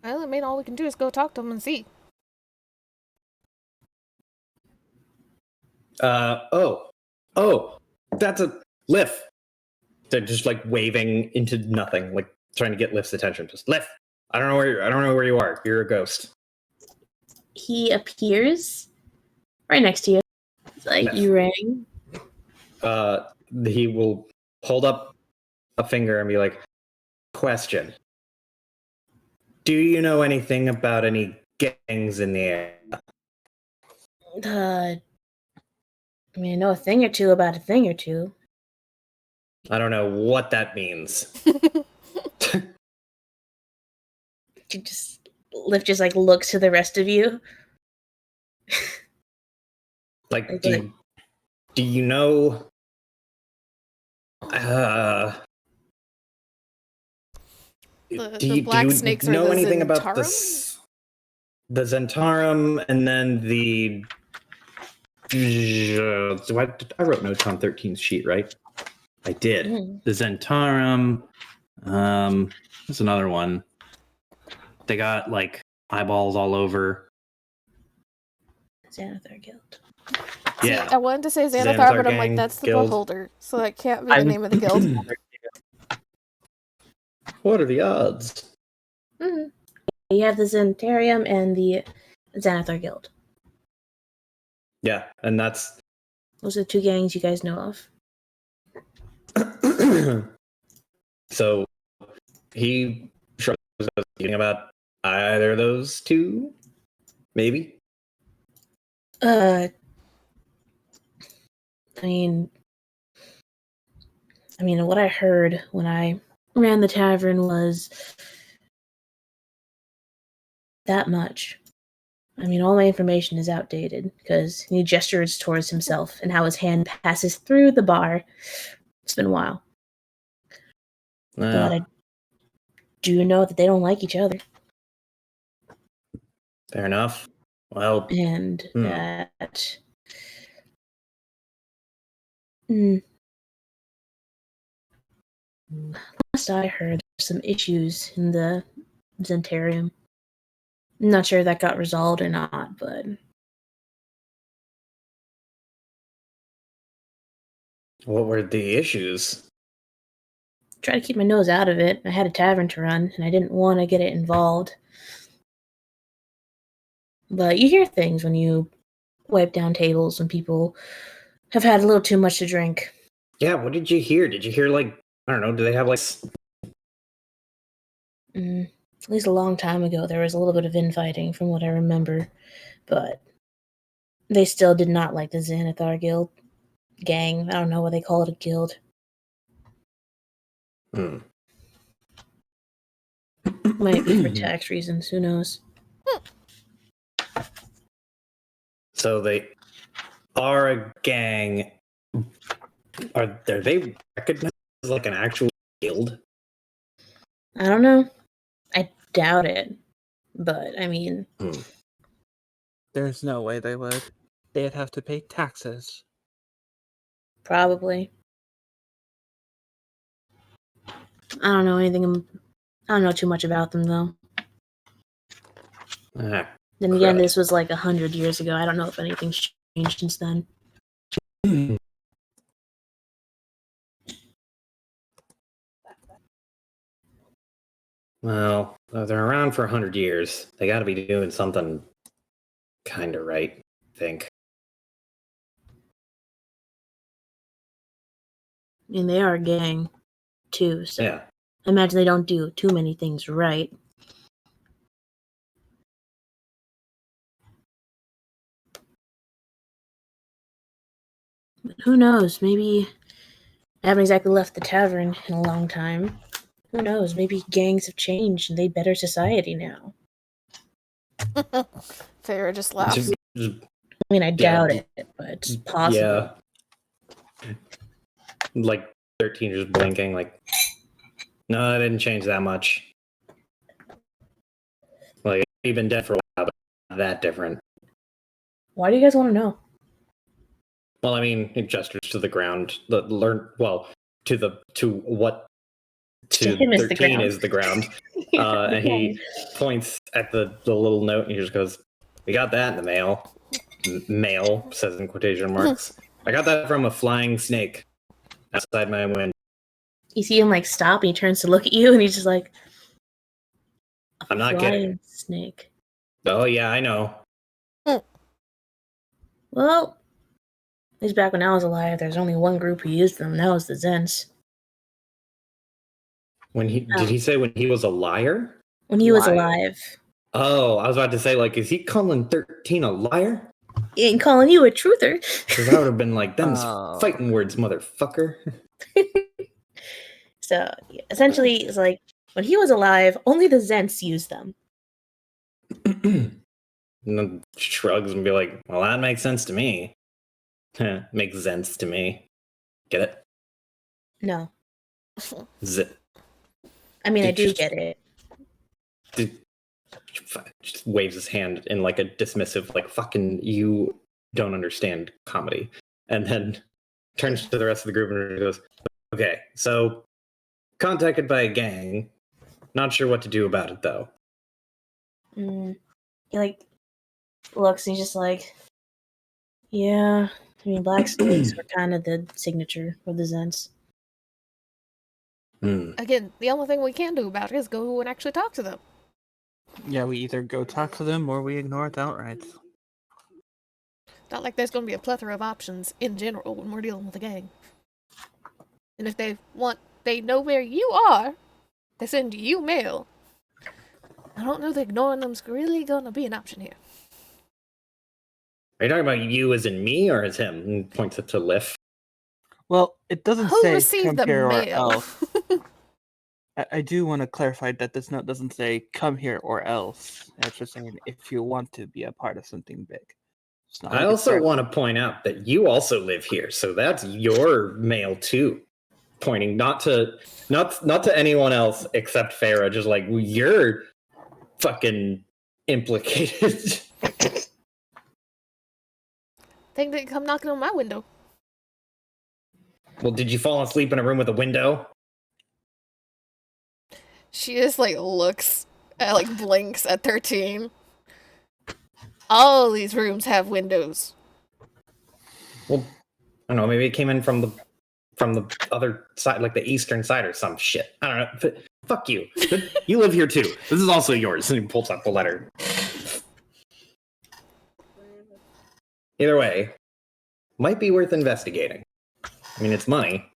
Well, I mean, all we can do is go talk to him and see. That's a Liff. They're just like waving into nothing, like trying to get Liff's attention. Just Liff. I don't know where you are. You're a ghost. He appears right next to you. It's like, Liff. You rang. He will hold up a finger and be like, question. Do you know anything about any gangs in the area? I know a thing or two about a thing or two. I don't know what that means. Liv just like looks to the rest of you. Like, do you know? The black snakes know are the anything Zentarum? about the Zentarum, and then the I wrote notes on 13's sheet, right? I did. The Zentarum. There's another one. They got like eyeballs all over. Xanathar Guild. Yeah. See, I wanted to say Xanathar, Xanathar but I'm like, Gang that's the Guild. Beholder, so that can't be the name of the guild. What are the odds? Mm-hmm. You have the Zentarium and the Xanathar Guild. Yeah, and that's Those are the two gangs you guys know of. so he shrugs thinking about either of those two, maybe. I mean, what I heard when I ran the tavern was that much. All my information is outdated because he gestures towards himself and how his hand passes through the bar. It's been a while. But I do know that they don't like each other. Fair enough. Well, And that last I heard, there's some issues in the Zentarium. I'm not sure if that got resolved or not, but what were the issues? try to keep my nose out of it. I had a tavern to run, and I didn't want to get it involved. But you hear things when you wipe down tables when people have had a little too much to drink. Yeah, what did you hear? Did you hear, like, I don't know, do they have, like... At least a long time ago, there was a little bit of infighting from what I remember. But they still did not like the Xanathar Guild gang. I don't know why they call it a guild. Might be for tax reasons, who knows? So they are a gang. Are they recognized as like an actual guild? I don't know. I doubt it. But, There's no way they would. They'd have to pay taxes. probably. I don't know too much about them, though. Then again, this was like 100 years ago. I don't know if anything's changed since then. Well, they're around for 100 years. They gotta be doing something kind of right, I think. They are a gang, too, so yeah. I imagine they don't do too many things right. But who knows? Maybe I haven't exactly left the tavern in a long time. Who knows? Maybe gangs have changed and they better society now. Farrah just laughs. I doubt it, but it's possible. Yeah. Like 13 just blinking, like, no, I didn't change that much. Like, you've been dead for a while, but not that different. Why do you guys want to know? Well, it gestures to the ground. To him is the 13 ground. is the ground. And he points at the little note and he just goes, "We got that in the mail." Mail, says in quotation marks. "I got that from a flying snake outside my window." You see him like stop and he turns to look at you and he's just like, "I'm not flying kidding." snake. "Oh, yeah, I know." Well, at least back when I was alive, there's only one group who used them. That was the Zens. Did he say when he was a liar? When he was Liar. alive. Oh, I was about to say, like, is he calling 13 a liar? He ain't calling you a truther. Because that would have been like, them's Oh. fighting words, motherfucker. So, yeah, essentially, it's like, when he was alive, only the Zents used them. And then shrugs and be like, "Well, that makes sense to me." Makes sense to me. Get it? No. Zip. I mean, I do get it. Just waves his hand in like a dismissive, like, "Fucking you don't understand comedy." And then turns to the rest of the group and goes, "Okay, so contacted by a gang. Not sure what to do about it, though." He, like, looks and he's just like, yeah, I mean, black snakes were kind of the signature of the Zents. Again, the only thing we can do about it is go and actually talk to them. Yeah, we either go talk to them or we ignore it outright. Not like there's going to be a plethora of options in general when we're dealing with a gang. And if they know where you are, they send you mail. I don't know that ignoring them's really going to be an option here. Are you talking about you as in me or as him? And points it to Liff. Well, it doesn't Who say received the come here or mail? else. I do want to clarify that this note doesn't say come here or else. It's just saying if you want to be a part of something big. It's not I like it's also fair- want to point out that you also live here, so that's your mail too. Pointing not to anyone else except Farah, just like, you're fucking implicated. They didn't come knocking on my window. Well, did you fall asleep in a room with a window? She just like looks at like blinks at 13. All these rooms have windows. Well, I don't know, maybe it came in from the other side, like the eastern side or some shit. I don't know. Fuck you. You live here too. This is also yours. And he pulls up the letter. Either way, might be worth investigating. I mean, it's money.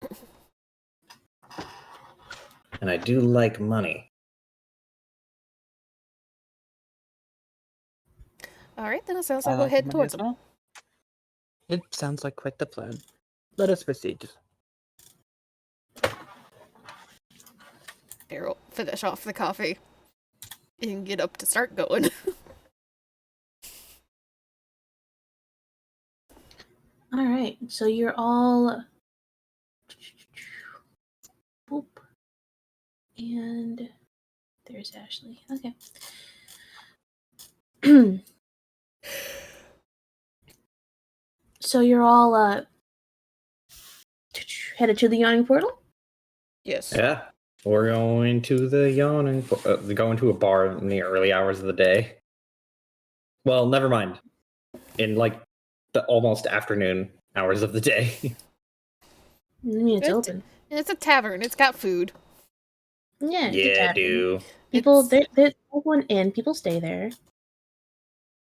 And I do like money. Alright, then it sounds I like we're like heading money towards as them. well. It sounds like quite the plan. Let us proceed. Daryl, finish off the coffee and get up to start going. All right, so you're all. Boop. And there's Ashley. Okay. So you're all headed to the yawning portal? Yes. Yeah. We're going to the yawning, going to a bar in the early hours of the day. Well, never mind. In like the almost afternoon hours of the day. I mean, it's Good. open. It's a tavern. It's got food. Yeah, it's a Yeah, tavern. dude. People, It's there's one in. People stay there.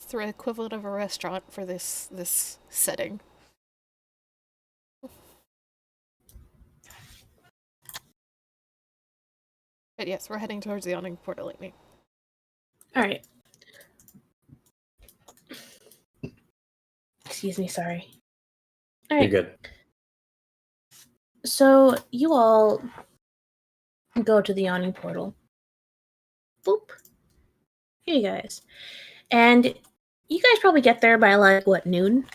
the equivalent of a restaurant for this setting. But yes, we're heading towards the yawning portal, like me. All right. Excuse me, sorry. All right. You're good. So you all go to the yawning portal. Boop. Here you guys. And you guys probably get there by like what, noon?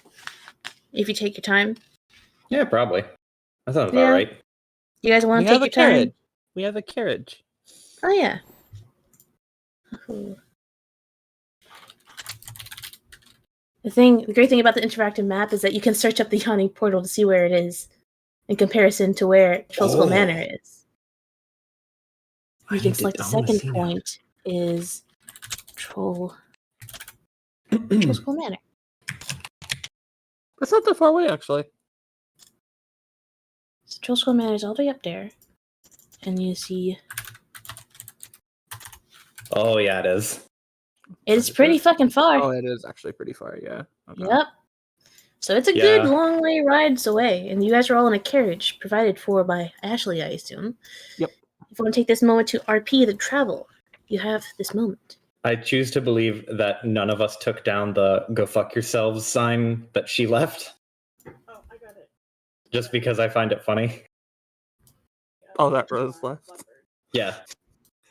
If you take your time. Yeah, probably. That sounds Yeah. about right. You guys want We to take have a your time? carriage. We have a carriage. Oh yeah. Ooh. The great thing about the interactive map is that you can search up the yawning portal to see where it is in comparison to where Trollskull Manor is. You can select the second point is Troll School Manor. That's not that far away, actually. So Troll School Manor is all the way up there. And you see Oh yeah, it is. it's pretty fucking far. Oh, it is actually pretty far, yeah. Okay. Yep. So it's a good long way rides away, and you guys are all in a carriage provided for by Ashley, I assume. Yep. If you want to take this moment to RP the travel, you have this moment. I choose to believe that none of us took down the "go fuck yourselves" sign that she left. Oh, I got it. Just because I find it funny. Oh, that Rose left. Yeah.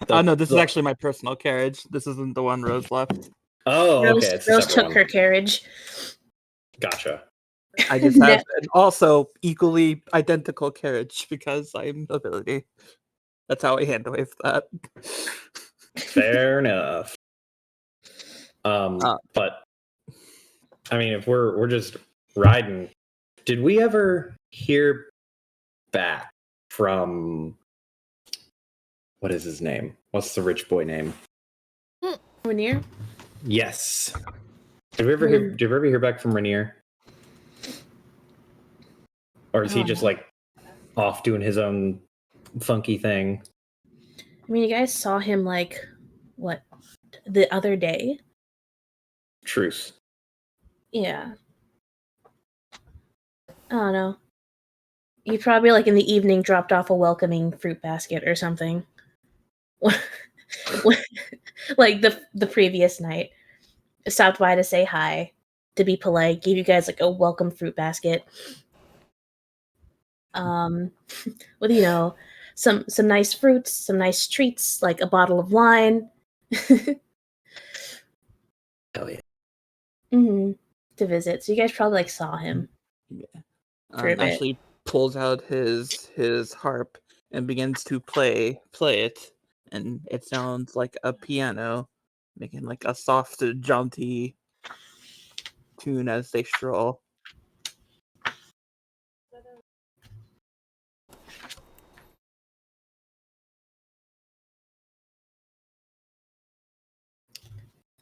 Oh, no, this is actually my personal carriage. This isn't the one Rose left. Oh, Rose, okay. It's a Rose separate took one. her carriage. Gotcha. I just have an also equally identical carriage because I'm ability. That's how I hand wave that. Fair enough. But I mean, if we're just riding, did we ever hear back from what is his name? What's the rich boy name? Rainier? Yes. Did we ever hear back from Rainier? Or is he just like off doing his own funky thing? I mean, you guys saw him like what the other day? Truce. Yeah. I don't know. You probably like in the evening dropped off a welcoming fruit basket or something. Like the previous night. Stopped by to say hi, to be polite, gave you guys like a welcome fruit basket. With some nice fruits, some nice treats, like a bottle of wine. Hell yeah. To visit. So you guys probably like saw him. Yeah. For a bit. Ashley pulls out his harp and begins to play it, and it sounds like a piano, making like a soft, jaunty tune as they stroll.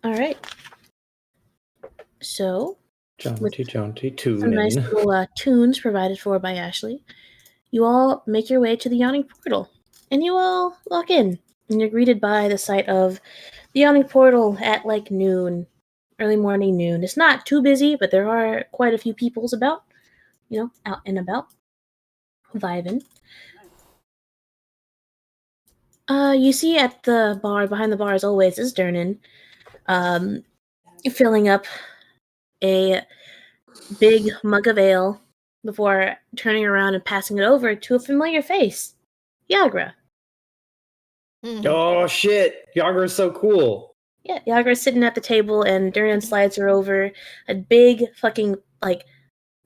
All right. So, Jaunty some nice tuning. little tunes provided for by Ashley. You all make your way to the yawning portal, and you all walk in, and you're greeted by the sight of the yawning portal at like noon, early morning noon. It's not too busy, but there are quite a few peoples about, out and about, vibing. You see at the bar, behind the bar as always, is Dernan, filling up a big mug of ale before turning around and passing it over to a familiar face, Yagra. Oh shit! Yagra's so cool. Yeah, Yagra's sitting at the table, and Dernan slides her over a big fucking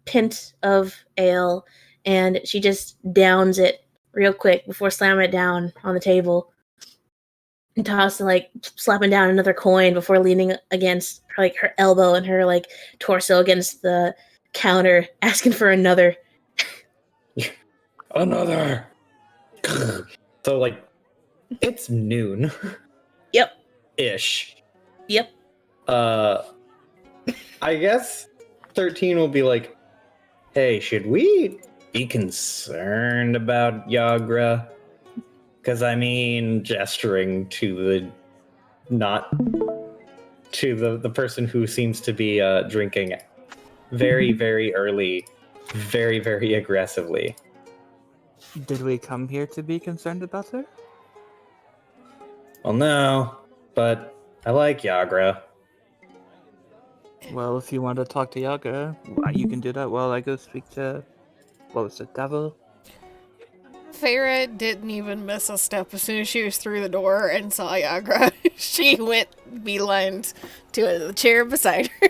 pint of ale, and she just downs it real quick before slamming it down on the table and slapping down another coin before leaning against her elbow and her torso against the counter, asking for another. Another. So it's noon. Yep. Ish. Yep. I guess 13 will be like, hey, should we be concerned about Yagra? Because gesturing to the person who seems to be drinking very, very early, very, very aggressively. Did we come here to be concerned about her? Well, no, but I like Yagra. Well, if you want to talk to Yaga, you can do that while I go speak to, what was it, Devil? Farah didn't even miss a step as soon as she was through the door and saw Yagra. She went beeline to the chair beside her.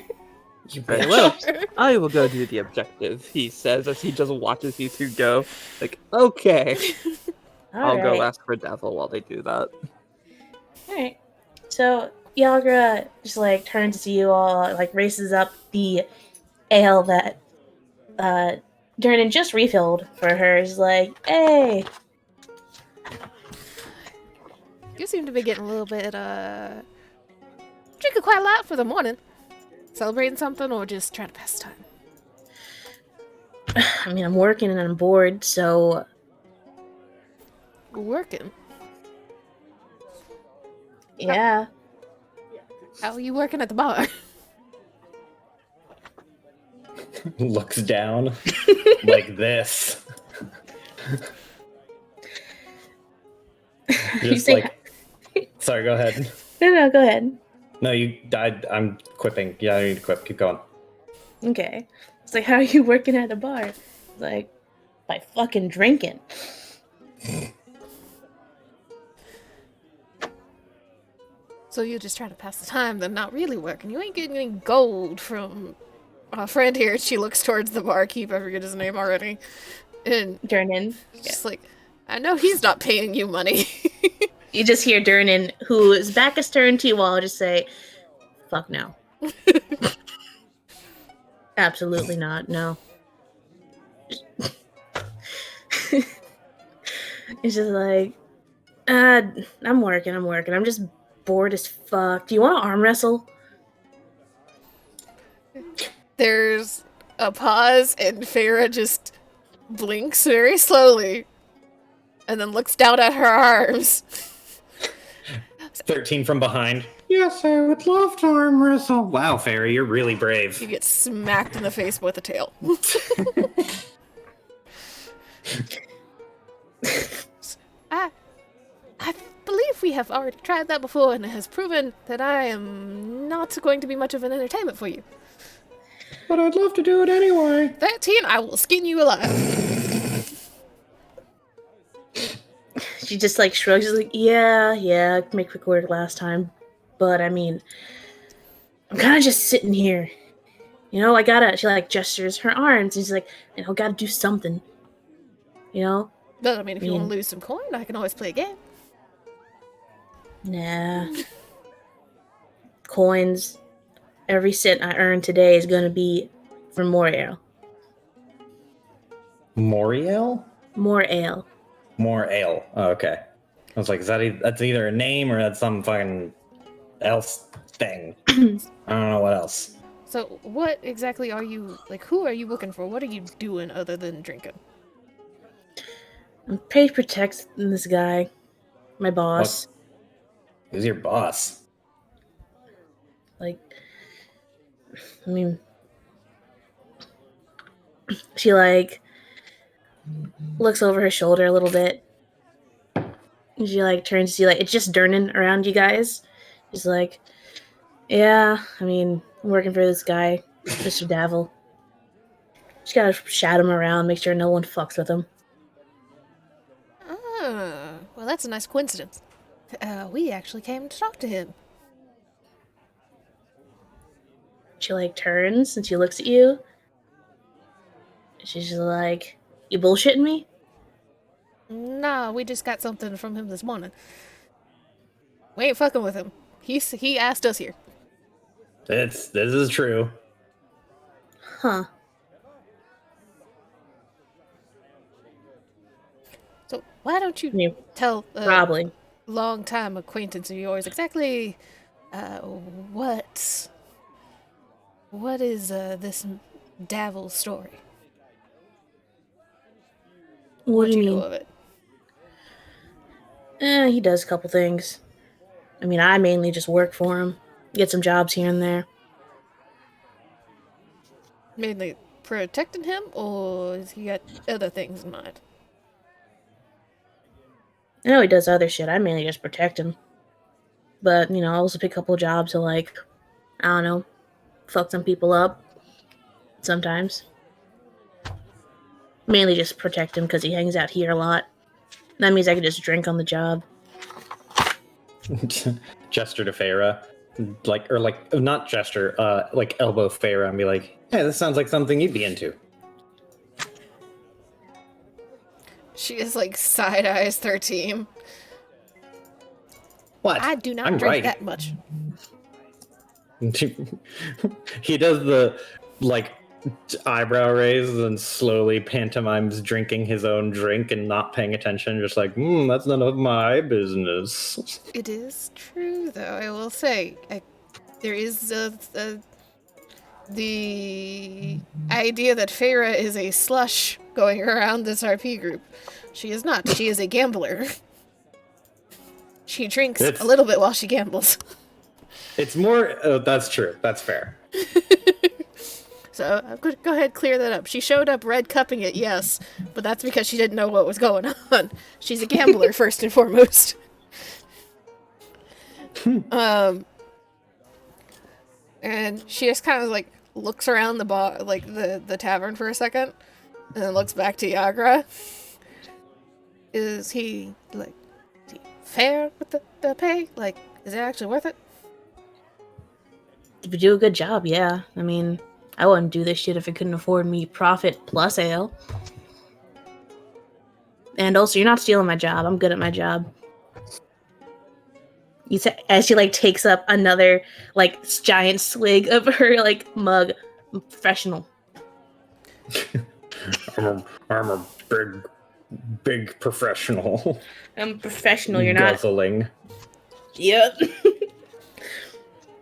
Very well. I will go do the objective, he says as he just watches you two go. Okay. I'll go ask for Devil while they do that. Alright. So Yagra just turns to see you all, races up the ale that Dernan just refilled for her. Is like, hey. You seem to be getting a little bit, drinking quite a lot for the morning. Celebrating something or just trying to pass the time? I mean, I'm working and I'm bored, so Working. yeah. How are you working at the bar? Looks down like this. You Just say, like, sorry, go ahead. no, go ahead. No, you died. I'm quipping. Yeah, I need to quip. Keep going. Okay. It's like, how are you working at a bar? It's like, by fucking drinking. So you're just trying to pass the time, then not really working. You ain't getting any gold from our friend here. She looks towards the barkeep. I forget his name already. And Durnan. just like, I know he's not paying you money. You just hear Durnan, whose back is turned to you all, just say, fuck no. Absolutely not, no. It's just like, I'm working. I'm just bored as fuck. Do you want to arm wrestle? There's a pause, and Farah just blinks very slowly and then looks down at her arms. 13 from behind. Yes, I would love to arm wrestle. Wow, Fairy, you're really brave. You get smacked in the face with a tail. I believe we have already tried that before, and it has proven that I am not going to be much of an entertainment for you. But I'd love to do it anyway. 13, I will skin you alive. She just like shrugs. She's like, yeah, make quick work last time. But I mean, I'm kind of just sitting here. You know, she like gestures her arms. And she's like, gotta do something. You know? But I mean, if you want to lose some coin, I can always play a game. Nah. Coins. Every cent I earn today is gonna be for more ale. Moriel? More ale. More ale. Oh, okay. I was like, that's either a name or that's some fucking else thing. I don't know what else. So, what exactly are you, like, who are you looking for? What are you doing other than drinking? I'm paid protecting this guy. My boss. What? Who's your boss? Like, I mean, she like looks over her shoulder a little bit. And she like turns to see like it's just Durnan around you guys. She's like, yeah, I mean, I'm working for this guy, Mr. Davil. Just gotta shout him around, make sure no one fucks with him. Ah, well, that's a nice coincidence. We actually came to talk to him. She like turns and she looks at you. She's just like, you bullshitting me? Nah, we just got something from him this morning. We ain't fucking with him. He asked us here. This is true. Huh. So why don't you I mean, tell probably. long-time acquaintance of yours exactly what is this Davil story? What do you mean? Know of it? He does a couple things. I mean, I mainly just work for him. Get some jobs here and there. Mainly protecting him, or has he got other things in mind? I know he does other shit. I mainly just protect him. But, I also pick a couple jobs to, like, I don't know, fuck some people up. Sometimes. Mainly just protect him because he hangs out here a lot. That means I can just drink on the job. Gesture to Farah. Not gesture, like elbow Farah and be like, hey, this sounds like something you'd be into. She is like side eyes 13. What? I do not I'm drink right. that much. He does the, like, eyebrow raises and slowly pantomimes drinking his own drink and not paying attention, just like, that's none of my business. It is true, though. I will say, there is the idea that Feyre is a slush going around this RP group. She is not. She is a gambler. She drinks a little bit while she gambles. It's more. That's true. That's fair. So I'm going to go ahead and clear that up. She showed up red cupping it, yes, but that's because she didn't know what was going on. She's a gambler first and foremost. And she just kind of like looks around the bar, like the tavern for a second, and then looks back to Yagra. Is he fair with the pay? Like, is it actually worth it? If you do a good job, yeah. I mean, I wouldn't do this shit if it couldn't afford me profit plus ale. And also, you're not stealing my job. I'm good at my job. As she takes up another giant swig of her mug. I'm professional. I'm a big professional. I'm professional. You're not guzzling. Yep.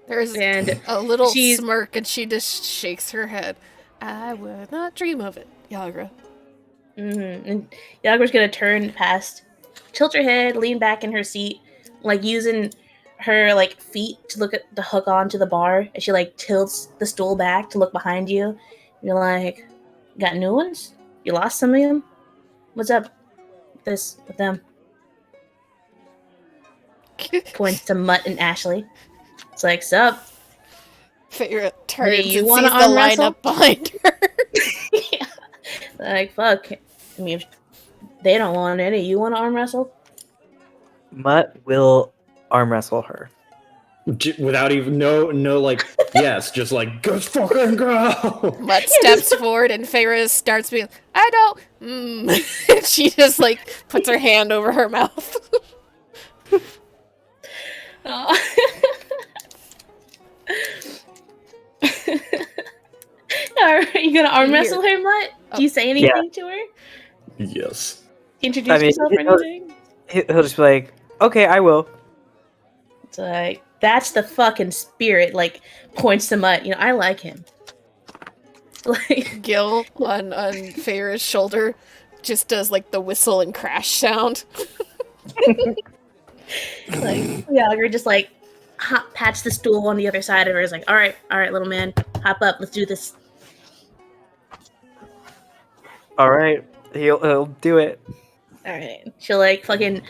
There's a little smirk, and she just shakes her head. I would not dream of it, Yagra. Mm-hmm. And Yagra's gonna turn past, tilt her head, lean back in her seat, using her feet to look at the hook onto the bar. And she tilts the stool back to look behind you. You're like, got new ones? You lost some of them? What's up with them? Points to Mutt and Ashley. It's like, sup? Feyre turns hey, you and want sees to the arm wrestle? lineup behind her. Yeah. Fuck. I mean, if they don't want any, you want to arm wrestle? Mutt will arm wrestle her. Without even yes, just go fucking go. Mutt steps forward and Feyre starts being, I don't. And she just puts her hand over her mouth. Oh. Are you gonna arm wrestle her, Mutt? Do you say anything to her? Yes. Introduce yourself or anything? He'll just be like, okay, I will. It's that's the fucking spirit. Points to Mutt. I like him. Gil on Feyre's shoulder just does the whistle and crash sound. Yagra just pats the stool on the other side of her. Is all right, little man, hop up, let's do this. All right, he'll do it. All right, she'll fucking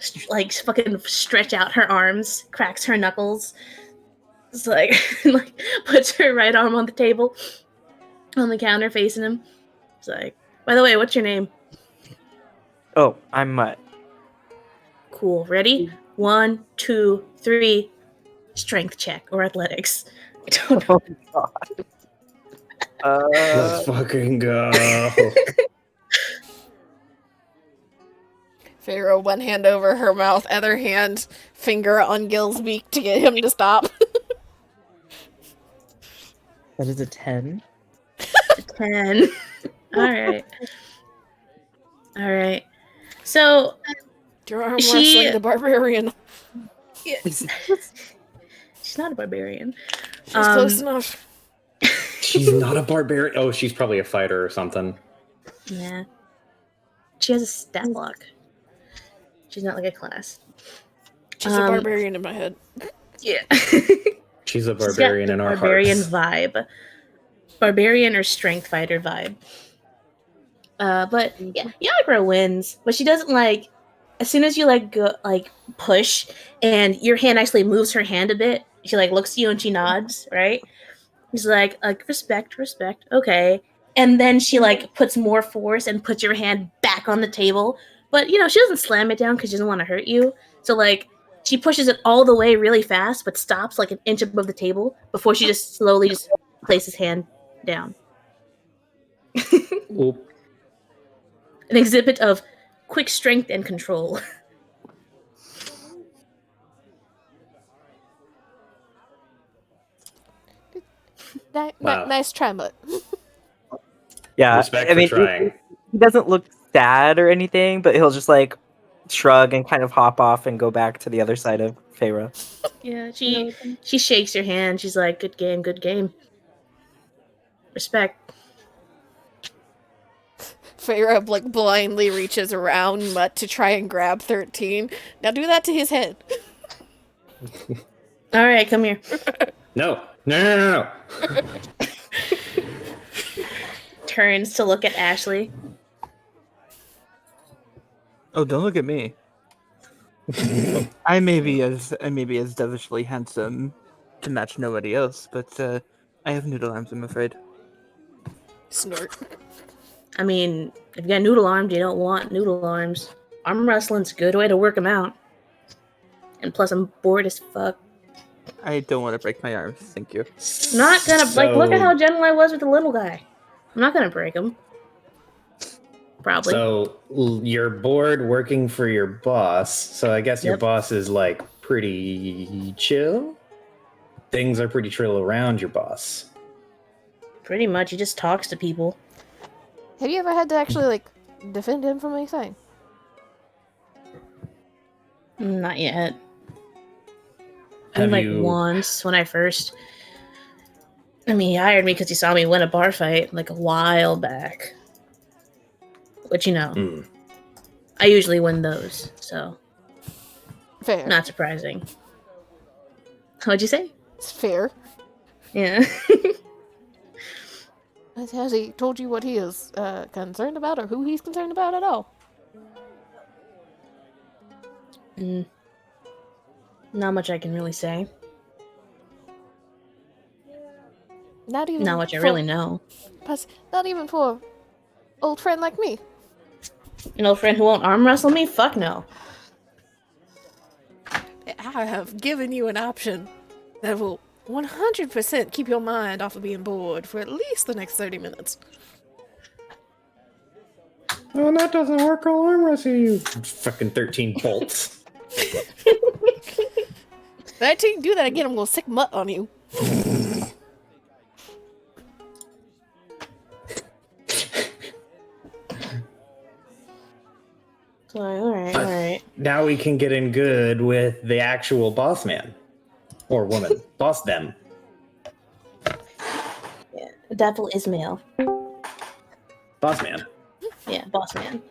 stretch out her arms, cracks her knuckles. It's puts her right arm on the table, on the counter facing him. It's by the way, what's your name? Oh, I'm Mutt. Cool. Ready? 1, 2, 3. Strength check or athletics. I don't know. Oh, God. Let's fucking go. Feyre, one hand over her mouth, other hand, finger on Gil's beak to get him to stop. That is a 10. 10. All right. So You're arm wrestling the barbarian. she's not a barbarian. She's close enough. She's not a barbarian. Oh, she's probably a fighter or something. Yeah. She has a stat block. She's not a class. She's a barbarian in my head. Yeah. She's a barbarian in our barbarian hearts. Vibe. Barbarian or strength fighter vibe. But yeah, Yagra wins, but she doesn't as soon as you go push and your hand actually moves her hand a bit, she looks at you and she nods, right? She's respect, okay. And then she puts more force and puts your hand back on the table. But she doesn't slam it down because she doesn't want to hurt you. So she pushes it all the way really fast, but stops an inch above the table before she just slowly just places hand down. An exhibit of quick strength and control. Wow. Nice try, Mutt. Yeah, Respect I for mean, trying. he doesn't look sad or anything, but he'll just like shrug and kind of hop off and go back to the other side of Feyre. Yeah, she shakes your hand. She's like, "Good game, good game. Respect." Feyre like blindly reaches around Mutt to try and grab 13. Now do that to his head. All right, come here. No. No. Turns to look at Ashley. Oh, don't look at me. I may be as devilishly handsome to match nobody else, but I have noodle arms, I'm afraid. Snort. I mean, if you got noodle arms, you don't want noodle arms. Arm wrestling's a good way to work them out. And plus, I'm bored as fuck. I don't want to break my arms, thank you. I'm not gonna look at how gentle I was with the little guy. I'm not gonna break him. Probably. So you're bored working for your boss. So I guess your Yep. boss is like pretty chill. Things are pretty chill around your boss. Pretty much, he just talks to people. Have you ever had to actually like defend him from anything? Not yet. I Have mean, like you? once when I first. I mean, he hired me because he saw me win a bar fight like a while back. Which, you know, Hmm. I usually win those, so Fair. not surprising. What'd you say? It's fair. Yeah. Has he told you what he is concerned about or who he's concerned about at all? Not much I can really say. Not even Not much I for- really know. Plus, not even for old friend like me. An old friend who won't arm wrestle me? Fuck no. I have given you an option that will 100% keep your mind off of being bored for at least the next 30 minutes. Oh, that doesn't work. I'll arm wrestle you. Fucking 13 bolts. 19, do that again, I'm gonna sick Mutt on you. So, alright. Now we can get in good with the actual boss man. Or woman. Boss them. Yeah. The devil is male. Boss man. Yeah, boss man.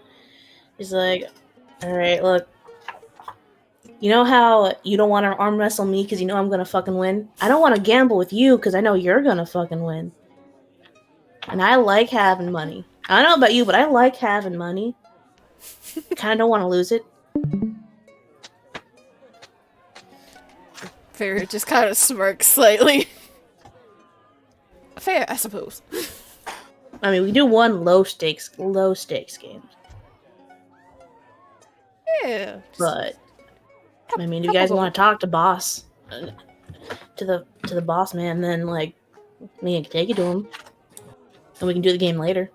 He's like, alright, look. You know how you don't want to arm wrestle me because you know I'm gonna fucking win? I don't want to gamble with you because I know you're gonna fucking win. And I like having money. I don't know about you, but I like having money. Kind of don't want to lose it. Fair just kind of smirks slightly. Fair, I suppose. I mean, we do one low stakes game, Yeah. but I mean, if you guys want to talk to boss, to the boss man, then like we can take it to him, and we can do the game later.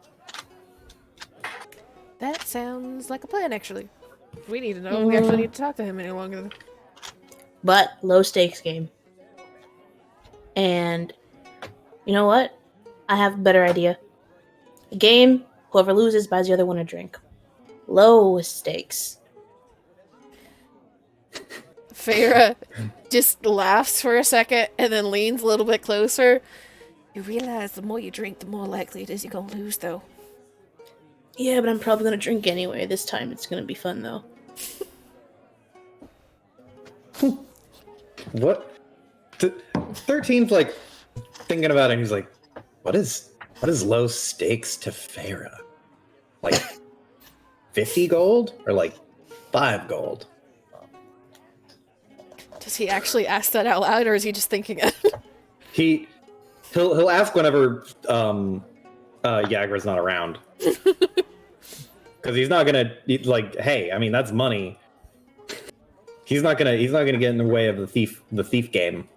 That sounds like a plan, actually. We need to know if we actually need to talk to him any longer. But low stakes game. And you know what? I have a better idea. A game, whoever loses buys the other one a drink. Low stakes. Feyre just laughs for a second and then leans a little bit closer. You realize the more you drink, the more likely it is you're gonna lose, though. Yeah, but I'm probably gonna drink anyway. This time it's gonna be fun though. What? 13's like thinking about it and he's like, what is low stakes to Feyre? Like 50 gold or like 5 gold? Does he actually ask that out loud, or is he just thinking it? He'll ask whenever Yagra's not around. Because he's not gonna like, hey, I mean that's money. He's not gonna get in the way of the thief game.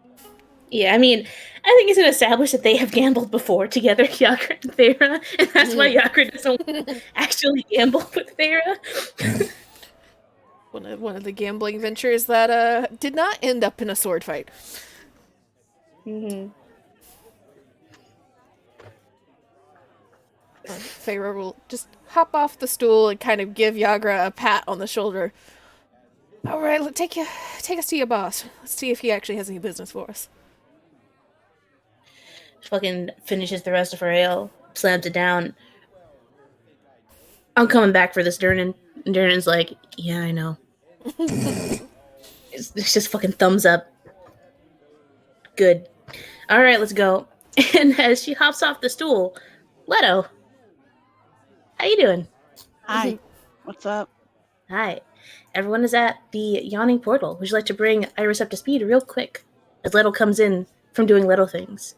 Yeah, I mean, I think it's gonna establish that they have gambled before together, Yagra and Feyre, and that's why Yagra doesn't actually gamble with Feyre. One of the gambling ventures that did not end up in a sword fight. Mm-hmm. Feyre will just hop off the stool and kind of give Yagra a pat on the shoulder. All right, take us to your boss. Let's see if he actually has any business for us. Fucking finishes the rest of her ale, slams it down. I'm coming back for this, Durnan. And Durnan's like, yeah, I know. It's just fucking thumbs up. Good. All right, let's go. And as she hops off the stool, Leto, how you doing? Hi. What's up? Hi. Everyone is at the yawning portal. Would you like to bring Iris up to speed real quick as Leto comes in from doing Leto things?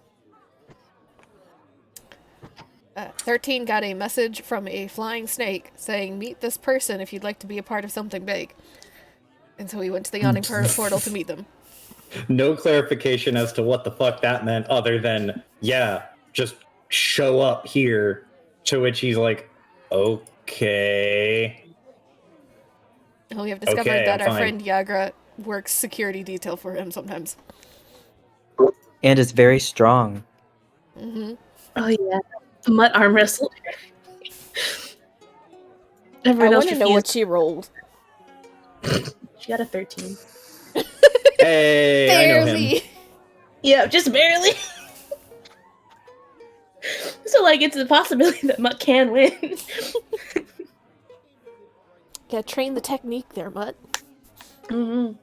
13 got a message from a flying snake saying, meet this person if you'd like to be a part of something big. And so he went to the yawning portal to meet them. No clarification as to what the fuck that meant other than, yeah, just show up here. To which he's like, okay. And we have discovered Okay, that I'm our fine. friend Yagra works security detail for him sometimes. And is very strong. Mm-hmm. Oh, yeah. Mutt arm wrestle. Everyone I else want to know what refused. she rolled. She got a 13. Hey, I know him. Barely. Yeah, just barely. So, like, it's a possibility that Mutt can win. Yeah, train the technique there, Mutt. Mm-hmm.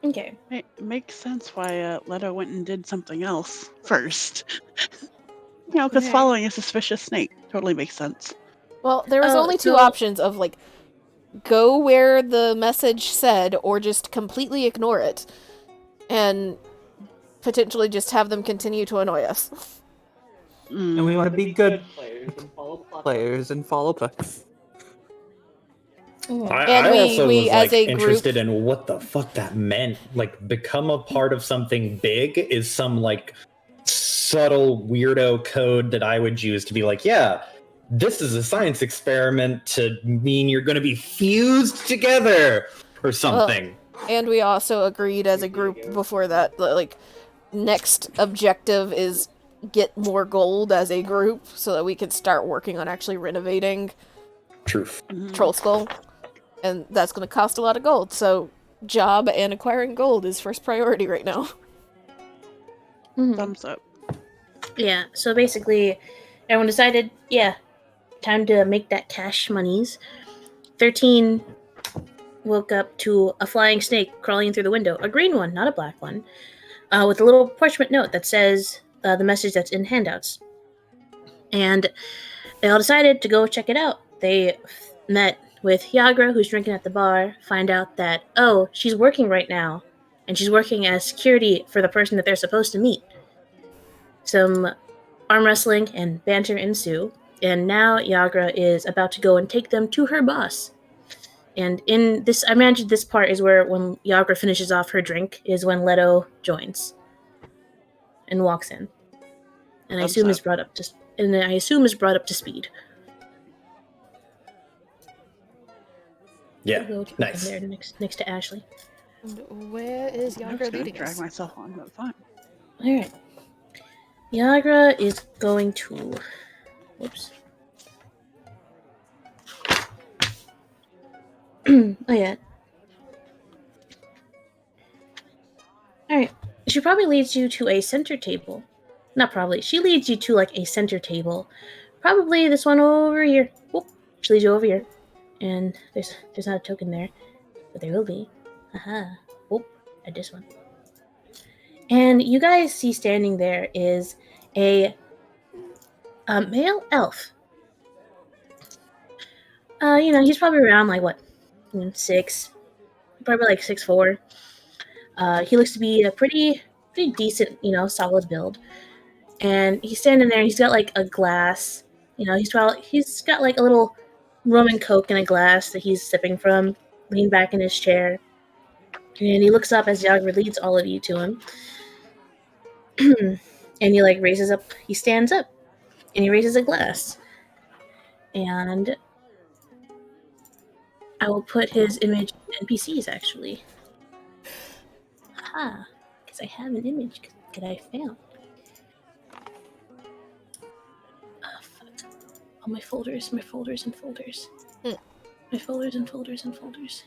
Okay. It makes sense why Leto went and did something else first. Because Right. following a suspicious snake totally makes sense. Well, there was Oh, only two so- options of, like, go where the message said or just completely ignore it. And potentially just have them continue to annoy us. And we want to be good players and follow pucks. Mm. And I we- also we, was as like a group- interested in what the fuck that meant. Like, become a part of something big is some like subtle weirdo code that I would use to be like, yeah, this is a science experiment to mean you're going to be fused together or something. And we also agreed as a group before that, like, next objective is get more gold as a group so that we can start working on actually renovating Truth. Troll Skull. And that's going to cost a lot of gold, so job and acquiring gold is first priority right now. Mhm. Thumbs up. Yeah, so basically, everyone decided, yeah, time to make that cash monies. 13 woke up to a flying snake crawling through the window, a green one, not a black one, with a little parchment note that says the message that's in handouts. And they all decided to go check it out. They met with Yagra, who's drinking at the bar, find out that, oh, she's working right now, and she's working as security for the person that they're supposed to meet. Some arm wrestling and banter ensue, and now Yagra is about to go and take them to her boss. And in this, I imagine this part is where when Yagra finishes off her drink is when Leto joins and walks in, and I Thumbs assume up. is brought up to speed. Yeah, We'll go nice. there next to Ashley. And where is I was Yagra going to leading drag us? myself on, but fine. All right, Yagra is going to. Whoops. Oh yeah. Alright. She probably leads you to a center table. Not probably. She leads you to like a center table. Probably this one over here. Whoop. She leads you over here. And there's not a token there. But there will be. Aha. Whoop. At this one. And you guys see standing there is a male elf. He's probably around like what? 6. Probably like 6'4". He looks to be a pretty decent, solid build. And he's standing there and he's got like a glass. He's got like a little rum and coke in a glass that he's sipping from, leaned back in his chair. And he looks up as Yagra leads all of you to him. And he like raises up, he stands up and he raises a glass. And I will put his image in NPCs actually. Aha, because I have an image that I found. my folders, my folders and folders. Hmm. My folders and folders and folders.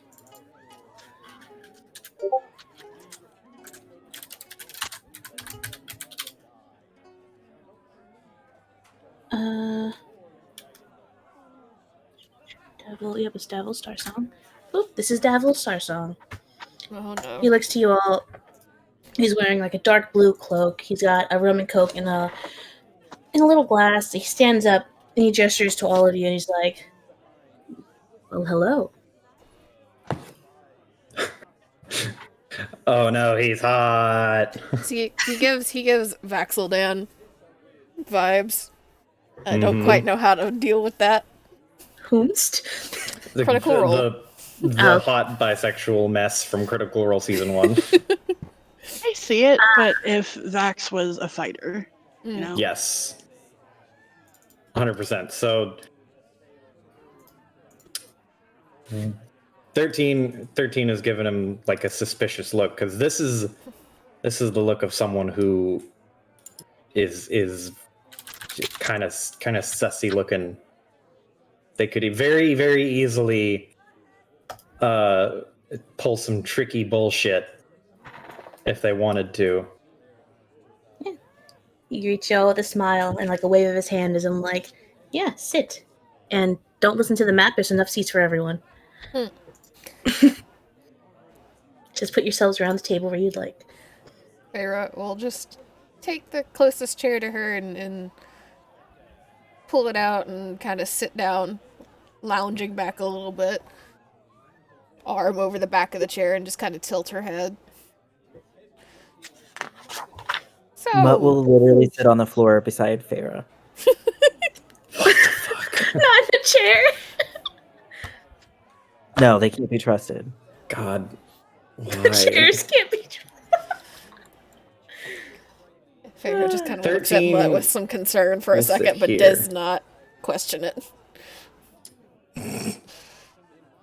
Devil, yep, it's Devil Star Song. Oop, this is Devil Star Song. Oh He no. looks to you all. He's wearing like a dark blue cloak. He's got a rum and coke in a little glass. He stands up and he gestures to all of you and he's like, "Well, hello." Oh no, he's hot. See, he gives Vaxeldan vibes. I don't Mhm. quite know how to deal with that. Whomst? Critical Role. The Oh. hot bisexual mess from Critical Role season 1. I see it, but if Vax was a fighter, you know, Yes. 100%. So 13 has given him like a suspicious look because this is the look of someone who is kind of sussy looking. They could very, very easily pull some tricky bullshit if they wanted to. He greets y'all with a smile and like a wave of his hand as I'm like, "Yeah, sit, and don't listen to the map. There's enough seats for everyone. Just put yourselves around the table where you'd like." Farah will just take the closest chair to her and pull it out and kind of sit down, lounging back a little bit. Arm over the back of the chair and just kind of tilt her head. Mutt So, will literally sit on the floor beside Farah. Not in a chair. No, they can't be trusted. God, The why? chairs can't be. Farah just kind of looks at 13 Mutt with some concern for a will sit second, but here. does not question it.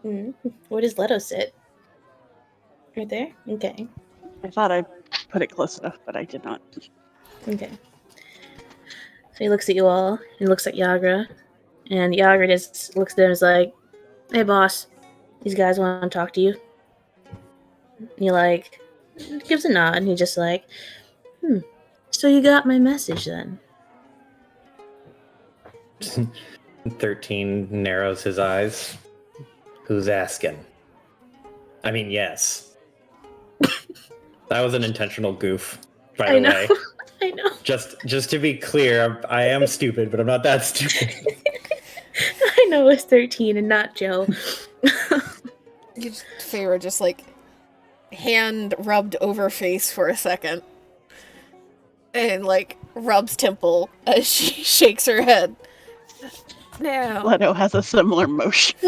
Where does Leto sit? Right there. Okay. I thought I put it close enough, but I did not. Okay. So he looks at you all. He looks at Yagra, and Yagra just looks at him and is like, "Hey, boss, these guys want to talk to you." And he like gives a nod, and he's just like, "So you got my message then?" 13 narrows his eyes. Who's asking? I mean, yes. That was an intentional goof, by I the know. way. I know. Just to be clear, I am stupid, but I'm not that stupid. I know it's 13 and not Joe. Farah just like hand rubbed over face for a second. And like rubs temple as she shakes her head. Now, Leto has a similar motion.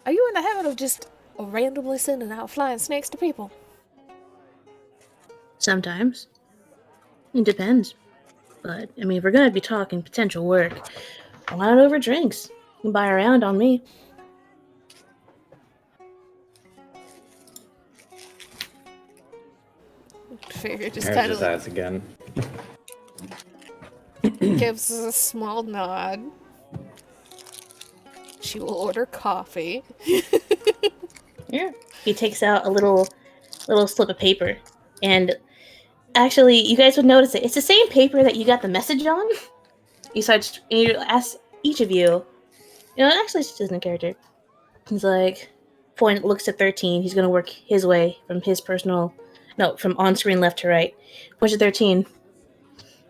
are you in the habit of just randomly sending out flying snakes to people? Sometimes. It depends. But, I mean, if we're going to be talking potential work, why not over drinks? You can buy a round on me. Farah just There's kind his of eyes again. gives us a small nod. She will order coffee. Yeah. He takes out a little slip of paper. And actually, you guys would notice it. It's the same paper that you got the message on. You ask each of you. You know, actually, it's just in character. He's like, looks at 13. He's going to work his way from from on screen left to right. Points at 13.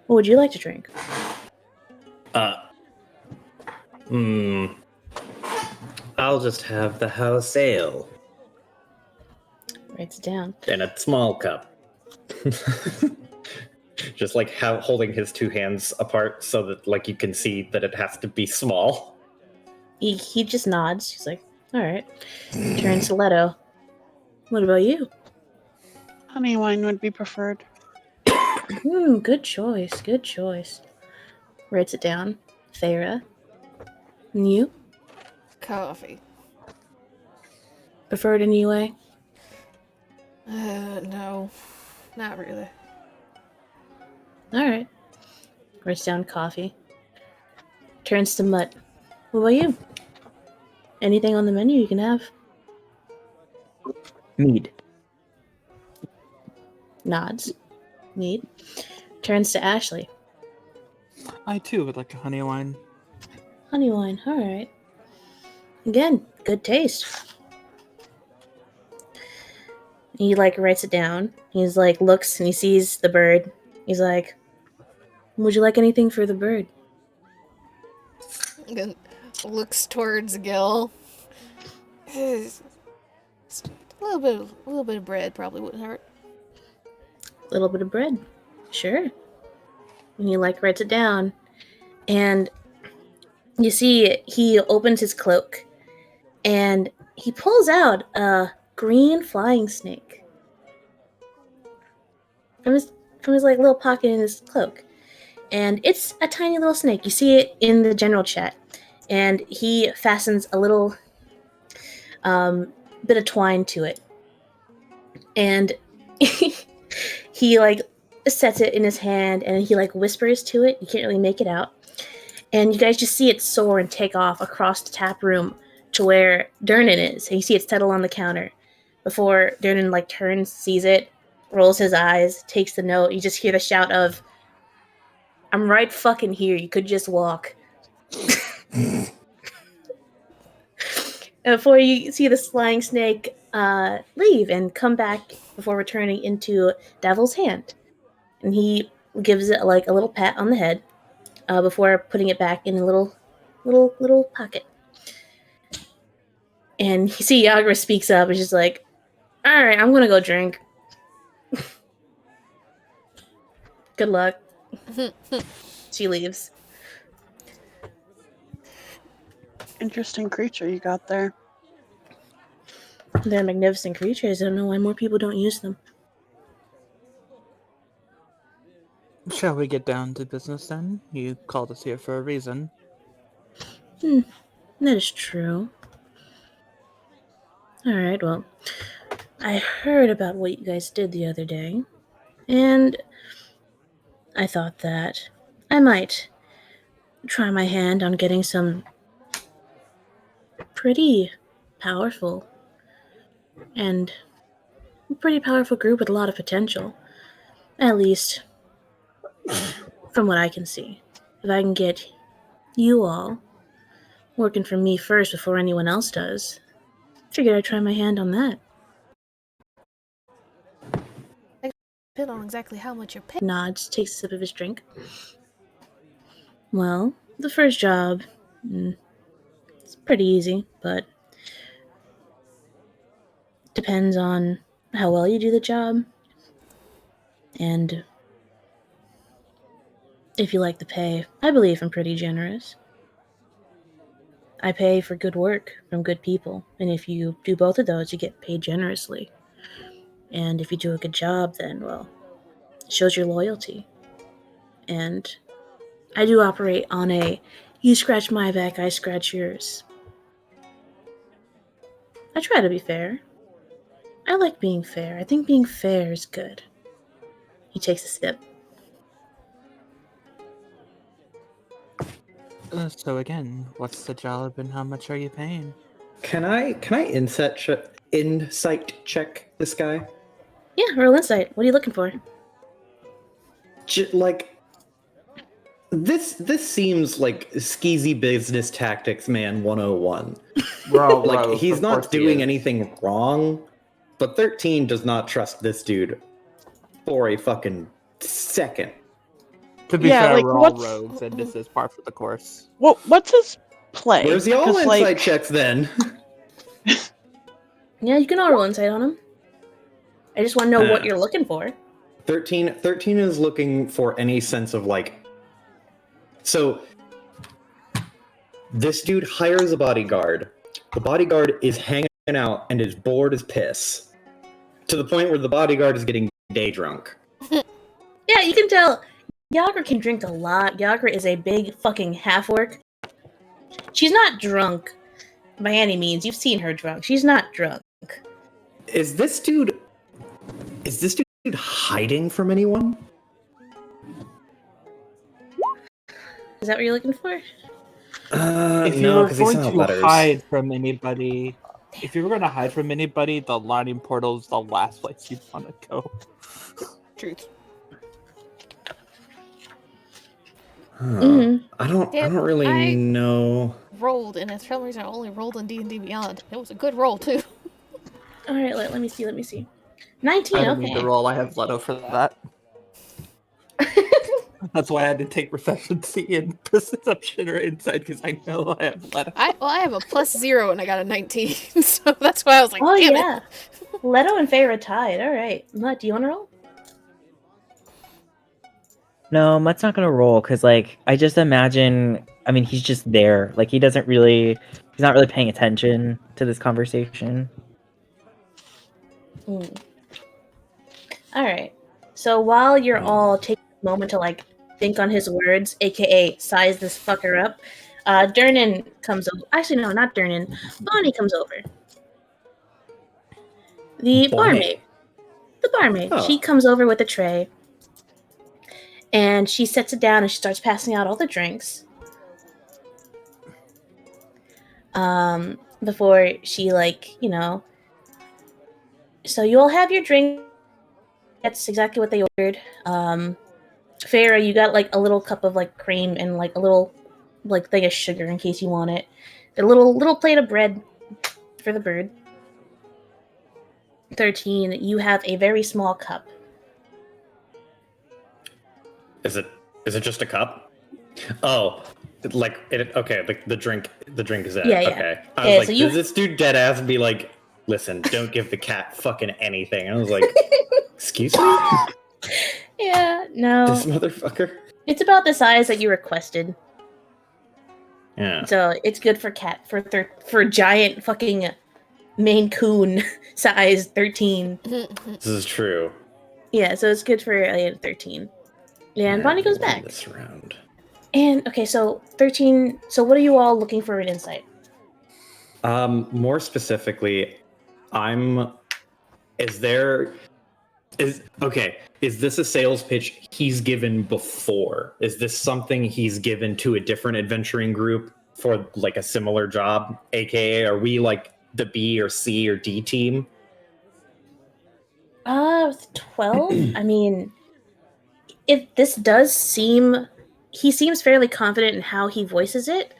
What would you like to drink? I'll just have the house ale Writes it down. in a small cup. Just like holding his two hands apart so that like you can see that it has to be small. He just nods. He's like, all right. Turns to Leto. What about you? Honey wine would be preferred. Good choice. Good choice. Writes it down. Farah. And you? Coffee. Preferred in any way? No. Not really. All right. writes down coffee. Turns to Mutt. What about you? Anything on the menu you can have? Mead. Nods. Mead. Turns to Ashley. I too would like a honey wine. Honey wine. Alright. Again, good taste. He writes it down. He's looks and he sees the bird. He's like, would you like anything for the bird? Then looks towards Gil. Just a little bit of bread probably wouldn't hurt. A little bit of bread. Sure. And he writes it down. And you see he opens his cloak and he pulls out a green flying snake from his little pocket in his cloak. And it's a tiny little snake. You see it in the general chat. And he fastens a little bit of twine to it. And he sets it in his hand and he whispers to it. You can't really make it out. And you guys just see it soar and take off across the tap room to where Dernan is. And you see it settle on the counter. Before Dernan turns, sees it, rolls his eyes, takes the note. You just hear the shout of, I'm right fucking here. You could just walk. And before you see the flying snake leave and come back before returning into Devil's hand. And he gives it a little pat on the head before putting it back in a little pocket. And you see Yagra speaks up and she's like, all right, I'm going to go drink. Good luck. She leaves. Interesting creature you got there. They're magnificent creatures. I don't know why more people don't use them. Shall we get down to business then? You called us here for a reason. That is true. Alright, well, I heard about what you guys did the other day, and I thought that I might try my hand on getting some pretty powerful group with a lot of potential. At least, from what I can see. If I can get you all working for me first before anyone else does, figured I'd try my hand on that. Depend on exactly how much you're paying. Nods, takes a sip of his drink. Well, the first job, it's pretty easy, but depends on how well you do the job and if you like the pay. I believe I'm pretty generous. I pay for good work from good people, and if you do both of those, you get paid generously. And if you do a good job, then, well, it shows your loyalty. And I do operate on a you scratch my back, I scratch yours. I try to be fair. I like being fair. I think being fair is good. He takes a sip. So again, what's the job and how much are you paying? Can I insight check this guy? Yeah, roll insight. What are you looking for? This seems like skeezy business tactics man 101. Bro, He's of course not he doing is. anything wrong, but 13 does not trust this dude for a fucking second. To be Yeah, fair, like, we're all what's- rogues, and this is par for the course. What's his play? Where's the all 'Cause, insight checks then? Yeah, you can all roll insight on him. I just want to know what you're looking for. 13 is looking for any sense of so this dude hires a bodyguard. The bodyguard is hanging out and is bored as piss. To the point where the bodyguard is getting day drunk. Yeah, you can tell. Yagra can drink a lot. Yagra is a big fucking half-orc. She's not drunk by any means. You've seen her drunk. She's not drunk. Is this dude hiding from anyone? Is that what you're looking for? If you No, were because he going sent out to letters. hide from anybody, if you were going to hide from anybody, the lightning portal is the last place you'd want to go. Truth. Mhm. I don't Yeah, really I- know. Rolled, and for some reason I only rolled in D&D Beyond. It was a good roll, too. All right, let me see. I 19. don't need to Okay. roll. I have Leto for that. That's why I had to take proficiency in perception or insight, because I know I have Leto. I have a +0 and I got a 19, so that's why I was like, Oh damn yeah. Leto and Faye are tied. All right. Mutt, do you want to roll? No, Mutt's not gonna roll because, like, I just imagine. I mean, he's just there. Like, he's not really paying attention to this conversation. All right. So while you're all taking a moment to like think on his words, aka size this fucker up, Durnan comes over. Actually, no, not Durnan. Bonnie comes over. The barmaid. The barmaid. Oh. She comes over with a tray. And she sets it down and she starts passing out all the drinks. Before she, like, you know. So you all have your drink. That's exactly what they ordered. Farah, you got like a little cup of like cream and like a little like thing of sugar in case you want it. A little plate of bread for the bird. 13, you have a very small cup. Is it just a cup? Oh, like it. Okay, the drink is it? Yeah, yeah. Okay. I was Yeah, like, so you- does this dude dead ass be like, listen, don't give the cat fucking anything? And I was like, excuse me, Yeah, no. this motherfucker. It's about the size that you requested. Yeah. So it's good for cat for giant fucking Maine Coon size 13. This is true. Yeah, so it's good for 13. Yeah, and Bonnie goes Turn back. this around. And okay, so 13. So what are you all looking for in insight? More specifically, is this a sales pitch he's given before? Is this something he's given to a different adventuring group for like a similar job? AKA, are we like the B or C or D team? With 12, I mean, if this does seem, he seems fairly confident in how he voices it,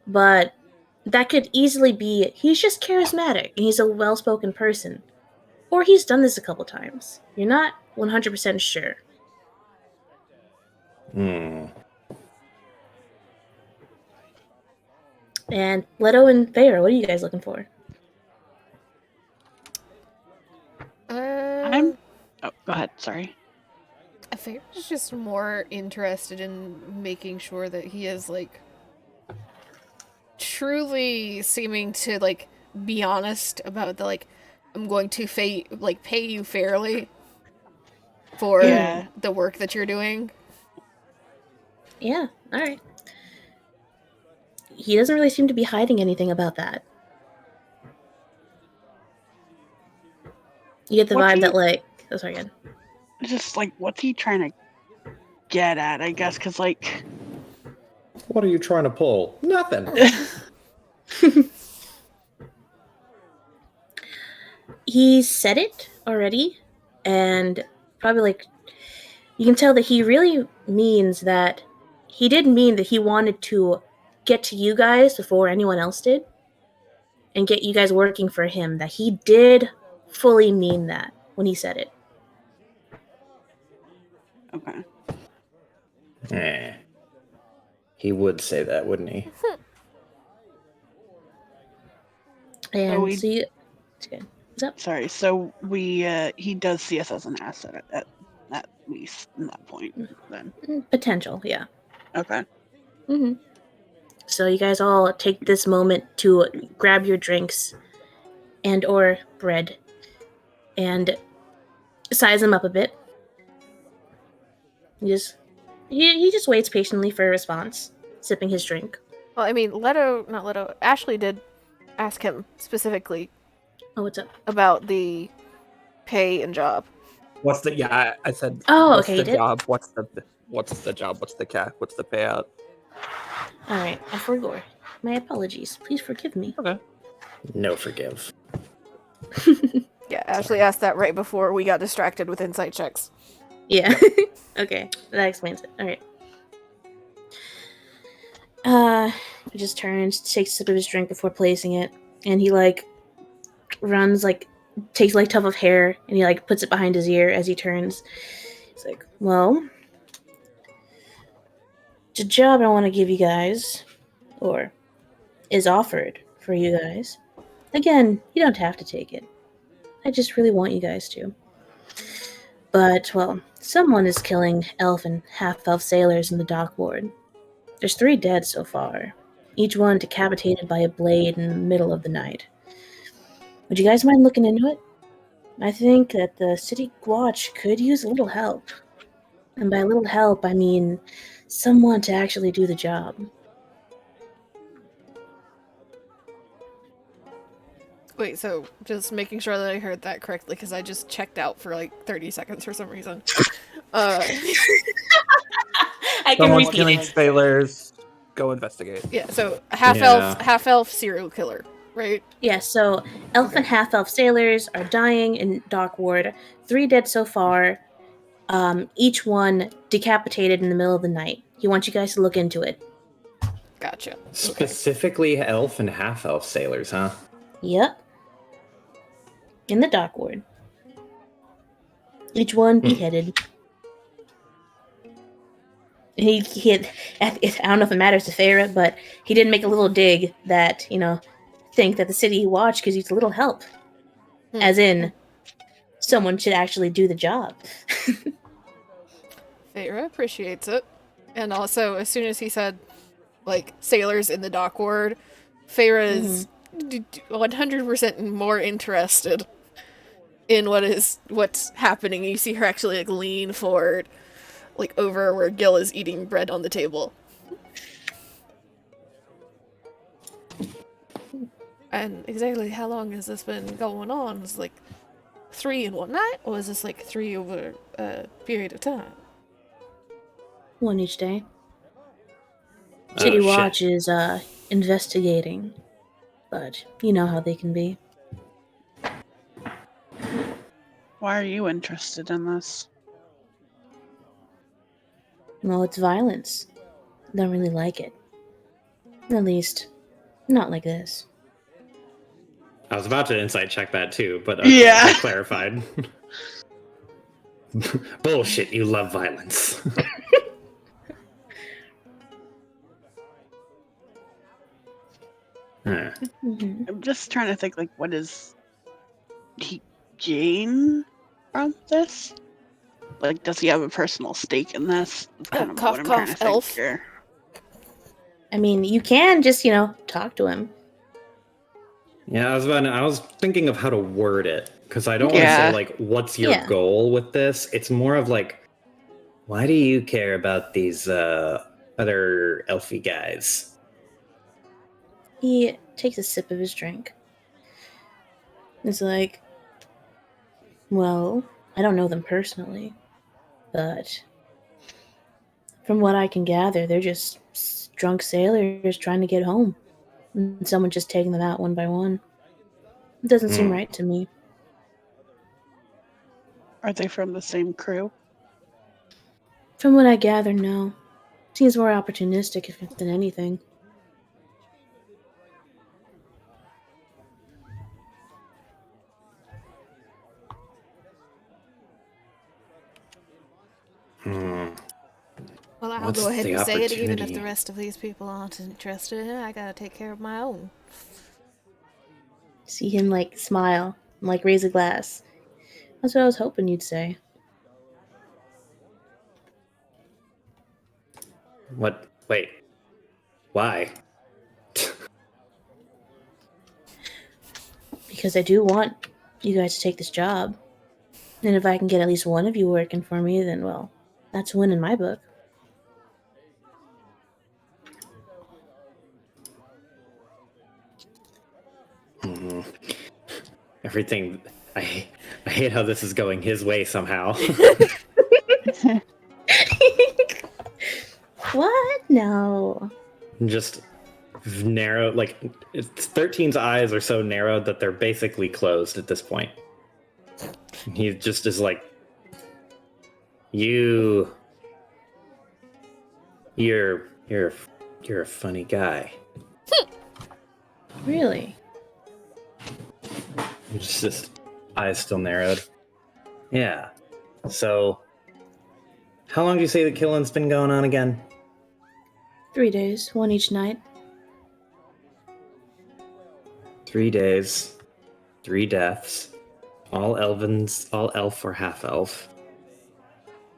but that could easily be he's just charismatic and he's a well-spoken person. Or he's done this a couple times. You're not 100% sure. And Leto and Thayer, what are you guys looking for? I'm. Oh, go ahead. Sorry. I think he's just more interested in making sure that he is, like, truly seeming to, like, be honest about the, like, I'm going to pay you fairly for Yeah. the work that you're doing. Yeah, alright. He doesn't really seem to be hiding anything about that. You get the What's vibe he- that, like... Oh, sorry, again. Just like, what's he trying to get at? I guess because like. What are you trying to pull? Nothing. He said it already, and probably, like... You can tell that he really means that... He did mean that he wanted to get to you guys before anyone else did, and get you guys working for him. That he did fully mean that when he said it. Okay. He would say that, wouldn't he? And we- so you... It's good. What's up? Sorry. So he does see us as an asset at least in that point. Then. Potential, yeah. Okay. Mm-hmm. So you guys all take this moment to grab your drinks and or bread and size them up a bit. He just waits patiently for a response, sipping his drink. Well, I mean, Ashley did ask him specifically Oh, what's up? about the pay and job. What's the I said? Oh, what's okay, the you did? job? What's the job? What's the cat? What's the payout? All right, I forgot. My apologies. Please forgive me. Okay. No forgive. Yeah, Ashley asked that right before we got distracted with insight checks. Yeah. Okay, that explains it. All right. He just turns, takes a sip of his drink before placing it, and he runs takes tuft of hair and he puts it behind his ear as he turns. He's like, "Well, the job I want to give you guys, or is offered for you guys. Again, you don't have to take it. I just really want you guys to. But, well, someone is killing elf and half-elf sailors in the dock ward. There's 3 dead so far, each one decapitated by a blade in the middle of the night. Would you guys mind looking into it? I think that the city watch could use a little help. And by little help, I mean someone to actually do the job." Wait, so just making sure that I heard that correctly, because I just checked out for 30 seconds for some reason. I can Someone's repeat killing it. sailors. Go investigate. Yeah, so half-elf serial killer, right? Yeah, so elf and half-elf sailors are dying in dock ward. 3 dead so far. Each one decapitated in the middle of the night. He wants you guys to look into it. Gotcha. Okay. Specifically elf and half-elf sailors, huh? Yep. In the dock ward. Each one beheaded. He had, I don't know if it matters to Farah, but he did make a little dig that, think that the city watch could use a little help. As in, someone should actually do the job. Feyre appreciates it. And also, as soon as he said, sailors in the dock ward, Feyre is 100% more interested in what's happening. You see her actually, lean forward, over where Gil is eating bread on the table. And exactly how long has this been going on? Is it 3 in one night, or is this 3 over a period of time? 1 each day. Oh, City shit. Watch is investigating, but you know how they can be. Why are you interested in this? Well, it's violence. Don't really like it. At least, not like this. I was about to insight check that too, but Yeah. I clarified. Bullshit, you love violence. Mm-hmm. I'm just trying to think, what does he gain from this? Does he have a personal stake in this? That's kind of Cough, what I'm trying to cough, think elf. here. I mean, you can just, talk to him. Yeah, I was thinking of how to word it, because I don't want to Yeah. say, what's your Yeah. goal with this? It's more of why do you care about these other elfy guys? He takes a sip of his drink. It's well, I don't know them personally, but from what I can gather, they're just drunk sailors trying to get home. And someone just taking them out one by one. It doesn't seem right to me. Are they from the same crew? From what I gather, no. Seems more opportunistic than anything. Well, I'll What's go ahead the and say it, even if opportunity? the rest of these people aren't interested in it. I gotta take care of my own. See him smile and raise a glass. That's what I was hoping you'd say. What? Wait. Why? Because I do want you guys to take this job. And if I can get at least one of you working for me, then, well, that's a win in my book. Everything. I hate how this is going his way somehow. What? No. Just narrow, like 13's eyes are so narrowed that they're basically closed at this point. He just is like, you're a funny guy. Really? Just eyes still narrowed. Yeah. So, how long do you say the killing's been going on again? 3 days, one each night. 3 days, 3 deaths, all elvins, all elf or half elf,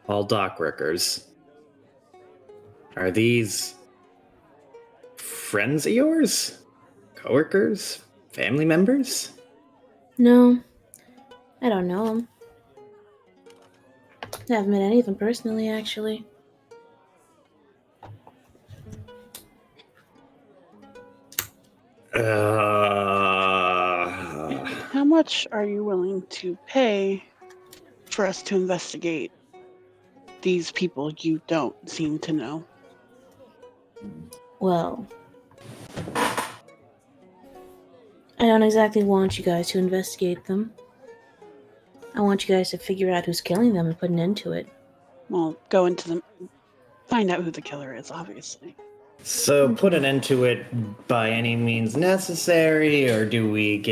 all dockrickers. Are these friends of yours? Coworkers? Family members? No, I don't know them. I haven't met any of them personally, actually. How much are you willing to pay for us to investigate these people you don't seem to know? Well, I don't exactly want you guys to investigate them. I want you guys to figure out who's killing them and put an end to it. Well, go into them, find out who the killer is, obviously. So put an end to it by any means necessary, or do we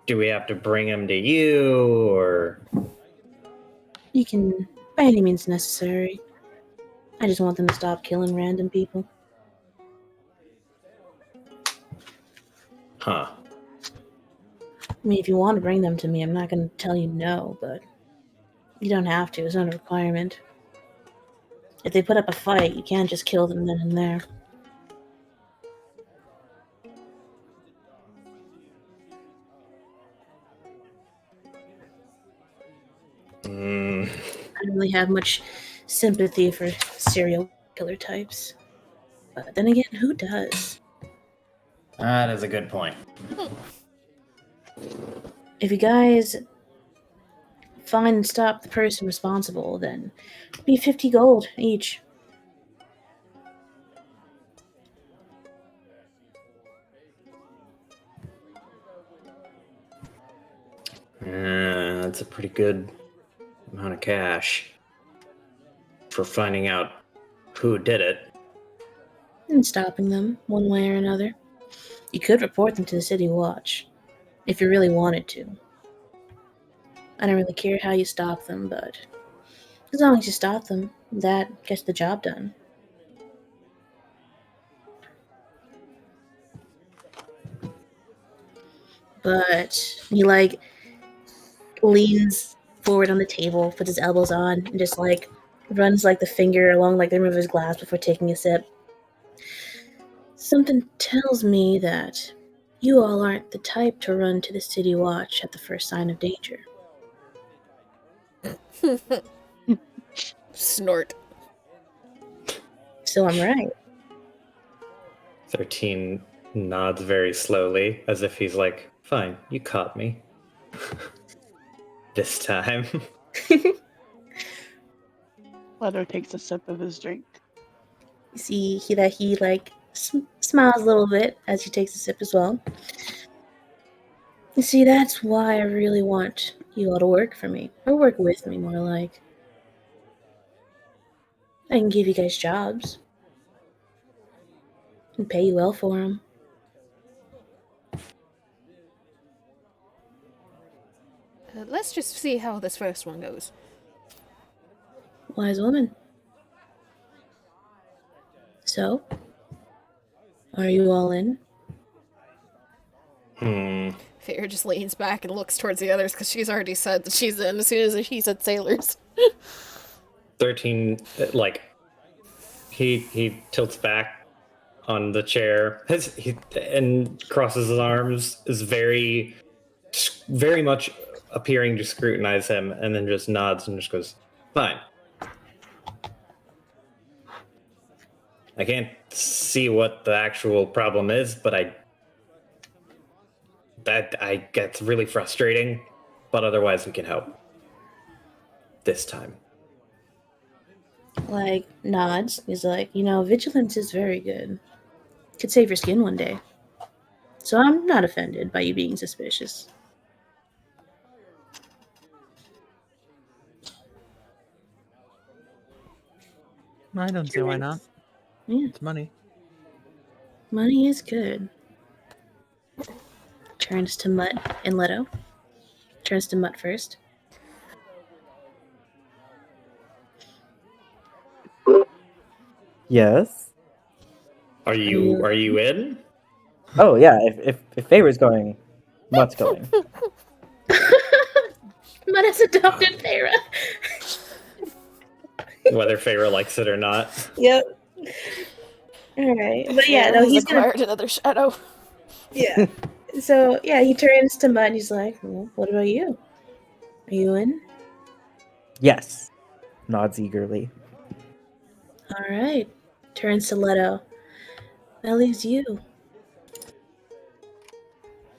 have to bring him to you, or? You can, by any means necessary. I just want them to stop killing random people. Huh. I mean, if you want to bring them to me, I'm not going to tell you no, but you don't have to. It's not a requirement. If they put up a fight, you can't just kill them then and there. I don't really have much sympathy for serial killer types. But then again, who does? That is a good point. If you guys find and stop the person responsible, then it'd be 50 gold each. That's a pretty good amount of cash for finding out who did it. And stopping them, one way or another. You could report them to the City Watch, if you really wanted to. I don't really care how you stop them, but as long as you stop them, that gets the job done. But he, leans forward on the table, puts his elbows on, and just, runs, the finger along, the rim of his glass before taking a sip. Something tells me that you all aren't the type to run to the City Watch at the first sign of danger. Snort. So I'm right. 13 nods very slowly, as if he's like, fine, you caught me. This time. Leto takes a sip of his drink. You see that he smiles a little bit as he takes a sip as well. You see, that's why I really want you all to work for me, or work with me, more like. I can give you guys jobs and pay you well for them. Let's just see how this first one goes. Wise woman. So, are you all in? Fear just leans back and looks towards the others because she's already said that she's in as soon as he said sailors. 13, he tilts back on the chair and crosses his arms, is very, very much appearing to scrutinize him, and then just nods and just goes, fine. I can't see what the actual problem is, but that gets really frustrating, but otherwise we can help. This time. like nods. He's like, vigilance is very good. Could save your skin one day. So I'm not offended by you being suspicious. I don't see why not. Yeah, It's money. money is good. Turns to Mutt and Leto. Turns to Mutt first. Yes. Are you in? Oh yeah. If Favor's going, Mutt's going. Mutt has adopted Feyre. Whether Feyre likes it or not. Yep. All right, but yeah, no, He's he's gonna. acquired another shadow. Yeah. So yeah, he turns to Mutt and he's like, well, "What about you? Are you in?" Yes. Nods eagerly. All right. Turns to Leto. That leaves you.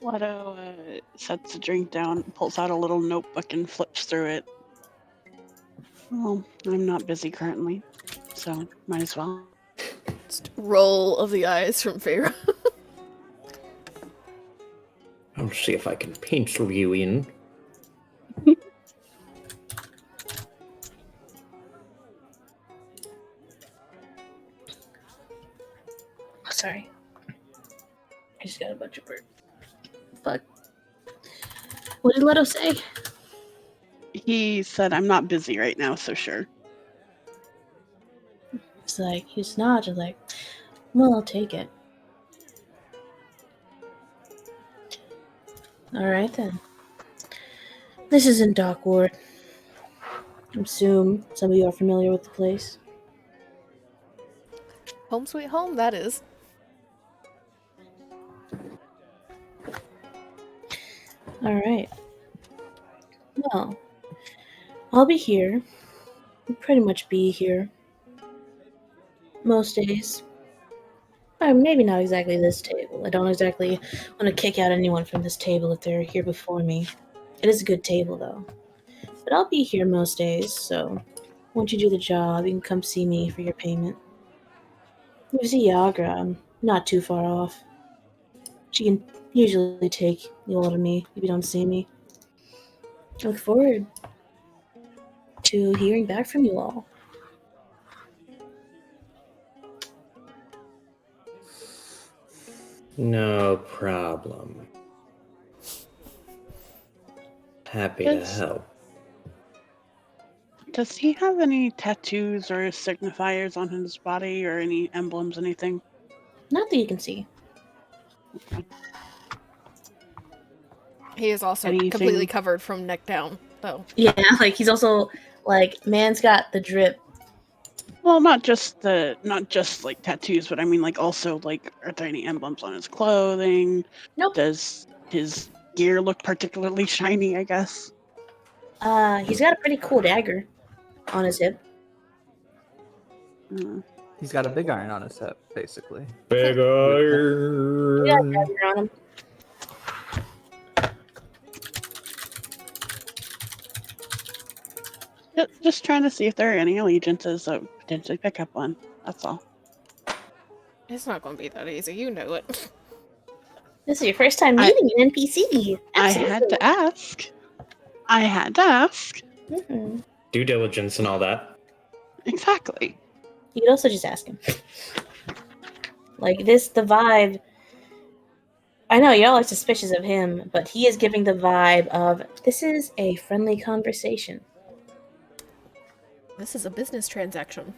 Leto sets the drink down, pulls out a little notebook, and flips through it. Well, I'm not busy currently, so might as well. Just roll of the eyes from Feyre. I'll see if I can pencil you in. Oh, sorry. I just got a bunch of bird. Fuck. What did Leto say? He said, I'm not busy right now, so sure. It's like, he just nods and like, well, I'll take it. Alright then. This isn't Dock Ward. I assume some of you are familiar with the place. Home sweet home, that is. Alright. Well, I'll be here. I'll pretty much be here. Most days. Or maybe not exactly this table. I don't exactly want to kick out anyone from this table if they're here before me. It is a good table, though. But I'll be here most days, so once you do the job, you can come see me for your payment. There's Yagra. I'm not too far off. She can usually take you all to me if you don't see me. I look forward to hearing back from you all. No problem. Happy to Yes. help. Does he have any tattoos or signifiers on his body or any emblems, anything? Not that you can see. He is also Anything- completely covered from neck down, though. Yeah, like he's also like man's got the drip. Well, not just like tattoos, but I mean like also like are there any emblems on his clothing? Nope. Does his gear look particularly shiny, I guess? He's got a pretty cool dagger on his hip. Hmm. He's got a big iron on his hip, basically. Big He got a iron. dagger on him. Just trying to see if there are any allegiances that would potentially pick up on. That's all. It's not going to be that easy, you know it. This is your first time meeting an NPC. I had to ask. I had to ask. Mm-hmm. Due diligence and all that. Exactly. You could also just ask him. Like the vibe. I know y'all are suspicious of him, but he is giving the vibe of this is a friendly conversation. This is a business transaction.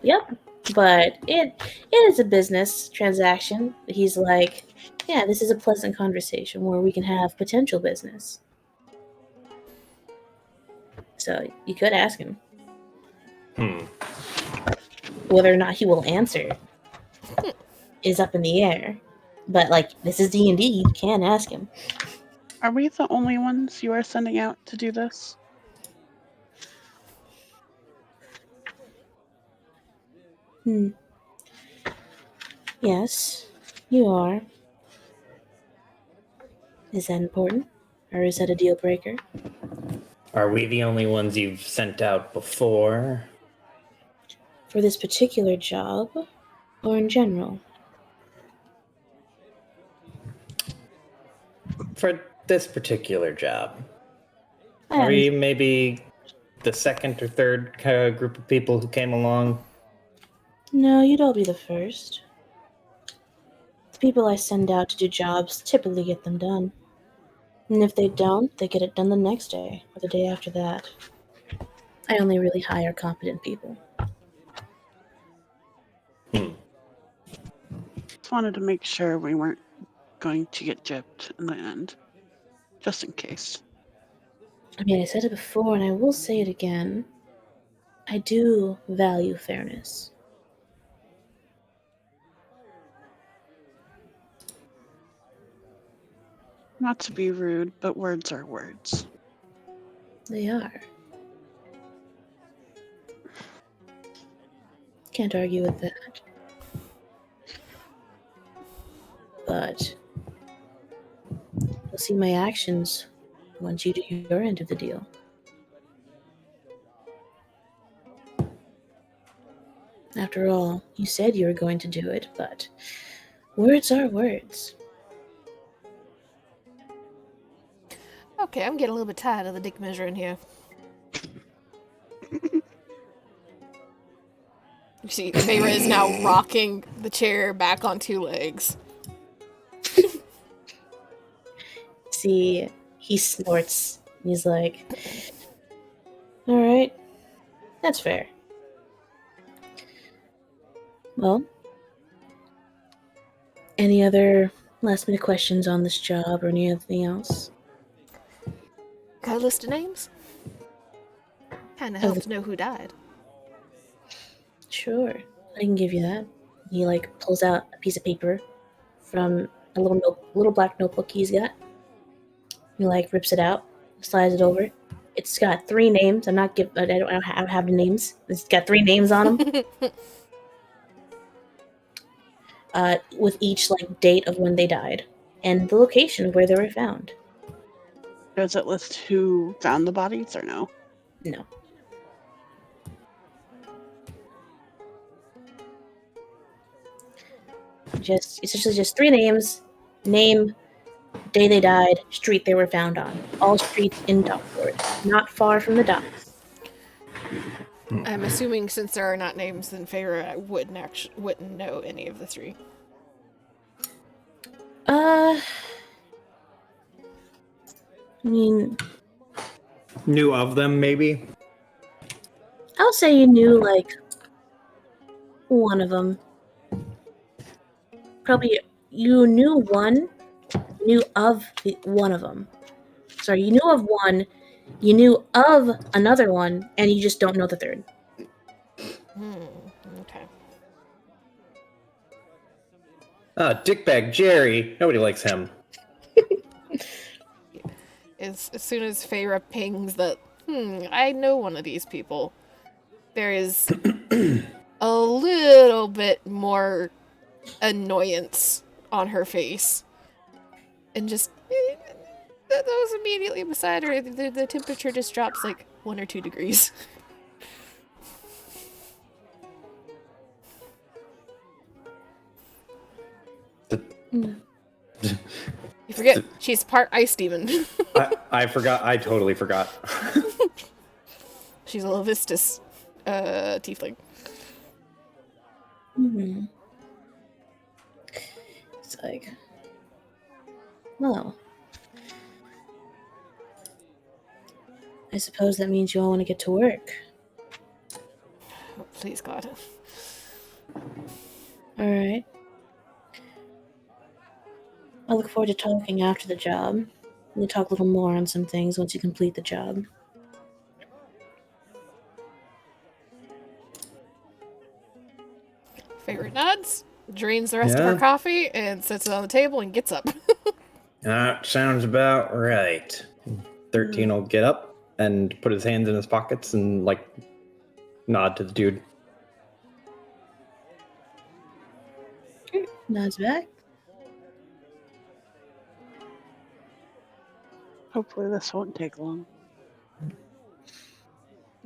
Yep, but it is a business transaction. He's like, yeah, this is a pleasant conversation where we can have potential business. So you could ask him whether or not he will answer. Is up in the air, but like this is D&D, you can ask him. Are we the only ones you are sending out to do this? Yes, you are. Is that important? Or is that a deal breaker? Are we the only ones you've sent out before? For this particular job, or in general? For this particular job, I are we maybe the second or third group of people who came along? No, you'd all be the first. The people I send out to do jobs typically get them done. And if they don't, they get it done the next day, or the day after that. I only really hire competent people. Just wanted to make sure we weren't going to get gypped in the end. Just in case. I mean, I said it before, and I will say it again. I do value fairness. Not to be rude, but words are words. They are. Can't argue with that. But you'll see my actions once you do your end of the deal. After all, you said you were going to do it, but words are words. Okay, I'm getting a little bit tired of the dick measuring here. You see, Feyre is now rocking the chair back on two legs. See, he snorts. He's like, alright, that's fair. Well, any other last minute questions on this job or anything else? Got a list of names? Kinda helps know who died. Sure, I can give you that. He pulls out a piece of paper from a little black notebook he's got. He rips it out, slides it over. It's got 3 names. I don't have the names. It's got 3 names on them. With each date of when they died and the location where they were found. Does it list who found the bodies or no? No. It's essentially just 3 names, name, day they died, street they were found on. All streets in Dockford, not far from the docks. I'm assuming since there are not names, then Feyre wouldn't know any of the 3. I mean, Knew of them, maybe? I'll say you knew one of them. Probably you knew one, knew of one of them. Sorry, you knew of one, you knew of another one, and you just don't know the third. Okay. Dickbag Jerry. Nobody likes him. As soon as Feyre pings that, I know one of these people, there is a little bit more annoyance on her face. And just, those immediately beside her, the temperature just drops 1 or 2 degrees. You forget, she's part ice demon. I forgot. I totally forgot. She's a Levistus tiefling. It's well, I suppose that means you all want to get to work. Oh, please, God. Alright. I look forward to talking after the job. We'll talk a little more on some things once you complete the job. Feyre nods, drains the rest of her coffee, and sets it on the table and gets up. That sounds about right. 13 will get up and put his hands in his pockets and nod to the dude. Nods back. Hopefully this won't take long.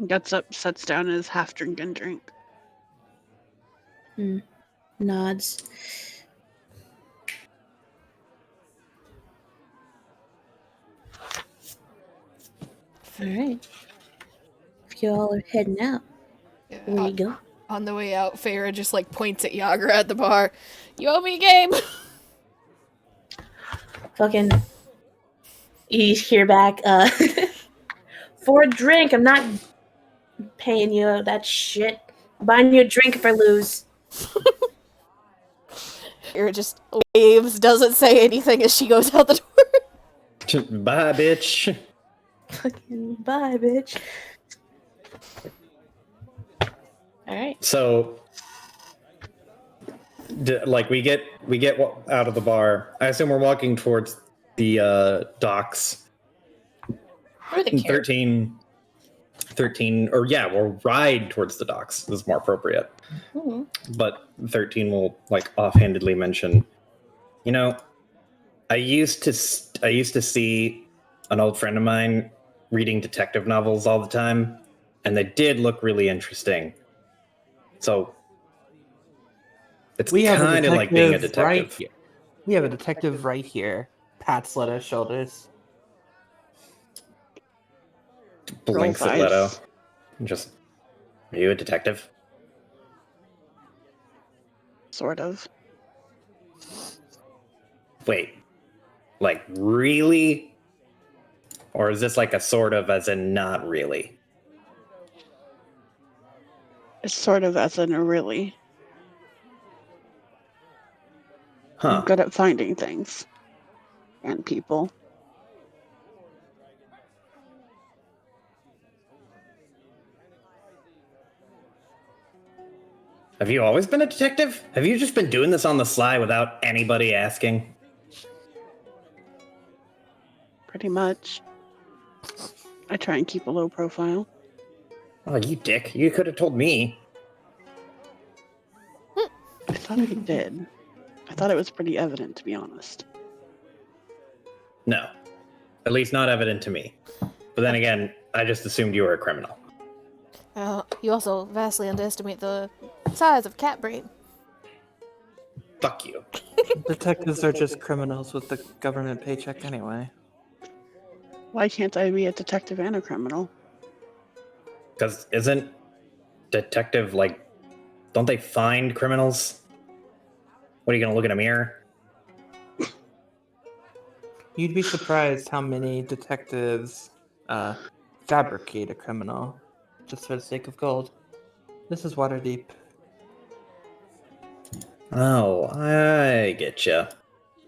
Gets up, sets down his half-drinking drink. Nods. All right. If you all are heading out, where you go? On the way out, Farah just like points at Yagra at the bar. You owe me a game. Fucking. You hear back. For a drink, I'm not paying you that shit. I'm buying you a drink if I lose. Farah just waves, doesn't say anything as she goes out the door. Bye, bitch. Fucking bye, bitch. All right. So, like, we get out of the bar. I assume we're walking towards the docks. Or the carrot. 13, or yeah, we'll ride towards the docks. This is more appropriate. Mhm. But 13 will like offhandedly mention, you know, I used to see an old friend of mine reading detective novels all the time, and they did look really interesting. So it's kind of like being a detective. right here. We have a detective right here. Pats Leto's shoulders. Blinks Roll at Leto. dice. Just, are you a detective? Sort of. Wait, like really? Or is this like a sort of as in not really? It's sort of as in a really. Huh. I'm good at finding things and people. Have you always been a detective? Have you just been doing this on the sly without anybody asking? Pretty much. I try and keep a low profile. Oh, you dick. You could have told me. I thought I did. I thought it was pretty evident, to be honest. No. At least not evident to me. But then again, I just assumed you were a criminal. You also vastly underestimate the size of cat brain. Fuck you. Detectives are just criminals with the government paycheck anyway. Why can't I be a detective and a criminal? Because isn't detective like, don't they find criminals? What are you gonna look in a mirror? You'd be surprised how many detectives fabricate a criminal just for the sake of gold. This is Waterdeep. Oh, I get ya.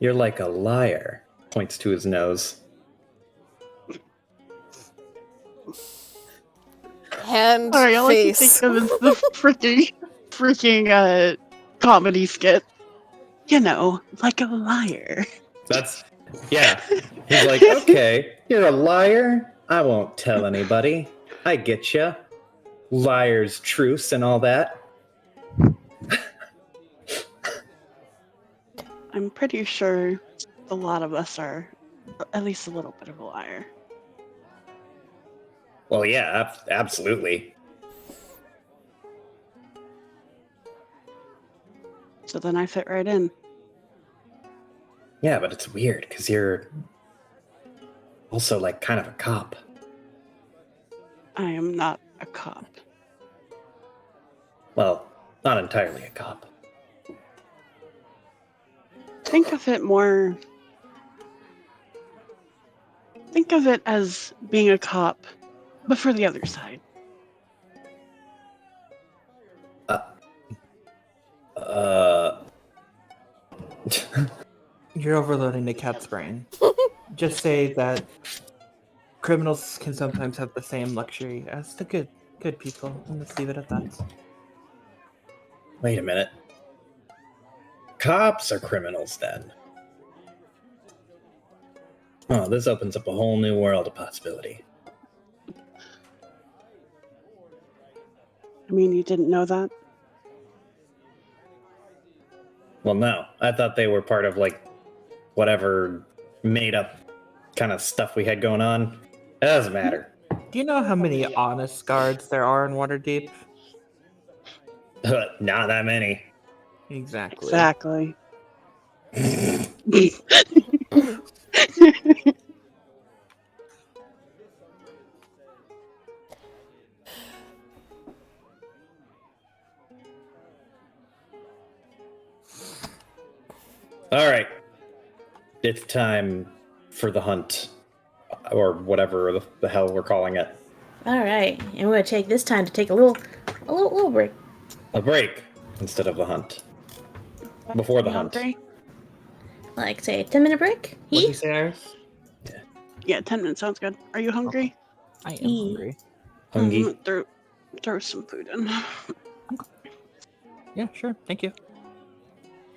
You're like a liar. Points to his nose. Hand Sorry, all I can face. think of is the freaking comedy skit. You know, like a liar. That's, yeah. He's like, okay, you're a liar. I won't tell anybody. I get ya. Liar's truce and all that. I'm pretty sure a lot of us are at least a little bit of a liar. Well, yeah, absolutely. So then I fit right in. Yeah, but it's weird because you're also like kind of a cop. I am not a cop. Well, not entirely a cop. Think of it more. Think of it as being a cop, but for the other side. You're overloading the cat's brain. Just say that criminals can sometimes have the same luxury as the good people, and let's leave it at that. Wait a minute. Cops are criminals then. Oh, this opens up a whole new world of possibility. I mean, you didn't know that? Well, no. I thought they were part of like whatever made up kind of stuff we had going on. It doesn't matter. Do you know how many honest guards there are in Waterdeep? Not that many. Exactly. Exactly. All right, it's time for the hunt, or whatever the hell we're calling it. All right, and we're gonna take this time to take a little break. A break instead of the hunt. Before the You hunt. hungry? Like say a 10-minute break. What did you say, Iris? Yeah, 10 minutes sounds good. Are you hungry? I am Yee. hungry. Hungry. Throw some food in. Yeah, sure. Thank you.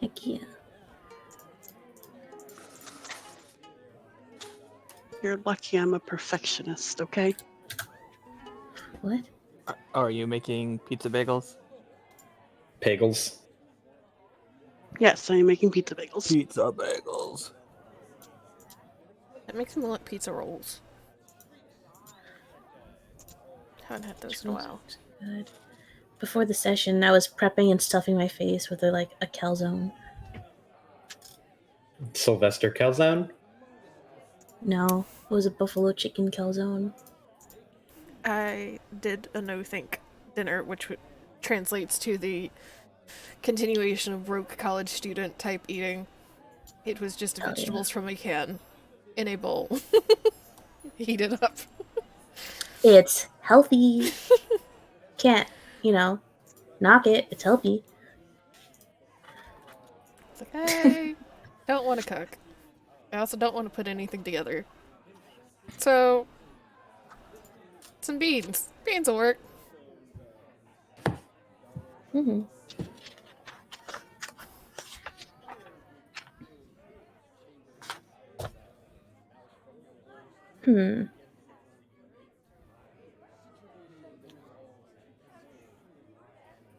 Heck yeah. You're lucky I'm a perfectionist, okay? What? Are you making pizza bagels? Pagels. Yes, I am making pizza bagels. Pizza bagels. That makes me want pizza rolls. Haven't had those in a while. Good. Before the session, I was prepping and stuffing my face with a calzone. Sylvester Calzone. No, it was a buffalo chicken calzone. I did a no-think dinner, which translates to the continuation of broke college student type eating. It was just Oh, yeah. vegetables from a can in a bowl. Heated up. It's healthy. Can't, knock it. It's healthy. It's like, hey, don't want to cook. I also don't want to put anything together. So, some beans. Beans will work. Mm-hmm.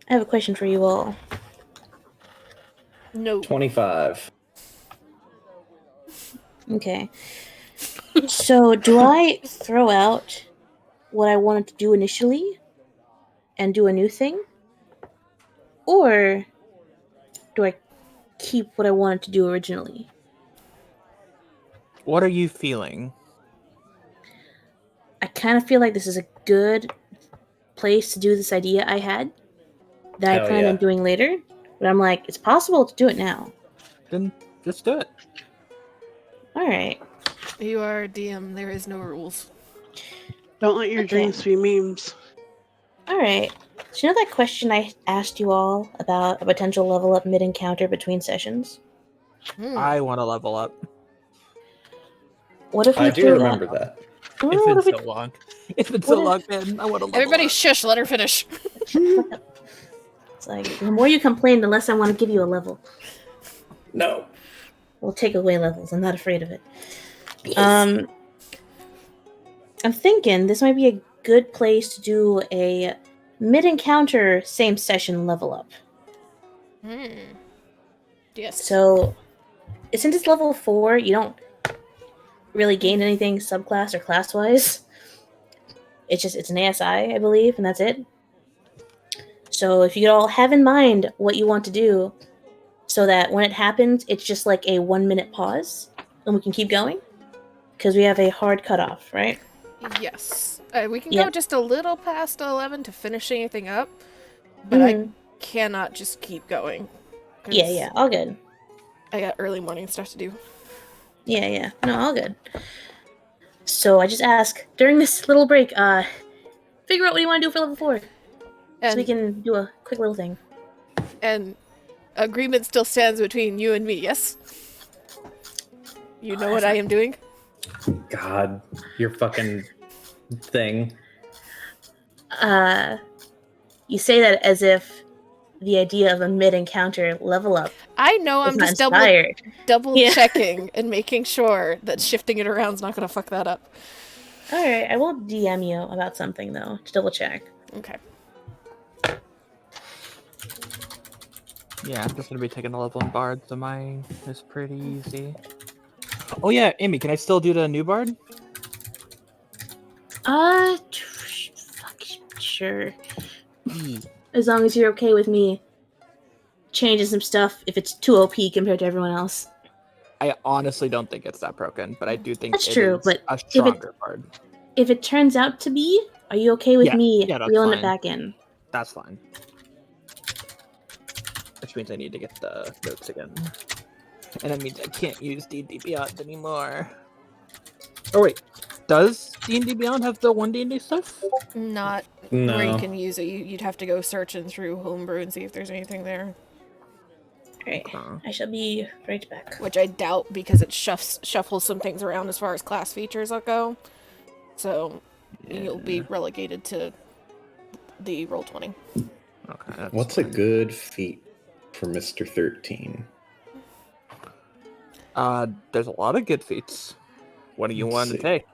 I have a question for you all. No. 25. Okay. So, do I throw out what I wanted to do initially and do a new thing? Or do I keep what I wanted to do originally? What are you feeling? I kind of feel like this is a good place to do this idea I had that I Hell planned yeah. on doing later. But I'm like, it's possible to do it now. Then just do it. Alright. You are a DM. There is no rules. Don't let your Okay. dreams be memes. Alright. So, you know that question I asked you all about a potential level up mid encounter between sessions? I want to level up. What if we I do threw remember that? that. Oh, It's what been if we... so long. It's been What so if- long, man. I want to level Everybody up. shush, let her finish. It's like, the more you complain, the less I want to give you a level. No. We'll take away levels. I'm not afraid of it. I'm thinking this might be a good place to do a mid-encounter same session level up. Yes. So, since it's level 4, you don't really gain anything subclass or class-wise. It's an ASI, I believe, and that's it. So if you all have in mind what you want to do, so that when it happens, it's just like a 1-minute pause, and we can keep going, because we have a hard cutoff, right? Yes. We can Yep. go just a little past 11 to finish anything up, but I cannot just keep going. 'Cause Yeah, all good. I got early morning stuff to do. Yeah, no, all good. So I just ask, during this little break, figure out what you want to do for level 4, so we And can do a quick little thing. and agreement still stands between you and me, yes? You know what I am doing? God, your fucking thing. You say that as if the idea of a mid-encounter level up I know, is I'm not just inspired. double Yeah. checking and making sure that shifting it around is not going to fuck that up. Alright, I will DM you about something, though, to double check. Okay. Yeah, I'm just gonna be taking a level in Bard, so mine is pretty easy. Oh yeah, Amy, can I still do the new Bard? Fuck, sure. Yee. As long as you're okay with me changing some stuff if it's too OP compared to everyone else. I honestly don't think it's that broken, but I do think That's it true, is but a if it- stronger card. If it turns out to be, are you okay with Yeah, me yeah, that's reeling it fine. back in? That's fine. Which means I need to get the notes again. And that means I can't use D&D Beyond anymore. Oh wait, does D&D Beyond have the 1D&D stuff? Not where you No. can use it. You'd have to go searching through Homebrew and see if there's anything there. Alright, Huh. I shall be right back. Which I doubt because it shuffles some things around as far as class features go. So you'll be relegated to the Roll20. Okay. That's What's a fine. good feat for Mr. 13? There's a lot of good feats. What do you Let's want see. to take?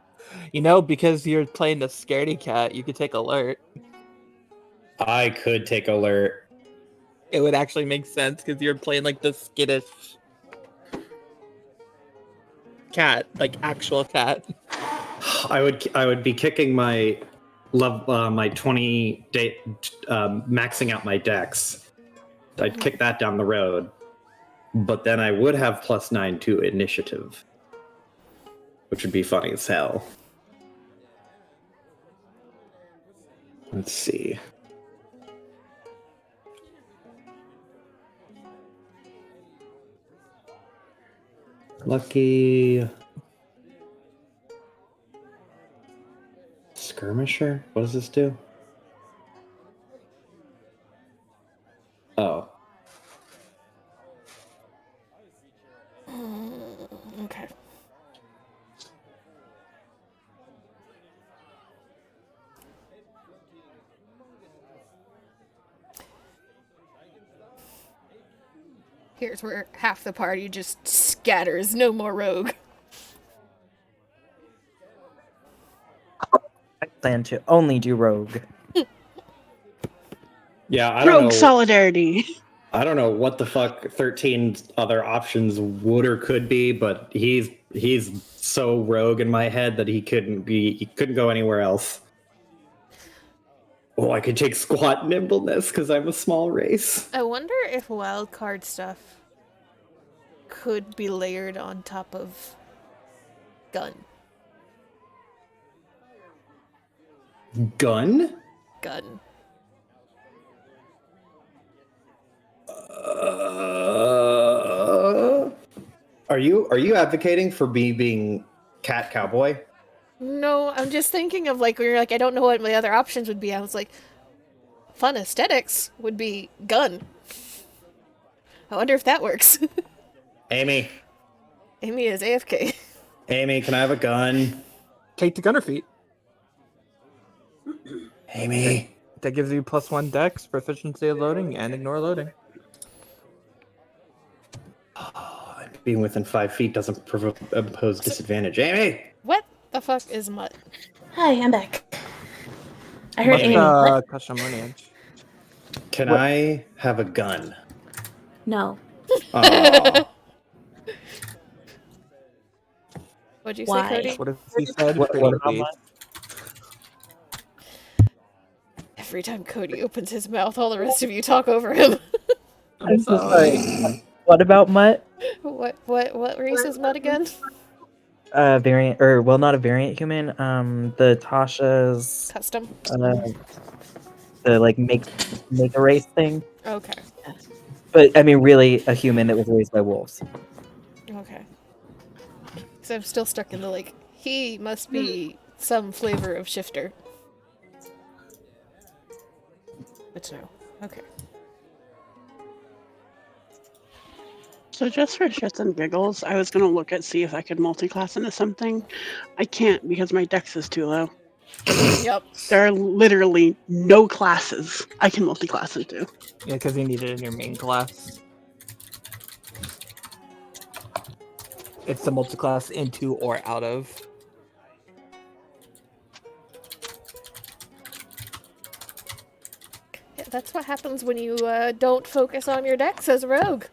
You know, because you're playing the scaredy cat, you could take alert. I could take alert. It would actually make sense because you're playing like the skittish cat, like actual cat. I would be kicking my my 20 day maxing out my dex. I'd kick that down the road, but then I would have +9 to initiative, which would be funny as hell. Let's see. Lucky skirmisher. What does this do? Oh. Okay. Here's where half the party just scatters. No more rogue. I plan to only do rogue. Yeah, I don't Rogue know. solidarity. I don't know what the fuck 13 other options would or could be, but he's so rogue in my head that he couldn't go anywhere else. Oh, I could take squat nimbleness because I'm a small race. I wonder if wildcard stuff could be layered on top of gun. Gun? Gun. Are you advocating for me being cat cowboy? No, I'm just thinking of like when you're like, I don't know what my other options would be. I was like, fun aesthetics would be gun. I wonder if that works. Amy, Amy is AFK. Amy, can I have a gun? Take the gunner feat. Amy. That gives you +1 dex, proficiency of loading, and ignore loading. Being within 5 feet doesn't impose disadvantage. Amy! What the fuck is Mutt? Hi, I'm back. I heard Must, Amy. What? custom lineage. Can What? I have a gun? No. Oh. What'd you Why? say, Cody? What if he said What pretty about please? mine? Every time Cody opens his mouth, all the rest of you talk over him. I'm so sorry. What about Mutt? What race is Mutt again? Variant, or well, not a variant human. The Tasha's Custom. the like make a race thing. Okay. But I mean, really, a human that was raised by wolves. Okay. So I'm still stuck in the like, he must be some flavor of shifter. But no. Okay. So just for shits and giggles, I was gonna look at see if I could multi-class into something. I can't because my dex is too low. Yep. There are literally no classes I can multi-class into. Yeah, because you need it in your main class. It's the multi-class into or out of. Yeah, that's what happens when you don't focus on your dex as a rogue.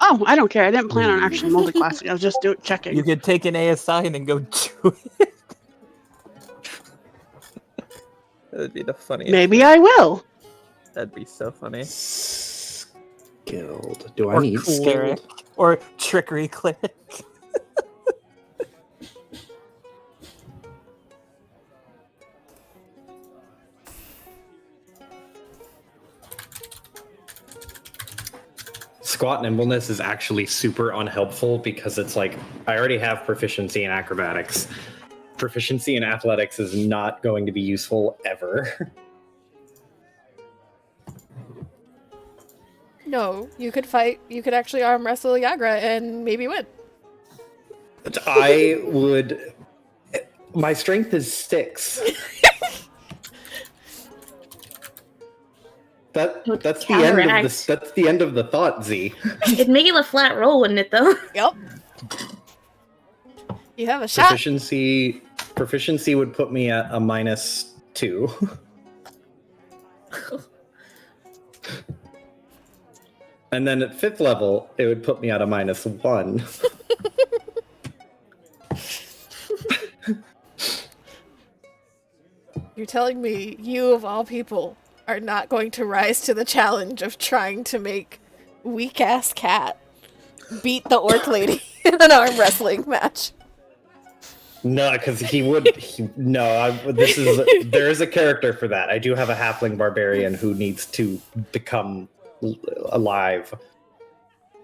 Oh, I don't care. I didn't plan on actually multi-classing. I was just checking. You could take an ASI and go do it. That would be the funniest. Maybe I will. That'd be so funny. Skilled. Do I Or need cleric. skilled? Or trickery cleric. Squat nimbleness is actually super unhelpful because it's like I already have proficiency in acrobatics. Proficiency in athletics is not going to be useful ever. No, you could fight. You could actually arm wrestle Yagra and maybe win. I would. My strength is 6. That's the end of Counteract. this. That's the end of the thought, Z. It'd make it a flat roll, wouldn't it, though? Yep. You have a shot. Proficiency would put me at a -2. And then at 5th level, it would put me at a -1. You're telling me you, of all people, are not going to rise to the challenge of trying to make weak-ass cat beat the orc lady in an arm wrestling match? No, because there is a character for that. I do have a halfling barbarian who needs to become alive,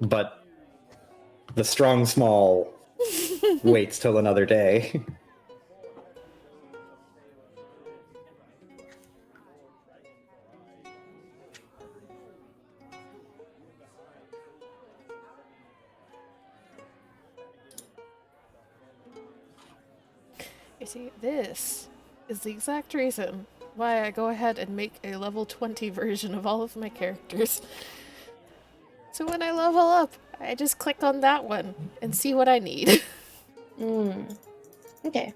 but the strong small waits till another day. You see, this is the exact reason why I go ahead and make a level 20 version of all of my characters. So when I level up, I just click on that one and see what I need. Okay.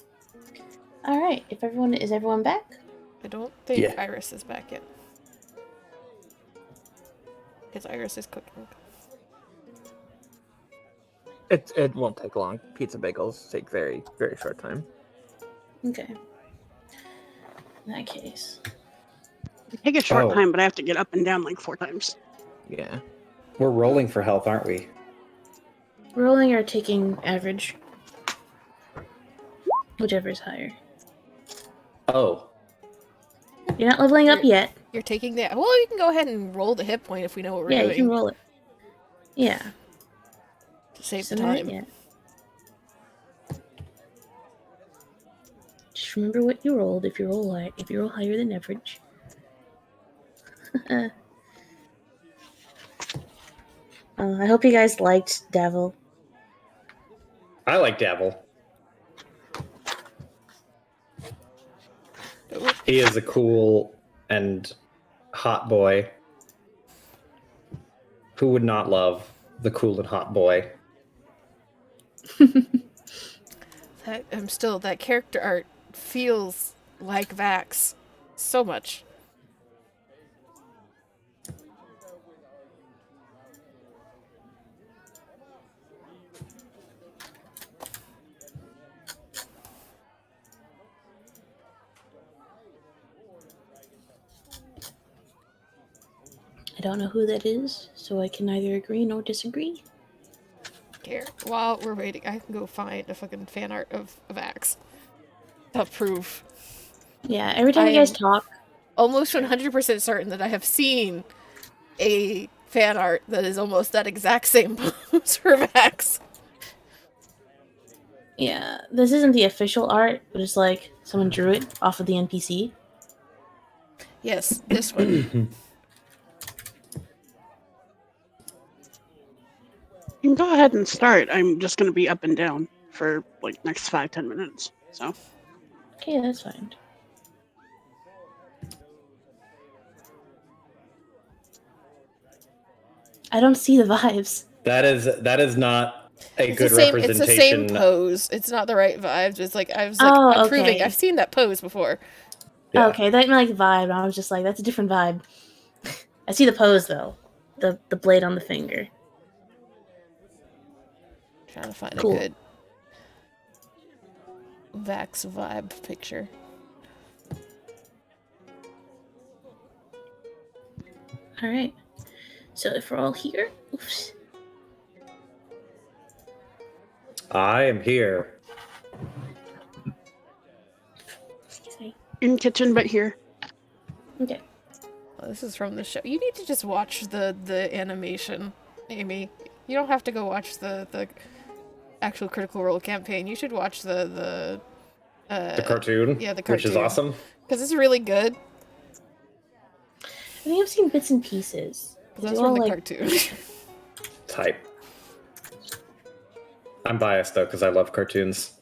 Alright, is everyone back? I don't think Yeah. Iris is back yet. Because Iris is cooking. It won't take long. Pizza bagels take very, very short time. Okay. In that case. Take a short Oh. time, but I have to get up and down like 4 times. Yeah. We're rolling for health, aren't we? Rolling or taking average? Whichever is higher. Oh. You're not leveling up yet. You're taking that. Well, you can go ahead and roll the hit point if we know what we're Yeah, doing. you can roll it. Yeah. To save Just the a minute time. yet. Just remember what you rolled if you roll higher than average. I hope you guys liked Devil. I like Dabble. He is a cool and hot boy. Who would not love the cool and hot boy? That character art feels like Vax so much. I don't know who that is, so I can neither agree nor disagree. Here, while we're waiting, I can go find a fucking fan art of Vax. To prove. Yeah, every time I you guys am- talk, Almost 100% certain that I have seen a fan art that is almost that exact same pose for Vax. yeah, this isn't the official art, but it's like someone drew it off of the NPC. Yes, this one. You can go ahead and start. I'm just going to be up and down for like next 5-10 minutes. So Okay, that's fine. I don't see the vibes. That is not a It's good the same. representation. It's the same pose. It's not the right vibes. It's like I was like, Oh, I'm proving. okay. I've seen that pose before. Yeah. Okay, that meant like vibe. I was just like, that's a different vibe. I see the pose though, the blade on the finger. Trying to find Cool. a good Vax vibe picture. All right. So if we're all here, oops. I am here. Excuse me. In kitchen, but here. Okay. Well, this is from the show. You need to just watch the animation, Amy. You don't have to go watch the actual Critical Role campaign. You should watch the Cartoon. yeah, the Which is cartoon. awesome. Because it's really good. I think I've seen bits and pieces. That's You from all, the like, cartoon. Type. I'm biased though because I love cartoons.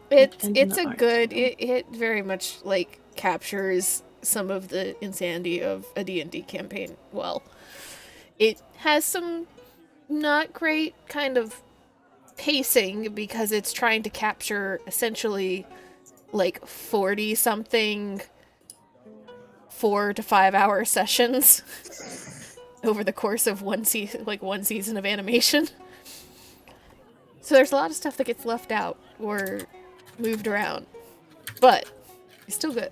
It's Depends on a the art good. style. It very much like captures some of the insanity of a D&D campaign well. It has some not great kind of pacing because it's trying to capture essentially like 40 something 4 to 5 hour sessions over the course of one season of animation. So there's a lot of stuff that gets left out or moved around. But it's still good.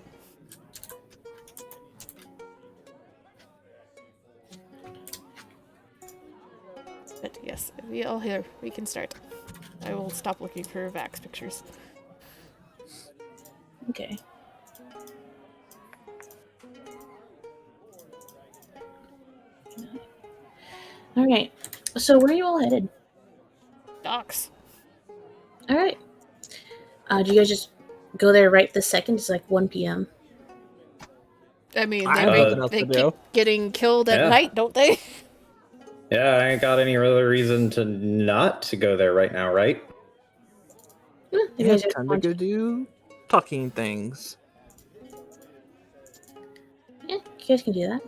But yes, we all here. We can start. I will stop looking for Vax pictures. Okay. All right. So where are you all headed? Docs. All right. Do you guys just go there right this second? It's like 1 p.m. I mean, I they have make nothing else they to keep do. getting killed at Yeah. night, don't they? Yeah, I ain't got any other reason to not to go there right now, right? You Yeah, guys just time to want go do talking things. Yeah, you guys can do that.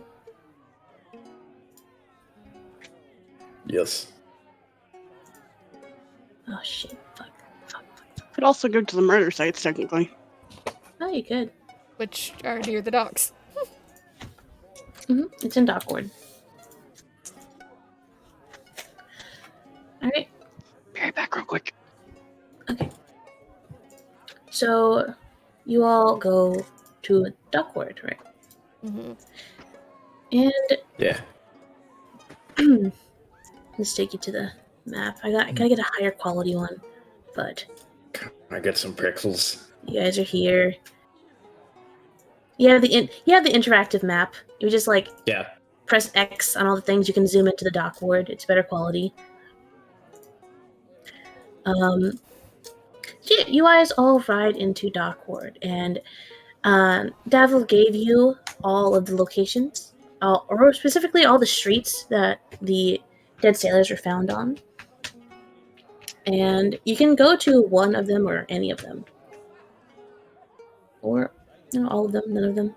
Yes. Oh shit! Fuck! Could also go to the murder sites, technically. Oh, you could. Which are near the docks. It's in Dockward. All right. Be right back real quick. Okay. So, you all go to Dockward, right? Mm-hmm. And Yeah. let's take you to the map. I gotta get a higher quality one, but I get some pixels. you guys are here. You have the interactive map. You just like Yeah. press X on all the things. You can zoom into the Dockward. It's better quality. So yeah, you guys all ride into Dockward, and Davil gave you all of the locations, or specifically all the streets that the dead sailors were found on. And you can go to one of them or any of them. Or all of them, none of them.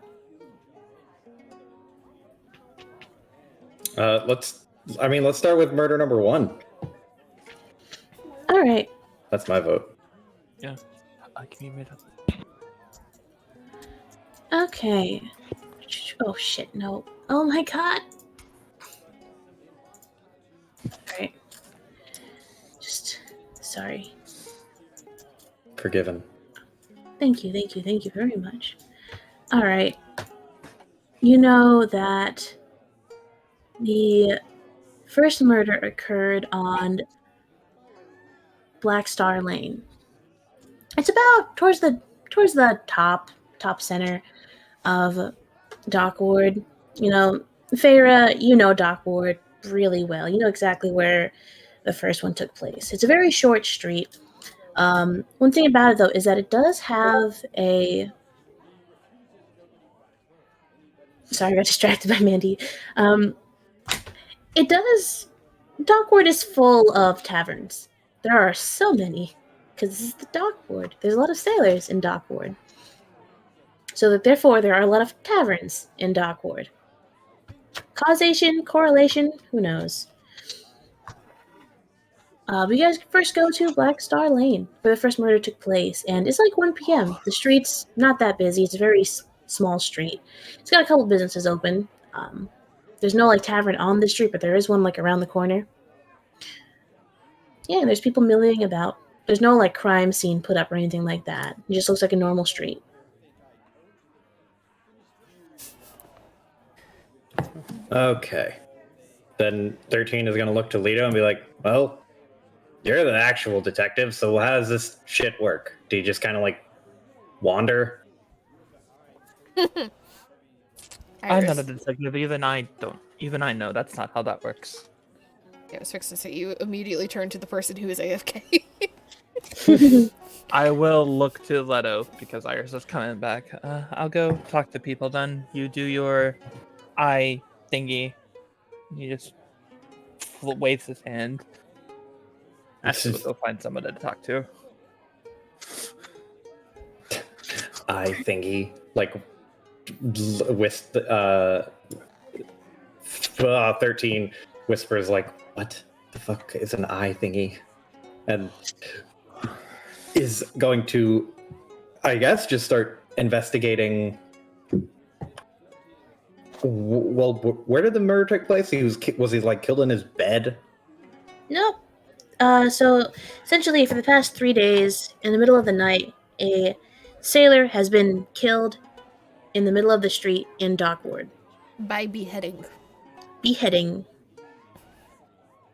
Let's start with murder number 1. Alright. That's my vote. Can you made up? Okay. Oh shit, no. Oh my god. Alright. Just sorry. Forgiven. Thank you very much. Alright. You know that the first murder occurred on Black Star Lane. It's about towards the top center of Dockward. You know, Feyre, you know Dockward really well. You know exactly where the first one took place. It's a very short street. One thing about it though is that it does have a. Sorry, I got distracted by Mandy. It does. Dockward is full of taverns. There are so many because this is the Dockward. There's a lot of sailors in Dockward. So that therefore there are a lot of taverns in Dockward. Causation, correlation, who knows? But you guys first go to Black Star Lane, where the first murder took place, and it's like 1 p.m. The street's not that busy. It's a very small street. It's got a couple businesses open. There's no like tavern on the street, but there is one like around the corner. Yeah, there's people milling about. There's no like crime scene put up or anything like that. It just looks like a normal street. Okay. Then 13 is going to look to Leto and be like, well, you're the actual detective, so how does this shit work? Do you just kind of like wander? I'm not a Iris. detective. Even I don't. Even I know that's not how that works. Yeah, I was fixing to say you immediately turn to the person who is AFK. I will look to Leto because Iris is coming back. I'll go talk to people then. You do your eye thingy. He just waves his hand. Actually, we'll go find someone to talk to. I thingy like with 13 whispers like, what the fuck is an eye thingy? And is going to, I guess, just start investigating. Well, where did the murder take place? Was he like killed in his bed? Nope. So essentially, for the past 3 days, in the middle of the night, a sailor has been killed in the middle of the street in Dockboard. By beheading. Beheading.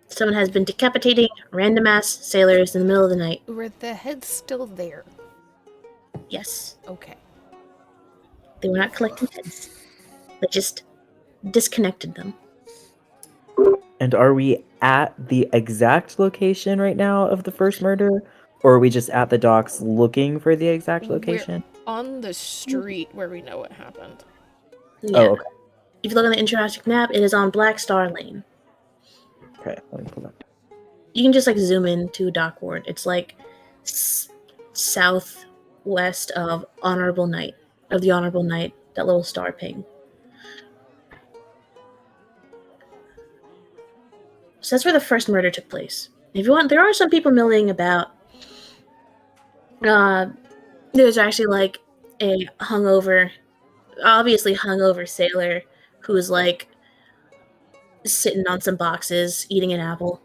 Someone has been decapitating random ass sailors in the middle of the night. Were the heads still there? Yes, Okay. they were not collecting heads. They just disconnected them. And are we at the exact location right now of the first murder? Or are we just at the docks looking for the exact location? We're on the street where we know what happened. Yeah. Oh, okay. If you look on the interactive map, it is on Black Star Lane. Okay, let me pull that. You can just like zoom in to Dockward. It's like southwest of Honorable Knight, of the Honorable Knight, that little star ping. So that's where the first murder took place. If you want, there are some people milling about. There's actually like a obviously hungover sailor who's like sitting on some boxes eating an apple.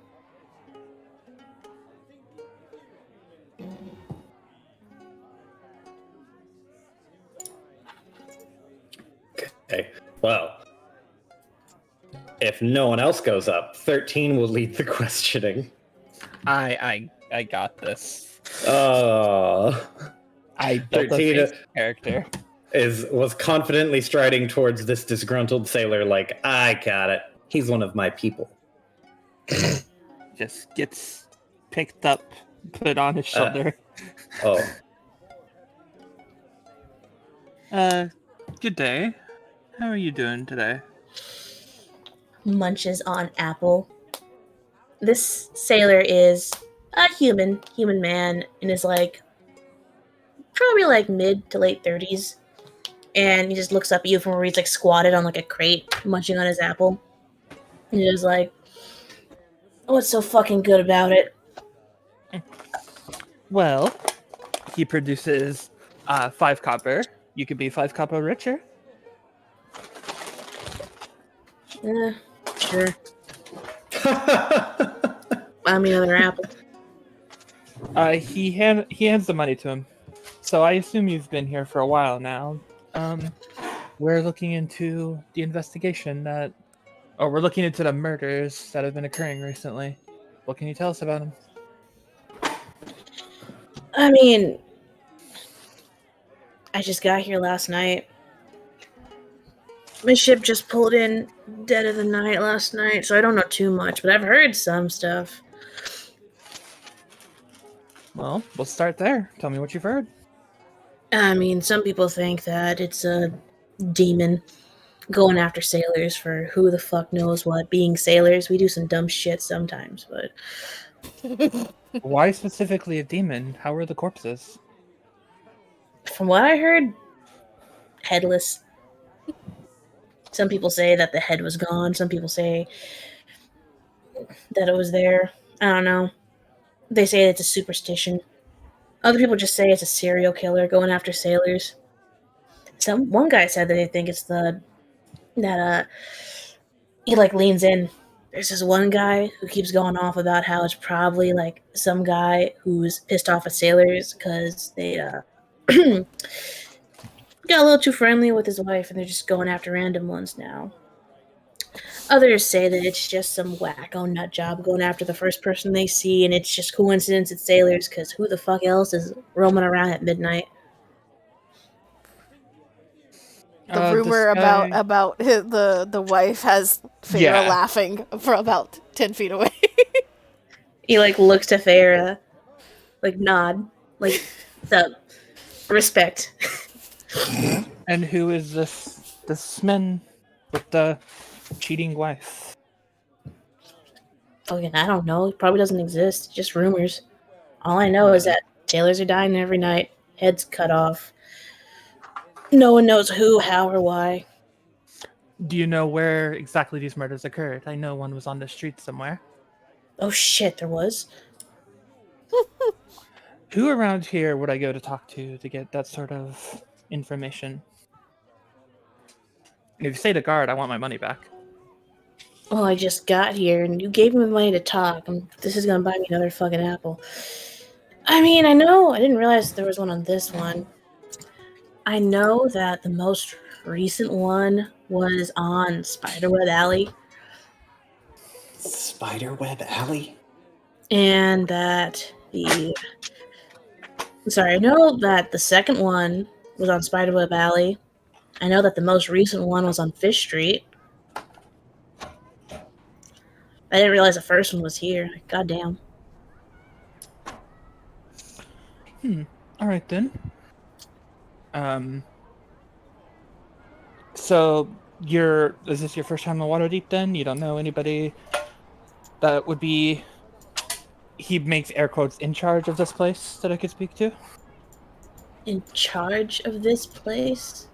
Okay. Well, if no one else goes up, 13 will lead the questioning. I got this. I built a 13 face character. was confidently striding towards this disgruntled sailor like, I got it. He's one of my people. Just gets picked up, put on his shoulder. Oh. Good day. How are you doing today? Munches on apple. This sailor is a human man, and is like probably like mid to late 30s. And he just looks up at you from where he's like squatted on like a crate, munching on his apple. And he's just like, what's so fucking good about it? Well, he produces 5 copper. You could be 5 copper richer. Sure. Buy me another apple. He hands the money to him. So I assume you've been here for a while now. We're looking into the investigation we're looking into the murders that have been occurring recently. What can you tell us about them? I mean, I just got here last night. My ship just pulled in dead of the night last night, so I don't know too much, but I've heard some stuff. Well, we'll start there. Tell me what you've heard. I mean, some people think that it's a demon going after sailors for who the fuck knows what. Being sailors, we do some dumb shit sometimes, but Why specifically a demon? How are the corpses? from what I heard, headless. Some people say that the head was gone. Some people say that it was there. I don't know. They say it's a superstition. Other people just say it's a serial killer going after sailors. One guy said that they think it's he like leans in. There's this one guy who keeps going off about how it's probably like some guy who's pissed off at sailors because they got a little too friendly with his wife and they're just going after random ones now. Others say that it's just some wacko nut job going after the first person they see, and it's just coincidence it's sailors, because who the fuck else is roaming around at midnight? The This rumor guy- about the wife has Feyre Yeah. laughing from about 10 feet away. He like looks to Farah, like nod, like the respect. And who is this man with the cheating wife? Fucking, I don't know. It probably doesn't exist. Just rumors. All I know is that sailors are dying every night. Heads cut off. No one knows who, how, or why. Do you know where exactly these murders occurred? I know one was on the street somewhere. Oh shit, there was. Who around here would I go to talk to get that sort of information? If you say the guard, I want my money back. Well, I just got here, and you gave me money to talk. This is gonna buy me another fucking apple. I mean, I know. I didn't realize there was one on this one. I know that the most recent one was on Spiderweb Alley, Spiderweb Alley? and that the. Sorry, I know that the second one was on Spiderweb Alley. I know that the most recent one was on Fish Street. I didn't realize the first one was here. Goddamn. All right then. So is this your first time in Waterdeep then? You don't know anybody that would be, he makes air quotes, in charge of this place that I could speak to? In charge of this place?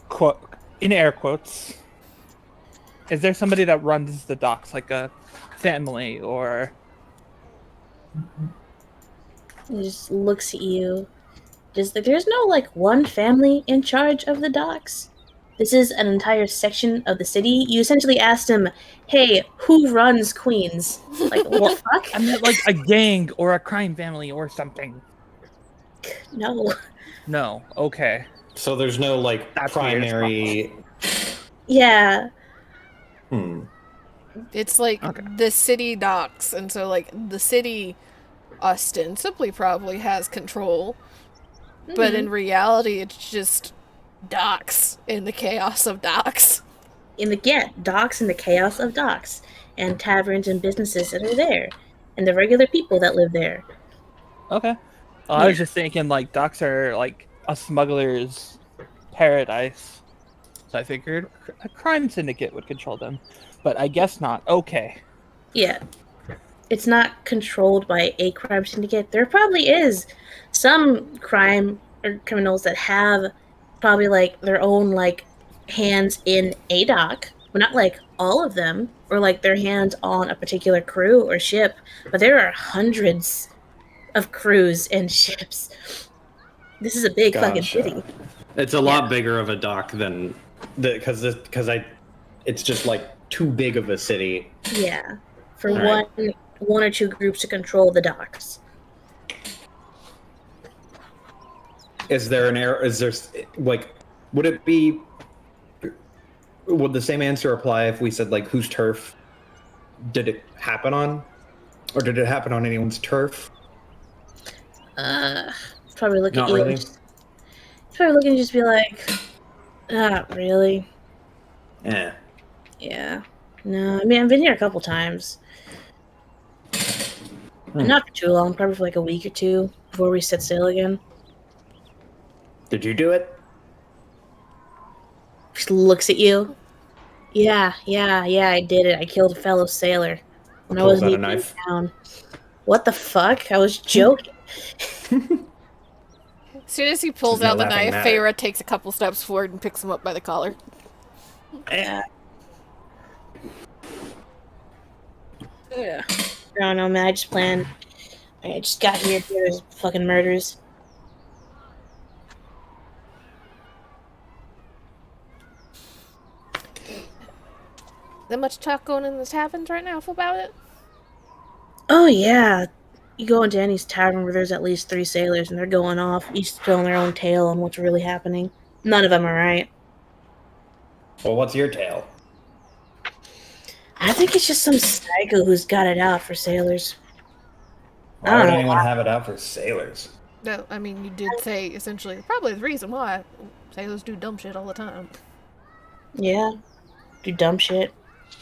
Quote, in air quotes. Is there somebody that runs the docks, like a family or... He just looks at you. There's no like one family in charge of the docks. This is an entire section of the city. You essentially asked him, "Hey, who runs Queens?" Like, what the fuck? I meant like a gang or a crime family or something. No. No, okay. So there's no like That's weird as primary. Yeah. It's like Okay. the city docks, and so like the city ostensibly probably has control, but in reality it's just docks in the chaos of docks. Docks in the chaos of docks, and taverns and businesses that are there, and the regular people that live there. Okay. Well, I was just thinking like docks are like a smuggler's paradise. So I figured a crime syndicate would control them. But I guess not. Okay. Yeah. It's not controlled by a crime syndicate. There probably is some crime or criminals that have probably like their own like hands in a dock, but not like all of them, or like their hands on a particular crew or ship. But there are hundreds of crews and ships. This is a big fucking city. It's a lot bigger of a dock than because it's just like too big of a city. Yeah. For All right. one or two groups to control the docks. Is there an error? Is there like, would it be? Would the same answer apply if we said like whose turf did it happen on, or did it happen on anyone's turf? Probably look Not at you. really. Probably look and just be like, not really. Yeah. Yeah. No, I mean, I've been here a couple times. Not for too long, probably for like a week or two before we set sail again. Did you do it? Just looks at you. Yeah, I did it. I killed a fellow sailor when I Pulls wasn't out a even knife. down. What the fuck? I was joking. As soon as he pulls This is out no the laughing knife, matter. Feyre takes a couple steps forward and picks him up by the collar. Yeah. I don't know, man. I just planned. I just got here. There's fucking murders. There much talk going in the taverns right now about it? Oh yeah. You go into any tavern where there's at least 3 sailors and they're going off, each spilling their own tale on what's really happening. None of them are right. Well, what's your tale? I think it's just some psycho who's got it out for sailors. Why would anyone have it out for sailors? No, I mean, you did say, essentially, probably the reason why sailors do dumb shit all the time. Yeah, do dumb shit.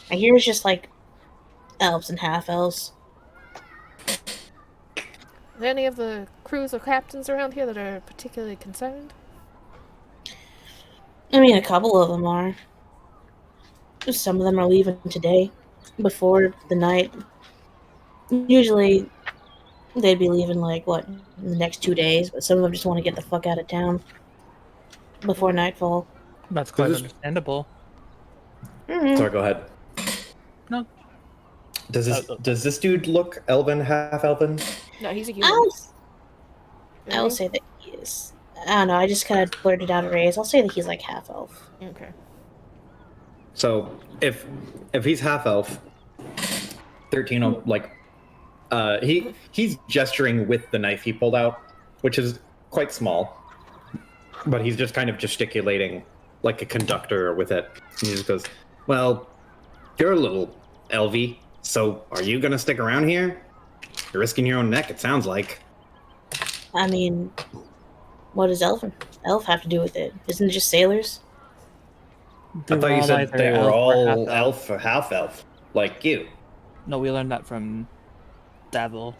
I hear it's just like elves and half elves. Are there any of the crews or captains around here that are particularly concerned? I mean, a couple of them are. Some of them are leaving today, before the night. Usually, they'd be leaving like what in the next 2 days, but some of them just want to get the fuck out of town before nightfall. That's quite This- understandable. Mhm. Sorry, go ahead. No, Does this dude look elven, half elven? No, he's a human. I will say that he is. I don't know. I just kind of blurted out a raise. I'll say that he's like half elf. Okay. So if he's half elf, 13 will, like he's gesturing with the knife he pulled out, which is quite small, but he's just kind of gesticulating like a conductor with it. And he just goes, "Well, you're a little elvy, so are you gonna stick around here? You're risking your own neck, it sounds like." I mean, what does elf have to do with it? Isn't it just sailors? I thought you said they were all elf. elf or half elf, like you. No, we learned that from Davil.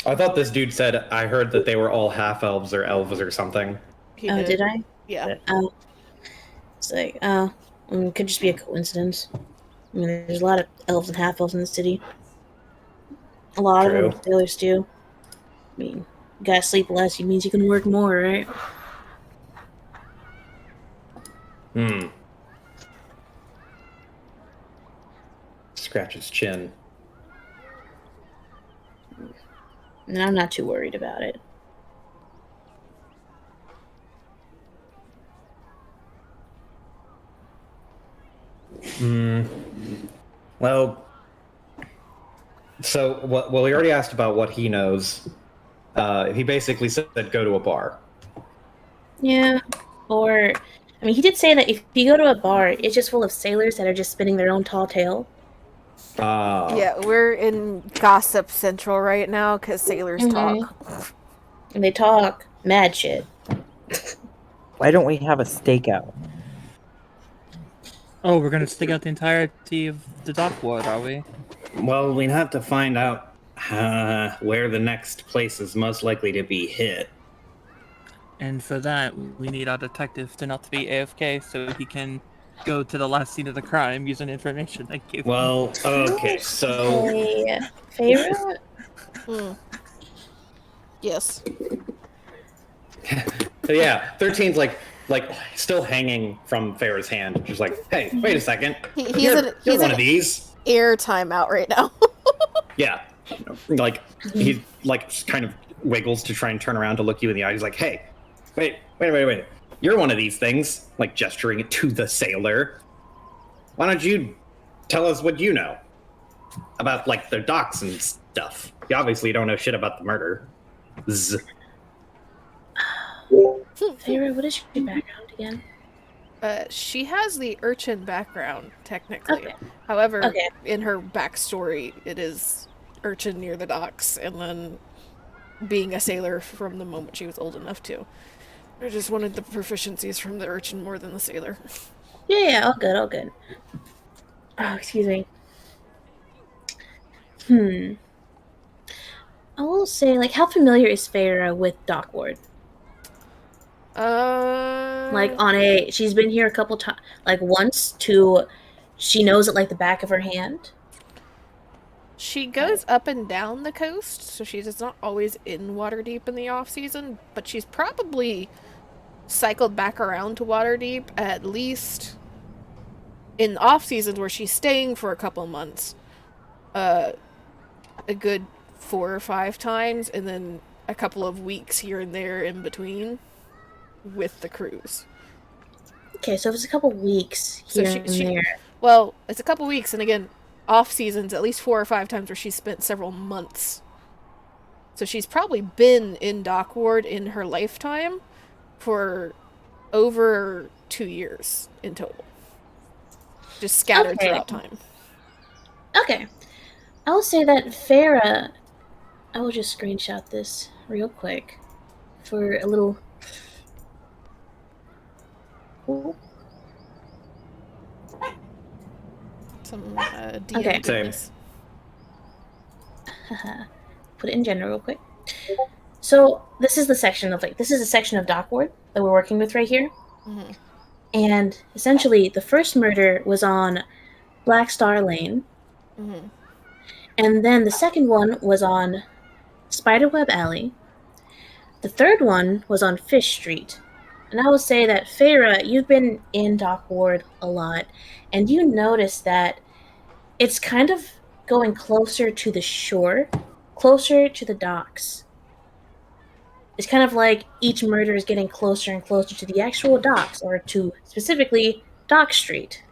I thought this dude said, I heard that they were all half elves or elves or something. He Oh, did I? Yeah. Oh. It's like, it could just be a coincidence. I mean, there's a lot of elves and half elves in the city. A lot of them True. are sailors too. I mean, you gotta sleep less, it means you can work more, right? Scratch his chin. And I'm not too worried about it. Well, so well, we already asked about what he knows. He basically said go to a bar. Yeah. Or, I mean, he did say that if you go to a bar, it's just full of sailors that are just spinning their own tall tale. Yeah, we're in Gossip Central right now because sailors talk. And they talk mad shit. Why don't we have a stakeout? Oh, we're gonna stick out the entirety of the dock ward, are we? Well, we'd have to find out where the next place is most likely to be hit. And for that, we need our detective to not be AFK so he can go to the last scene of the crime using information I gave him. Well, okay, so Hey, Pharaoh? Yes. So yeah, 13's like still hanging from Farah's hand, just like, hey, wait a second. He's You're in one of these. air timeout right now. Yeah. Like he like kind of wiggles to try and turn around to look you in the eye. He's like, hey, wait. You're one of these things, like gesturing it to the sailor. Why don't you tell us what you know about like the docks and stuff? You obviously don't know shit about the murder. Pharaoh, what is your background again? She has the urchin background, technically. Okay. However, Okay. in her backstory, it is urchin near the docks, and then being a sailor from the moment she was old enough to. I just wanted the proficiencies from the urchin more than the sailor. Yeah, all good. Oh, excuse me. I will say, like, how familiar is Farah with Dock Ward? Like, she's been here a couple times, like, once, she knows it like the back of her hand. She goes up and down the coast, so she's not always in Waterdeep in the off-season, but she's probably cycled back around to Waterdeep at least in off-seasons where she's staying for a couple months, a good 4 or 5 times, and then a couple of weeks here and there in between with the cruise. Okay, so if it's a couple weeks here and there. Well, it's a couple weeks, and again, off-seasons, at least 4 or 5 times where she's spent several months. So she's probably been in Dock Ward in her lifetime for over 2 years in total. Just scattered Okay. throughout time. Okay. I will say that Farah. I will just screenshot this real quick for a little. Ooh. Some DM Okay. goodness. Put it in general real quick. So this is the section of this is a section of Dockward that we're working with right here. Mm-hmm. And essentially, the first murder was on Black Star Lane, Mm-hmm. and then the second one was on Spiderweb Alley. The third one was on Fish Street. And I will say that, Farah, you've been in Dock Ward a lot, and you notice that it's kind of going closer to the shore, closer to the docks. It's kind of like each murder is getting closer and closer to the actual docks, or to specifically Dock Street.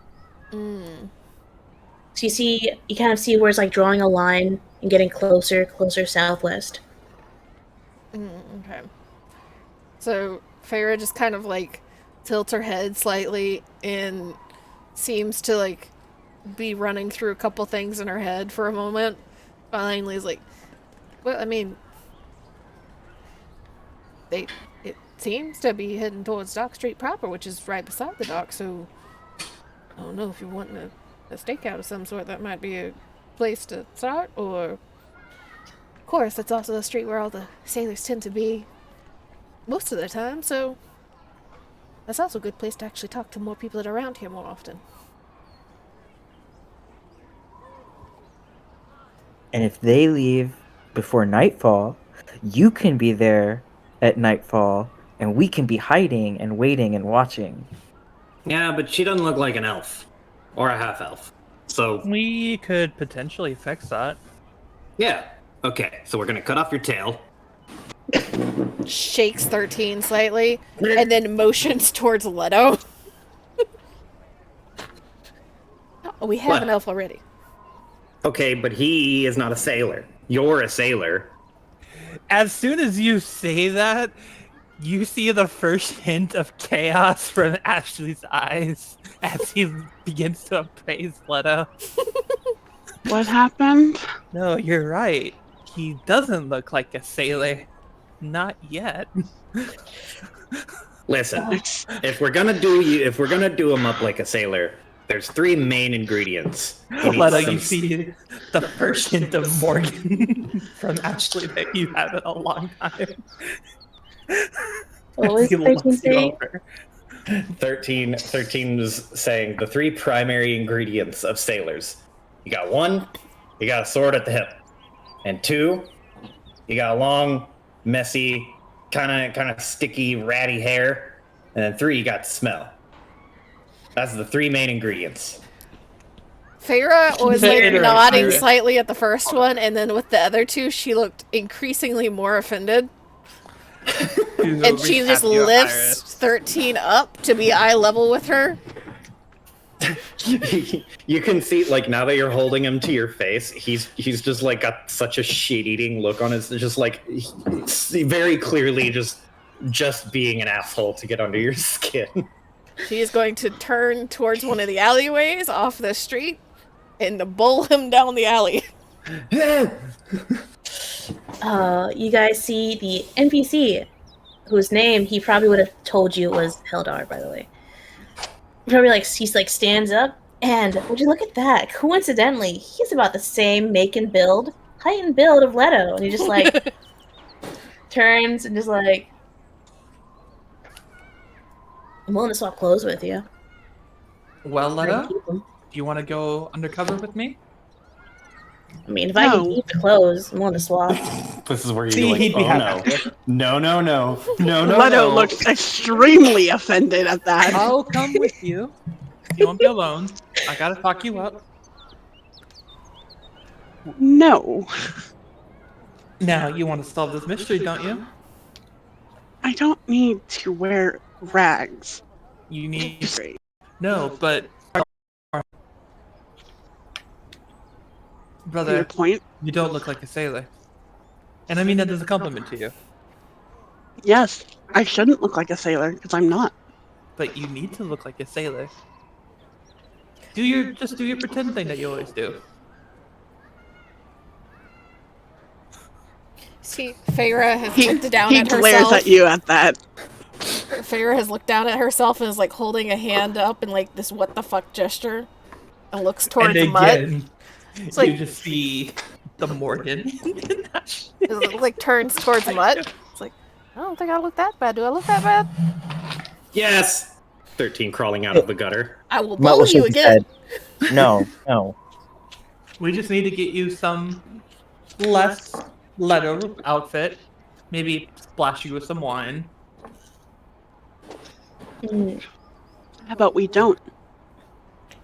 Mm. So you kind of see where it's like drawing a line and getting closer, closer southwest. Okay. So Farah just kind of like tilts her head slightly and seems to like be running through a couple things in her head for a moment. Finally is like, well, I mean, it seems to be heading towards Dock Street proper, which is right beside the dock, so I don't know if you're wanting a stakeout of some sort. That might be a place to start, or of course that's also the street where all the sailors tend to be most of the time, so that's also a good place to actually talk to more people that are around here more often. And if they leave before nightfall, you can be there at nightfall, and we can be hiding and waiting and watching. Yeah, but she doesn't look like an elf. Or a half-elf. So, We could potentially fix that. yeah. Okay, so we're gonna cut off your tail. Shakes 13 slightly, and then motions towards Leto. Oh, we have What? an elf already. Okay, but he is not a sailor. You're a sailor. As soon as you say that, you see the first hint of chaos from Ashley's eyes as he begins to appraise Leto. What happened? No, you're right. He doesn't look like a sailor. Not yet. Listen, It's if we're gonna do him up like a sailor, there's 3 main ingredients. He needs Leto, some- you see the first hint of Morgan from Ashley that you have in a long time. What was He looks 13 you saying? over. 13 was saying the 3 primary ingredients of sailors. You got 1, you got a sword at the hip. And 2, you got a long, messy, kind of sticky, ratty hair. And then 3, you got smell. That's the 3 main ingredients. Farah was like Iterate, nodding iterate. slightly at the first one, and then with the other 2, she looked increasingly more offended. And she just lifts 13 up to be eye level with her. You can see, like, now that you're holding him to your face, he's just like got such a shit-eating look on his, just like very clearly just being an asshole to get under your skin. She is going to turn towards one of the alleyways off the street and to bowl him down the alley. You guys see the NPC, whose name he probably would have told you was Heldar, by the way. Probably he's stands up, and would you look at that? Coincidentally, he's about the same make and build, height and build of Leto, and he just turns and just I'm willing to swap clothes with you. Well, I can Leto, keep 'em. do you want to go undercover with me? I mean, if I can No. keep the clothes, I'm willing to swap. This is where you See, he'd be happy. no. Leto looks extremely offended at that. Oh. I'll come with you. You won't be alone. I gotta talk you up. No, Now, you want to solve this mystery, don't you? I don't need to wear rags. You need... Great. No, but... Your Brother, point? you don't look like a sailor. And I mean that as a compliment to you. Yes, I shouldn't look like a sailor because I'm not. but you need to look like a sailor. Just do your pretend thing that you always do. See, Feyre has He, looked down he at glares herself. at you at that. Feyre has looked down at herself and is like holding a hand up in like this what the fuck gesture, and looks towards And Mutt. again, It's you like just see the Morgan. it, like turns towards Mutt. It's like, I don't think I look that bad. Do I look that bad? Yes. 13 crawling out of the gutter. I will Mutt blow will you shake his again. head. No, no. We just need to get you some less leather outfit. Maybe splash you with some wine. Mm, How about we don't?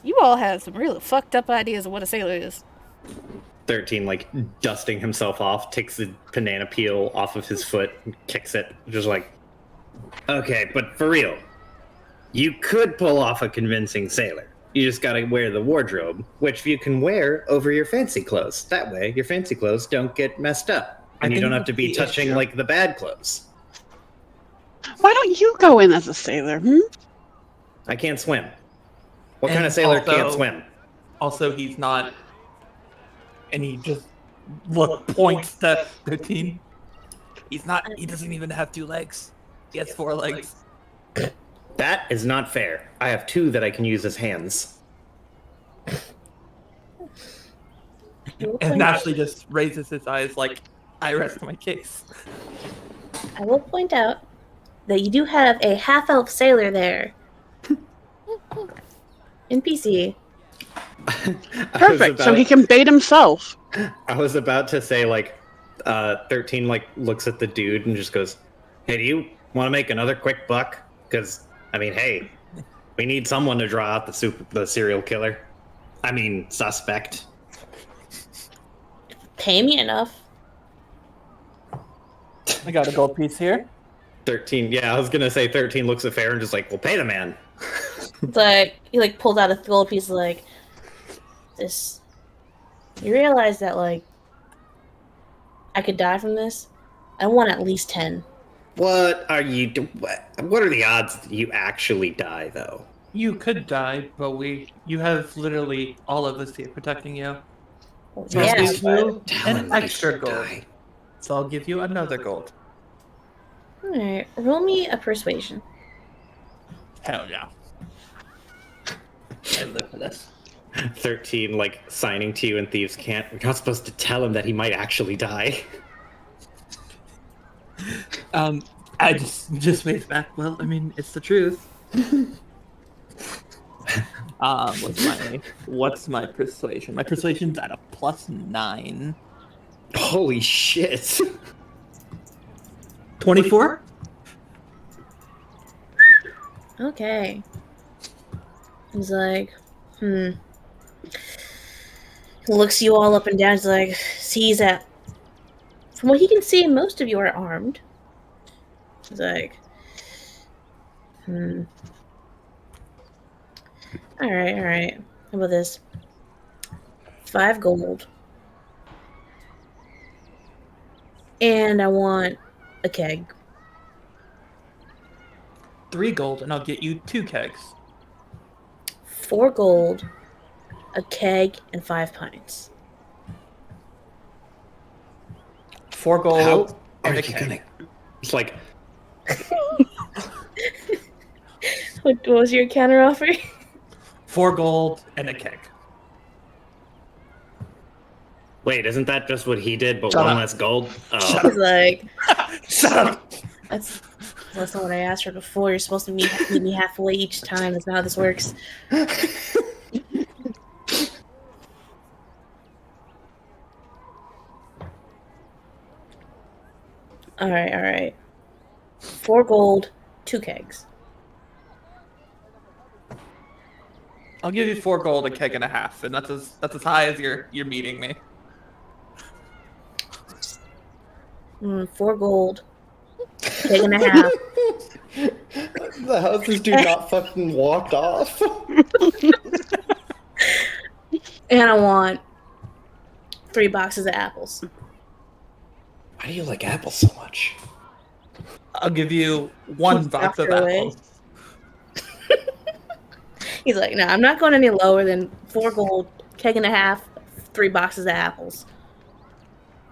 You all have some really fucked up ideas of what a sailor is. 13, like, dusting himself off, takes the banana peel off of his foot and kicks it. Just like, okay, but for real, you could pull off a convincing sailor. You just gotta wear the wardrobe, which you can wear over your fancy clothes. That way, your fancy clothes don't get messed up. And you don't have to be touching, like, the bad clothes. Why don't you go in as a sailor? I can't swim. What And kind of sailor can't also- swim? Also, he's not. And he just points to 13. He's not. He doesn't even have 2 legs. He has 4 legs. That is not fair. I have 2 that I can use as hands. And Ashley just raises his eyes like, I rest my case. I will point out that you do have a half-elf sailor there. NPC. Perfect. So he can bait himself. I was about to say, like, 13, like, looks at the dude and just goes, hey, do you want to make another quick buck? Because, I mean, hey, we need someone to draw out the serial killer. I mean, suspect. Pay me enough. I got a gold piece here. 13, yeah, I was going to say 13 looks at Fair and just like, well, pay the man. It's like he like pulled out a gold piece, like this. You realize that like I could die from this. I want at least 10. What are you what are the odds that you actually die, though? You could die, but you have literally all of us here protecting you. So Yeah, I'll give you Tell him an that he extra should gold. die. So I'll give you another gold. all right. Roll me a persuasion. Hell yeah. I live for this. 13, like, signing to you in Thieves' Cant. We're not supposed to tell him that he might actually die. I just waved back. Well, I mean, it's the truth. What's my persuasion? My persuasion's at a +9. Holy shit. 24? Okay. He's like, He looks you all up and down. He's like, sees that. From what he can see, most of you are armed. He's like, All right. How about this? 5 gold. And I want a keg. 3 gold, and I'll get you 2 kegs. 4 gold, a keg, and 5 pints. 4 gold How and are a you keg. gonna... It's like, What was your counter offer? 4 gold and a keg. wait, isn't that just what he did, but Shut one up. less gold? Oh. Shut He's like, Shut up! that's not what I asked for before. You're supposed to meet me halfway each time. That's not how this works. All right. 4 gold, 2 kegs. I'll give you 4 gold, a keg and a half, and that's as high as you're meeting me. 4 gold, keg and a half. The houses do not fucking walk off. And I want 3 boxes of apples. Why do you like apples so much? I'll give you 1 box of After away. apples. He's like, no, I'm not going any lower than 4 gold, keg and a half, 3 boxes of apples.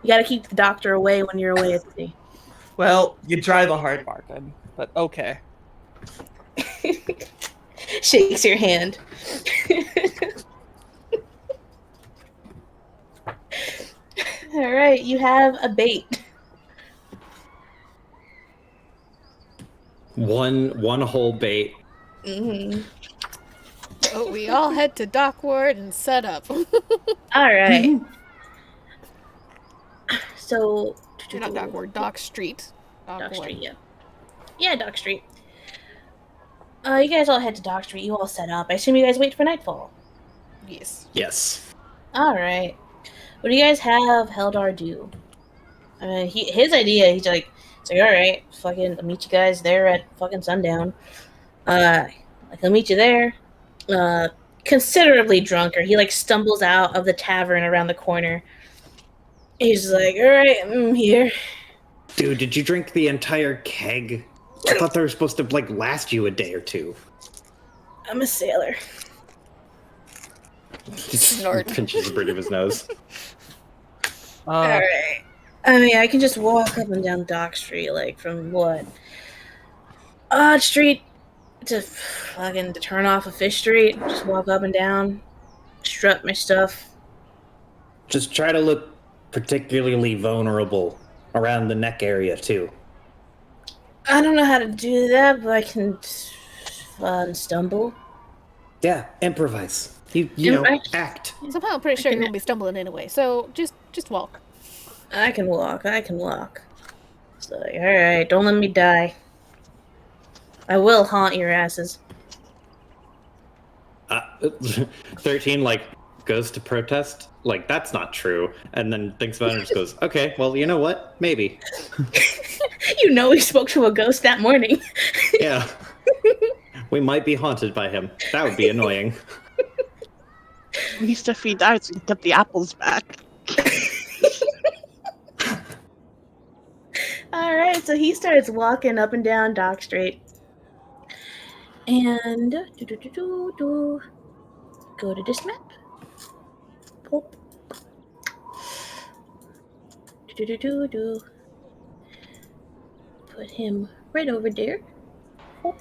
You got to keep the doctor away when you're away at sea. Well, you try the hard bargain, but okay. Shakes your hand. All right, you have a bait. One whole bait. Mm-hmm. So we all head to Dock Ward and set up. All right. So, Not Dock Ward, Dock Street. Dock Ward. Street, yeah. Yeah, Dock Street. You guys all head to Dock Street. You all set up. I assume you guys wait for nightfall. Yes. Yes. All right. What do you guys have Heldar do? I mean, his idea. He's like, all right, fucking, I'll meet you guys there at fucking sundown. I'll meet you there. Considerably drunker. He like stumbles out of the tavern around the corner. He's like, all right, I'm here. Dude, did you drink the entire keg? I thought they were supposed to like last you a day or two. I'm a sailor. Snort. Pinches the bridge of his nose. All right. I mean, I can just walk up and down Dock Street, like from what? Odd Street to fucking to turn off of Fish Street. Just walk up and down, strut my stuff. Just try to look particularly vulnerable around the neck area too. I don't know how to do that, but I can stumble. Yeah, improvise. You know, act. Somehow I'm pretty sure you're gonna be stumbling anyway, so just walk. I can walk. So, alright, don't let me die. I will haunt your asses. 13 like goes to protest, like that's not true, and then thinks about it and just goes, okay, well, you know what? Maybe. You know he spoke to a ghost that morning. Yeah. We might be haunted by him. That would be annoying. At least if he dies, we can get the apples back. Alright, so he starts walking up and down Dock Street. And go to this map. Pop. Put him right over there. Pop.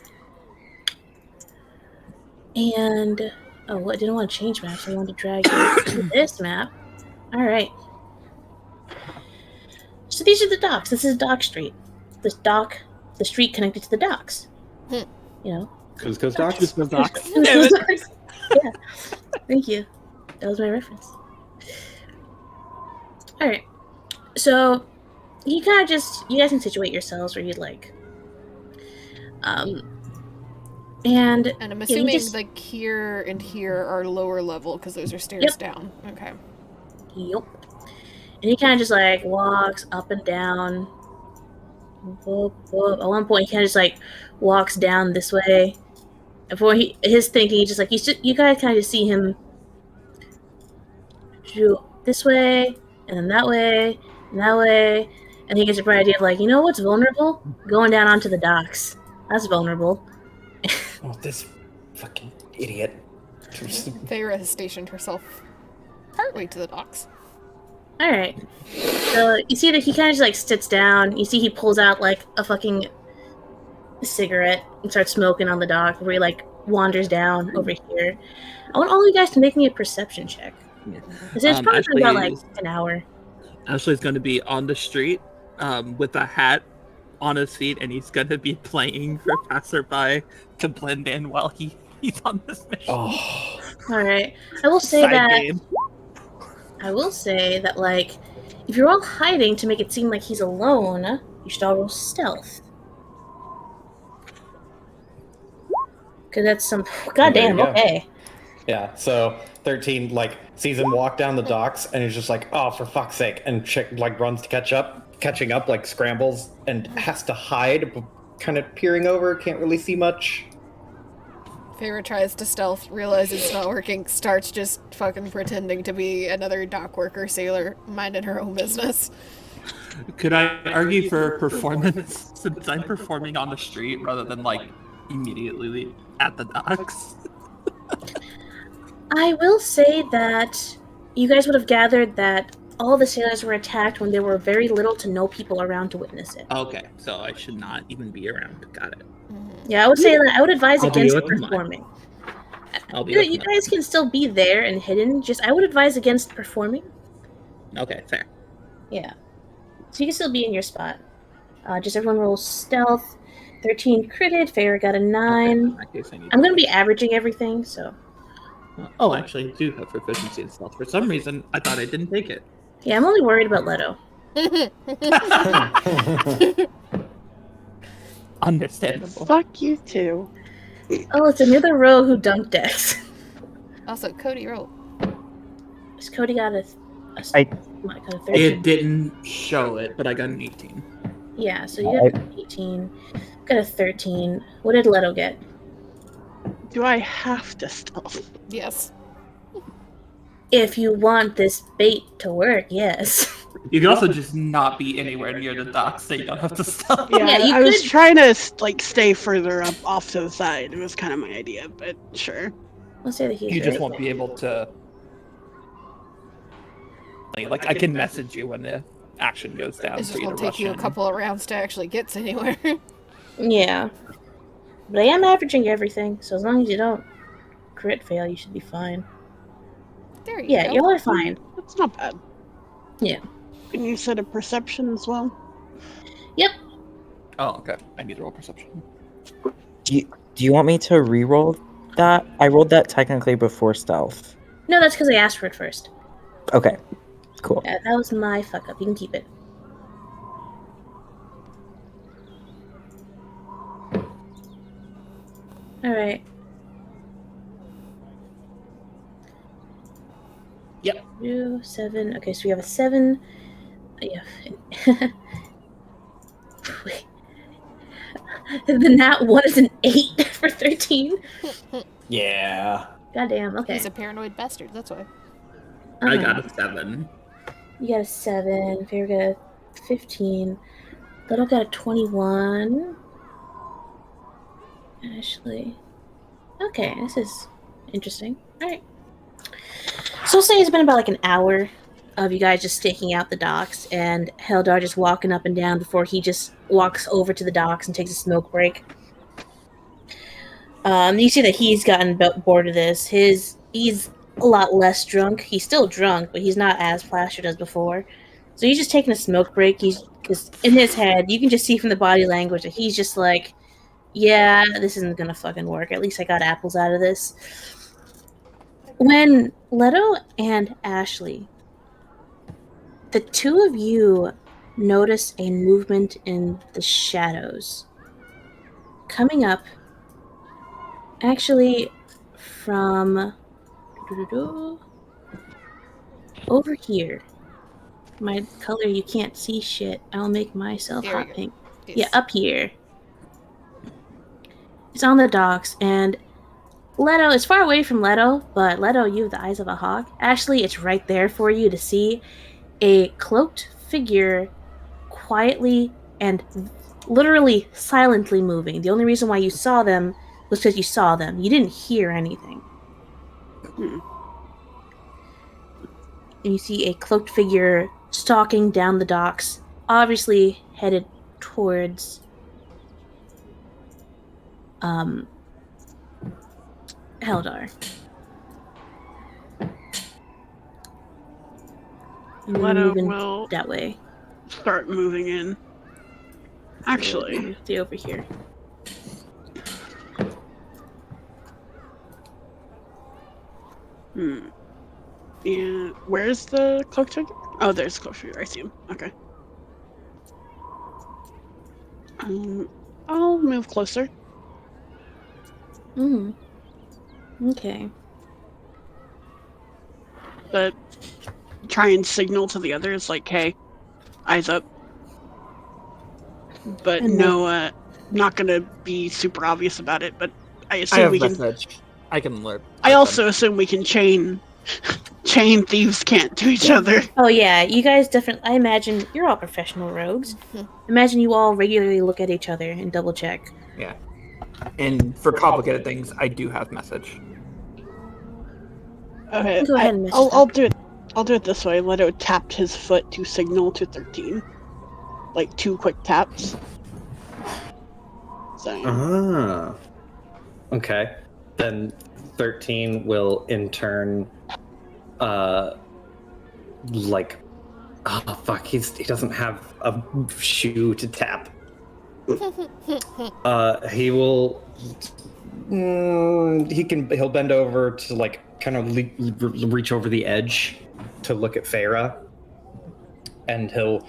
And I didn't want to change maps. I wanted to drag you to this map. Alright. So these are the docks. This is Dock Street. The street connected to the docks. You know. Coast Docks? Yeah. Thank you. That was my reference. Alright. So, you kind of you guys can situate yourselves where you'd like. And I'm assuming like here and here are lower level because those are stairs down. Okay. Yep. And he kind of just like walks up and down. Whoop, whoop. At one point, he kind of just like walks down this way. And for his thinking, he just like you guys kind of see him do this way and then that way and that way, and he gets a bright idea of like, you know what's vulnerable? Going down onto the docks. That's vulnerable. Oh, this fucking idiot. Feyre has stationed herself partway to the docks. Alright. So you see that he kind of just like sits down. You see he pulls out like a fucking cigarette and starts smoking on the dock where he like wanders down over here. I want all you guys to make me a perception check. It's probably been about like an hour. Ashley's going to be on the street with a hat on his feet, and he's going to be playing for passerby to blend in while he's on this mission. Oh. Alright. I will say that like if you're all hiding to make it seem like he's alone, you should all roll stealth. Because that's some goddamn okay. Yeah, so 13 like sees him walk down the docks and he's just like, oh, for fuck's sake, and like runs to catching up, like scrambles and has to hide, but kind of peering over, can't really see much. Feyre tries to stealth, realizes it's not working, starts just fucking pretending to be another dock worker sailor, minding her own business. Could I argue for performance since I'm performing on the street rather than like immediately at the docks? I will say that you guys would have gathered that all the sailors were attacked when there were very little to no people around to witness it. Okay, so I should not even be around. Got it. Yeah, I would say that I would advise I'll be against with them. performing. I'll be You, with you them. guys can still be there and hidden. Just I would advise against performing. Okay, fair. Yeah, so you can still be in your spot. Just everyone rolls stealth. 13 critted. Fair got a 9. In that case, I need I'm to gonna be make- averaging everything, so Oh, actually, I do have proficiency in stealth. For some reason, I thought I didn't take it. yeah, I'm only worried about Leto. Understandable. Fuck you too. Oh, it's another rogue who dunked decks. Also, Cody roll. Cody got a I- what, got a 13. It didn't show it, but I got an 18. Yeah, so you got an 18. Got a 13. What did Leto get? Do I have to stealth? Yes. If you want this bait to work, yes. You can also just not be anywhere near the docks, so you don't have to stealth. Yeah, you I was could- trying to like stay further up off to the side. It was kind of my idea, but sure. Let's say that he's You just right. won't be able to. Like I can message you when the action goes down. It's for just you gonna to take rush you a in. couple of rounds to actually get anywhere. Yeah. But I am averaging everything, so as long as you don't crit fail, you should be fine. There you Yeah, go. y'all are fine. That's not bad. Yeah. And you said a perception as well? Oh, okay. I need to roll perception. Do you want me to re-roll that? I rolled that technically before stealth. No, that's because I asked for it first. Okay, cool. Yeah, that was my fuck up. You can keep it. Alright. Yep. 2, 7. Okay, so we have a 7. Yeah. Wait. The nat 1 is an 8 for 13. Yeah. Goddamn, okay. He's a paranoid bastard, that's why. I Uh-huh. got a 7. You got a 7. Favorite got a 15. Little got a 21. Ashley. Okay, this is interesting. Alright. So say it's been about like an hour of you guys just staking out the docks and Heldar just walking up and down before he just walks over to the docks and takes a smoke break. You see that he's gotten bored of this. He's a lot less drunk. He's still drunk, but he's not as plastered as before. So he's just taking a smoke break. Because in his head, you can just see from the body language that he's just like, yeah, this isn't gonna fucking work. At least I got apples out of this. When Leto and Ashley, the two of you notice a movement in the shadows coming up actually from over here. My color, you can't see shit. I'll make myself There we hot go. pink. Yes. Yeah, up here. It's on the docks, and Leto, it's far away from Leto, but Leto, you have the eyes of a hawk. Ashley, it's right there for you to see a cloaked figure quietly and literally silently moving. The only reason why you saw them was because you saw them. You didn't hear anything. Hmm. And you see a cloaked figure stalking down the docks, obviously headed towards Heldar. And we're Leto moving will that way. start moving in. Actually, Stay over here. Yeah, where's the cloaked figure? Oh, there's the cloaked figure. I see him. Okay. I'll move closer. Okay. But try and signal to the others, like, hey, eyes up. But And no, not gonna be super obvious about it, but I I assume have we can. message. I can alert. I also assume we can chain thieves can't to each other. Oh yeah, you guys definitely. I imagine you're all professional rogues. Imagine you all regularly look at each other and double check. Yeah. And for complicated things, I do have message. Okay, Go ahead and message I'll do it. I'll do it this way. Leto tapped his foot to signal to 13, like 2 quick taps. So yeah. Ah. Okay. Then 13 will in turn like oh fuck, he doesn't have a shoe to tap. He will he'll bend over to like kind of reach over the edge to look at Feyre, and he'll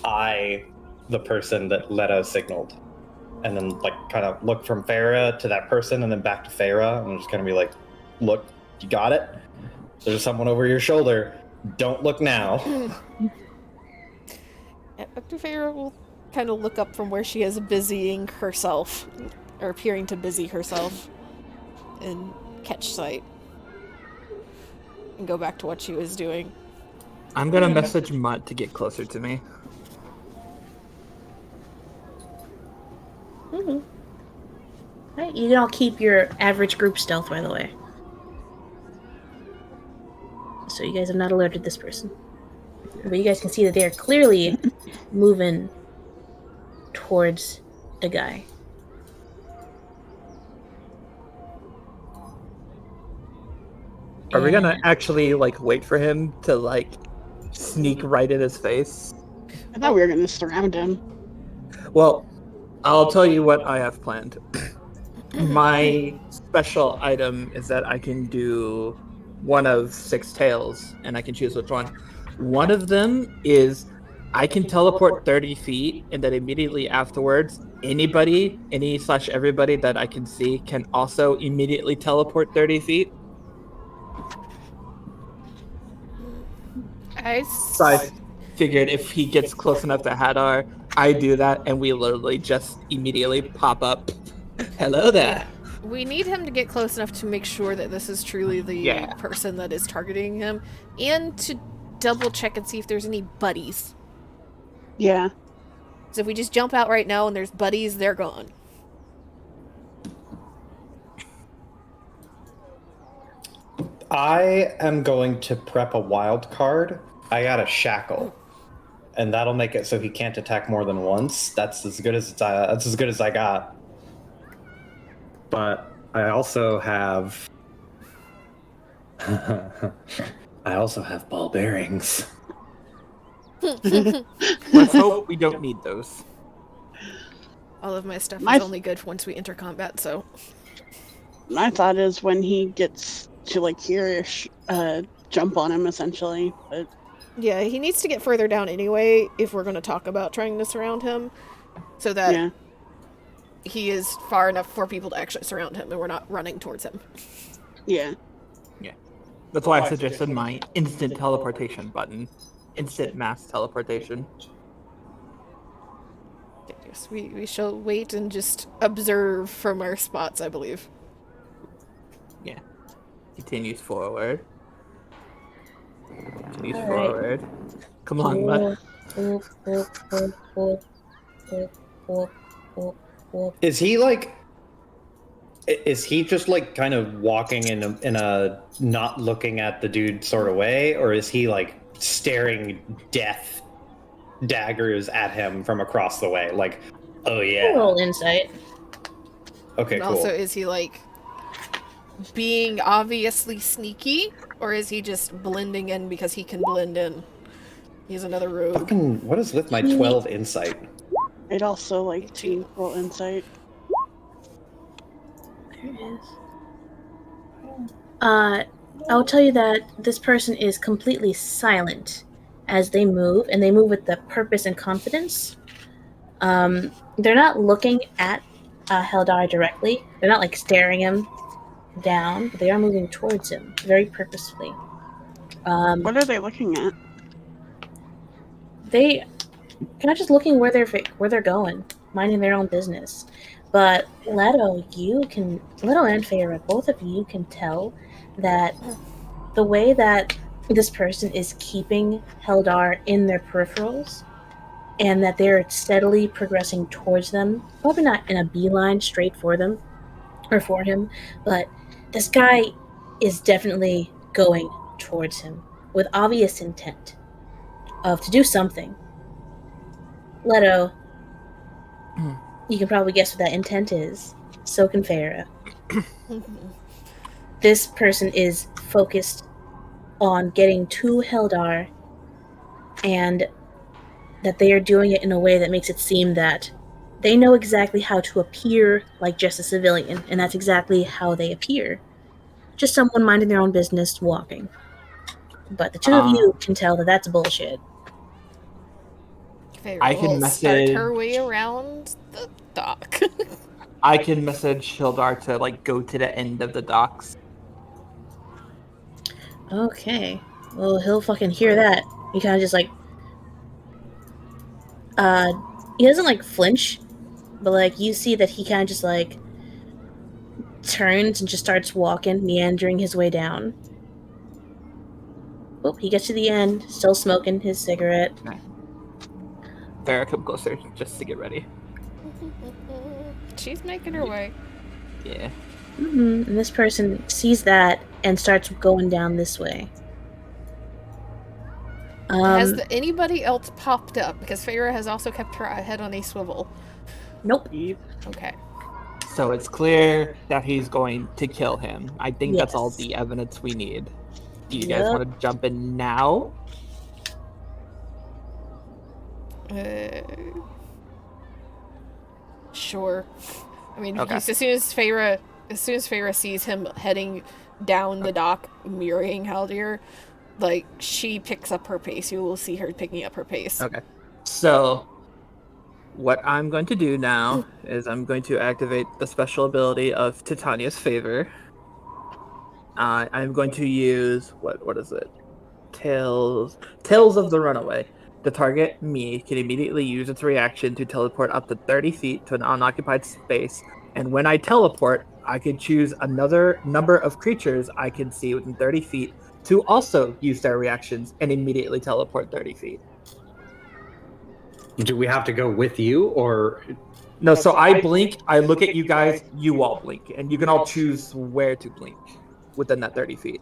eye the person that Leto signaled, and then like kind of look from Feyre to that person and then back to Feyre, and just kind of be like, look, you got it? There's someone over your shoulder. Don't look now. Dr. Feyre will kind of look up from where she is busying herself, or appearing to busy herself, and catch sight, and go back to what she was doing. I'm gonna message Mutt to get closer to me. Mm-hmm. Right, you can all keep your average group stealth, by the way. So you guys have not alerted this person. But you guys can see that they are clearly moving towards the guy. Are we gonna And- actually like wait for him to like sneak right in his face? I thought we were gonna surround him. Well, I'll tell you what I have planned. My special item is that I can do one of 6 tails, and I can choose which one. One of them is I can teleport 30 feet, and then immediately afterwards, everybody that I can see can also immediately teleport 30 feet. So I figured if he gets close enough to Hadar, I do that, and we literally just immediately pop up. Hello there. We need him to get close enough to make sure that this is truly the Yeah. person that is targeting him, and to double check and see if there's any buddies. Yeah. So if we just jump out right now and there's buddies, they're gone. I am going to prep a wild card. I got a shackle, and that'll make it so he can't attack more than once. That's as good as I got. But I also have ball bearings. Let's hope we don't need those. All of my stuff My- is only good once we enter combat, so... My thought is when he gets to like here-ish, jump on him essentially. But Yeah, he needs to get further down anyway if we're going to talk about trying to surround him, so that yeah. he is far enough for people to actually surround him and we're not running towards him. Yeah. That's why I suggested my instant teleportation button. Instant mass teleportation. Yes, we shall wait and just observe from our spots, I believe. Yeah. Continues forward. Continues All right. forward. Come on, Mutt. Is he like? Is he just like kind of walking in a not looking at the dude sort of way, or is he like staring death daggers at him from across the way? Like, oh yeah. Roll insight. Okay, And cool. also, is he like being obviously sneaky, or is he just blending in because he can blend in? He's another rogue. Fucking, what is with my 12 insight? I'd also like to roll insight. There it is. I'll tell you that this person is completely silent as they move, and they move with the purpose and confidence. They're not looking at Heldar directly. They're not like staring him down, but they are moving towards him very purposefully. What are they looking at? They kind of just looking where they're going, minding their own business. But Leto and Feyre, both of you can tell that the way that this person is keeping Heldar in their peripherals, and that they're steadily progressing towards them, probably not in a beeline straight for them or for him, but this guy is definitely going towards him with obvious intent to do something. Leto, you can probably guess what that intent is. So can Farah. This person is focused on getting to Heldar, and that they are doing it in a way that makes it seem that they know exactly how to appear like just a civilian, and that's exactly how they appear. Just someone minding their own business walking. But the two of you can tell that that's bullshit. Feyre I can will start her message- way around the dock. I can message Hildar to like go to the end of the docks. Okay. Well, he'll fucking hear that. He kind of just like, he doesn't like flinch, but like you see that he kind of just like turns and just starts walking, meandering his way down. Oh, he gets to the end, still smoking his cigarette. Farah, come closer just to get ready. She's making her way. Yeah. And this person sees that and starts going down this way. Has anybody else popped up? Because Feyre has also kept her head on a swivel. Nope. Okay. So it's clear that he's going to kill him. I think that's all Yes. the evidence we need. Do you guys Yep. want to jump in now? Sure. I mean, Okay. as soon as Feyre sees him heading down the dock, mirroring Haldir, like, she picks up her pace. You will see her picking up her pace. Okay. So what I'm going to do now is I'm going to activate the special ability of Titania's Favor. I'm going to use what is it? Tales of the Runaway. The target, me, can immediately use its reaction to teleport up to 30 feet to an unoccupied space, and when I teleport, I can choose another number of creatures I can see within 30 feet to also use their reactions and immediately teleport 30 feet. Do we have to go with you, or No, so I blink, I look at you guys, you all blink, and you can all choose where to blink within that 30 feet.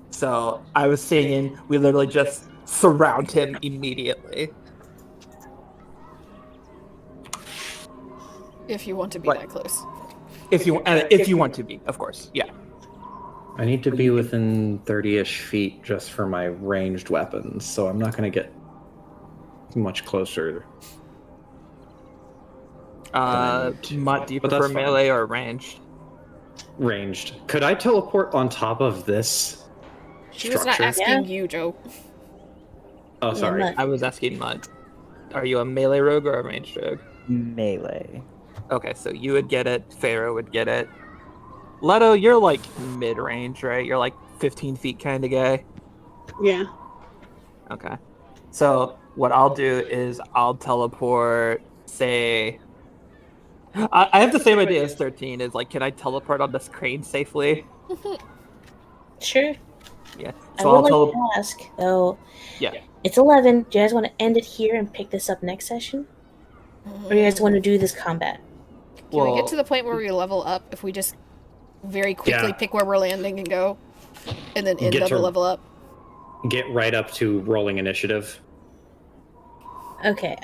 So I was saying we literally just surround him immediately. If you want to be But- that close. If you want to be, of course. Yeah. I need to be within 30-ish feet just for my ranged weapons, so I'm not going to get much closer. Mutt, do you But that's prefer fine. melee or ranged? Ranged. Could I teleport on top of this She was not structure? asking you, Joe. Oh, sorry. Mutt. I was asking Mutt. Are you a melee rogue or a ranged rogue? Melee. Okay, so you would get it. Pharaoh would get it. Leto, you're like mid-range, right? You're like 15 feet kind of guy. Yeah. Okay. So what I'll do is I'll teleport, say... I have the same idea as 13, is like, can I teleport on this crane safely? Sure. Yeah. I So would I'll like teleport... to ask, though. Yeah. It's 11. Do you guys want to end it here and pick this up next session? Or do you guys want to do this combat? Can we get to the point where we level up if we just very quickly Yeah. pick where we're landing and go? And then end Get on the to- level up? Get right up to rolling initiative. Okay.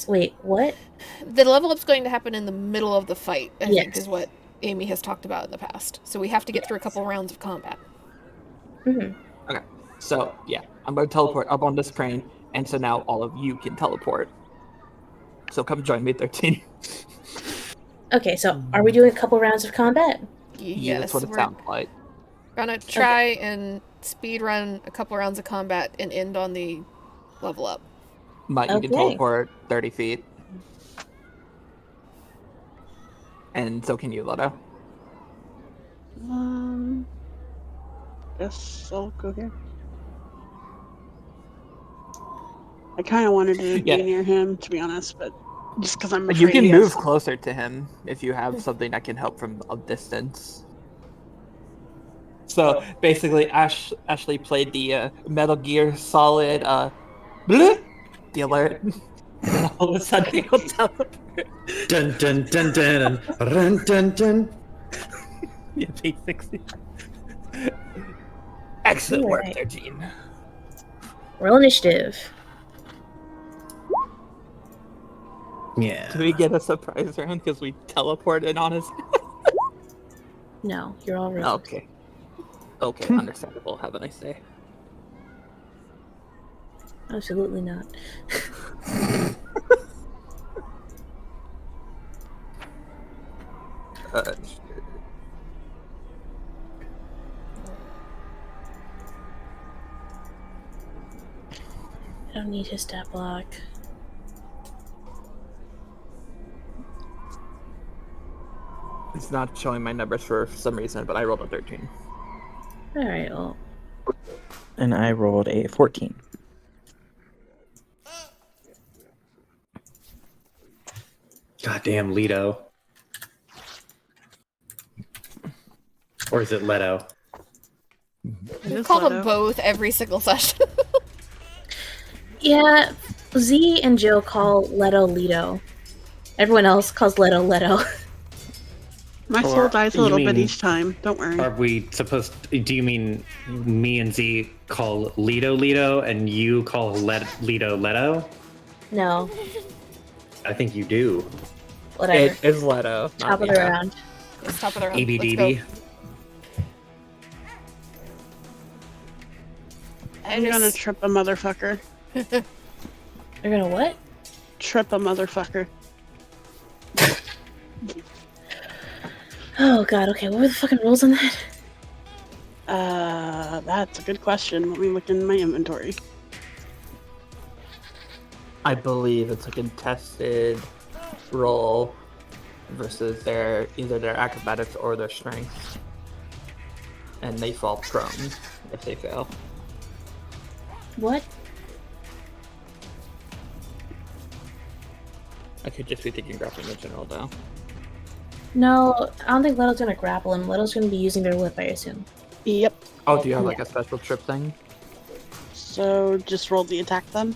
Wait, what? The level up's going to happen in the middle of the fight, I think, Yes. is what Amy has talked about in the past. So we have to get through a couple rounds of combat. Okay. So, yeah. I'm going to teleport up on this crane, and so now all of you can teleport. So come join me, 13. Okay, so are we doing a couple rounds of combat? Yeah, Yes, that's what it we're sounds like. gonna try and speed run a couple rounds of combat and end on the level up. But you can Okay. teleport 30 feet. And so can you, Leto. Guess I'll go here. I kind of wanted to Yeah. be near him, to be honest, but just because I'm afraid You can he move has- closer to him if you have something that can help from a distance. So basically, Ashley played the Metal Gear Solid bloop, the alert. And all of a sudden, he'll teleport. Dun dun dun dun dun dun dun. Yeah, basically. Excellent work, Alright. 13. Roll initiative. Yeah. Do we get a surprise round because we teleported on his? No, you're all rogues. Okay. Okay, understandable. Have a nice day. Absolutely not. Shit. I don't need his stat block. It's not showing my numbers for some reason, but I rolled a 13. Alright, well. And I rolled a 14. Goddamn Leto. Or is it Leto? It We is call them Leto. both every single session. Yeah, Z and Jill call Leto Leto. Everyone else calls Leto Leto. My Or soul dies a little you bit mean- each time. Don't worry. Are we supposed do you mean me and Z call Leto Leto and you call Leto Leto? No, I think you do. whatever. It is Leto. Top not of the Leto. round. Let's top of the round. Let's EBDB. go. I'm gonna trip a motherfucker. You're gonna what? Trip a motherfucker. Oh god, okay, what were the fucking rules on that? That's a good question. Let me look in my inventory. I believe it's a contested roll versus either their acrobatics or their strength. And they fall prone if they fail. What? I could just be thinking grappling in general though. No, I don't think Leto's gonna grapple him. Leto's gonna be using their whip, I assume. Yep. Oh, do you have like a special trip thing? So just roll the attack then.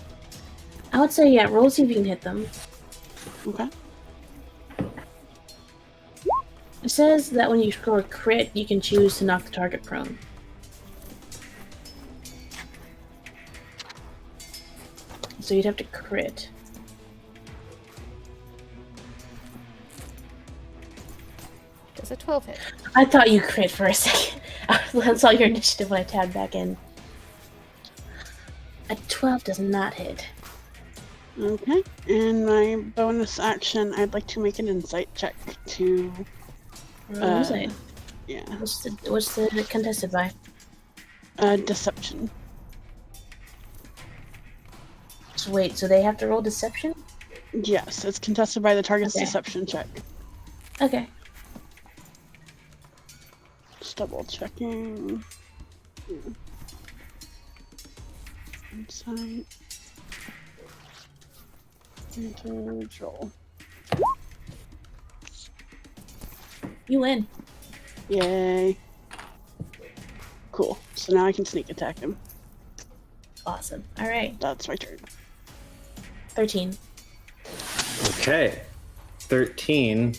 I would say, yeah, roll see if you can hit them. Okay. It says that when you score a crit, you can choose to knock the target prone. So you'd have to crit. Does a 12 hit? I thought you crit for a second. I saw your initiative when I tabbed back in. A 12 does not hit. Okay. In my bonus action, I'd like to make an insight check to. Roll insight. Yeah. What's the contested by? Deception. So wait, so they have to roll deception? Yes, it's contested by the target's Okay. deception check. Okay. Just double checking. Insight. Individual. You win. Yay. Cool. So now I can sneak attack him. Awesome. Alright. That's my turn. 13. Okay. 13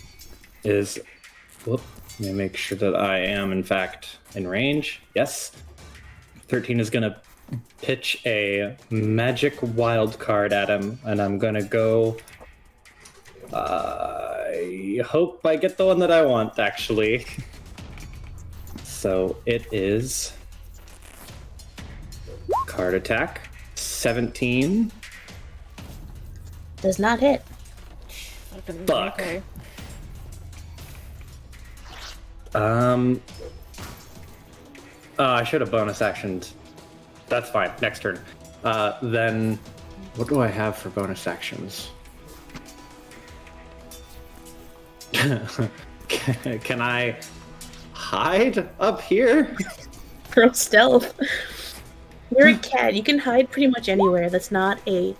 is whoop. Let me make sure that I am in fact in range. Yes. 13 is gonna pitch a magic wild card at him, and I'm gonna go. I hope I get the one that I want, actually. So it is card attack 17. Does not hit. Fuck. Okay. I should have bonus actioned. That's fine. Next turn. Then, what do I have for bonus actions? Can I hide up here? Girl stealth. You're a cat. You can hide pretty much anywhere that's not a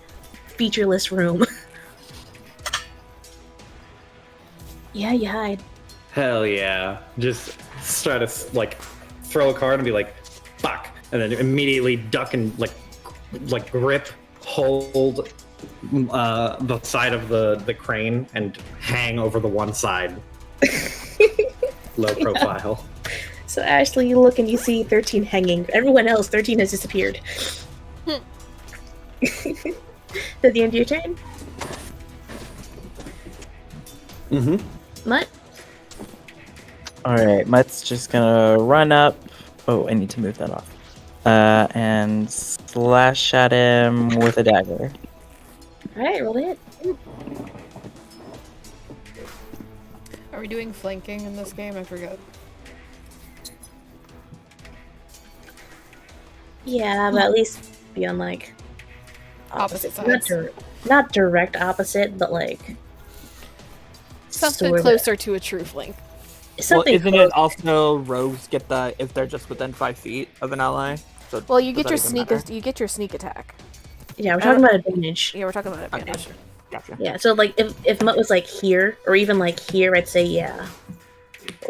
featureless room. Yeah, you hide. Hell yeah. Just try to, like, throw a card and be like, fuck. And then immediately duck and, like grip, hold the side of the crane and hang over the one side. low profile. So Ashley, you look and you see 13 hanging. Everyone else, 13 has disappeared. At the end of your turn? Mm-hmm. Mutt? Alright, Mutt's just gonna run up. Oh, I need to move that off. And slash at him with a dagger. Alright, roll it. Are we doing flanking in this game? I forgot. Yeah, but at least be on like Opposite Not, sides. not direct opposite, but like Something sorta. closer to a true flank. Well, Something isn't close. it also rogues get the if they're just within 5 feet of an ally? So Well, you does get that your even sneak. matter? You get your sneak attack. Yeah, we're talking about advantage. Yeah, we're talking about advantage. Gotcha. Yeah, so like if Mutt was like here or even like here, I'd say yeah.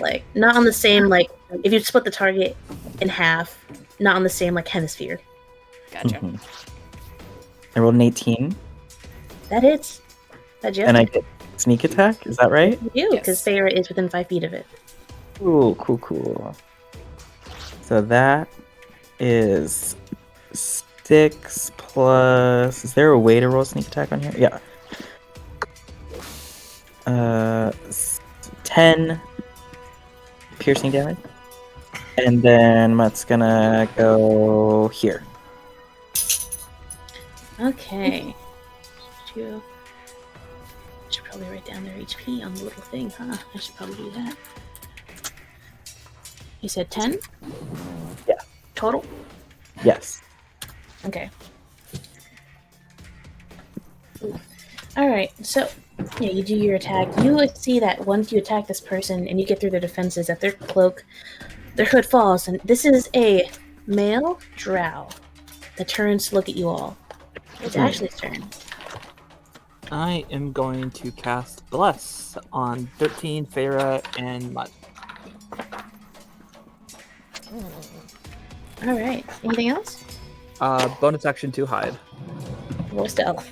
Like not on the same like if you split the target in half, not on the same like hemisphere. Gotcha. Mhm. I rolled an 18, That hits. That just and I get sneak attack. Is that right? you do because Yes. Feyre is within 5 feet of it. Cool, cool, cool. So that is 6 plus. Is there a way to roll sneak attack on here? Yeah. 10 piercing damage, and then Mutt's gonna go here. Okay. Should probably write down their HP on the little thing, huh? I should probably do that. You said 10? Yeah. Total? Yes. Okay. Alright, so yeah, you do your attack. You would see that once you attack this person and you get through their defenses, that their cloak, their hood falls, and this is a male drow that turns to look at you all. It's Ashley's turn. I am going to cast Bless on 13, Feyre, and Mutt. Alright, anything else? Bonus action to hide. Roll stealth.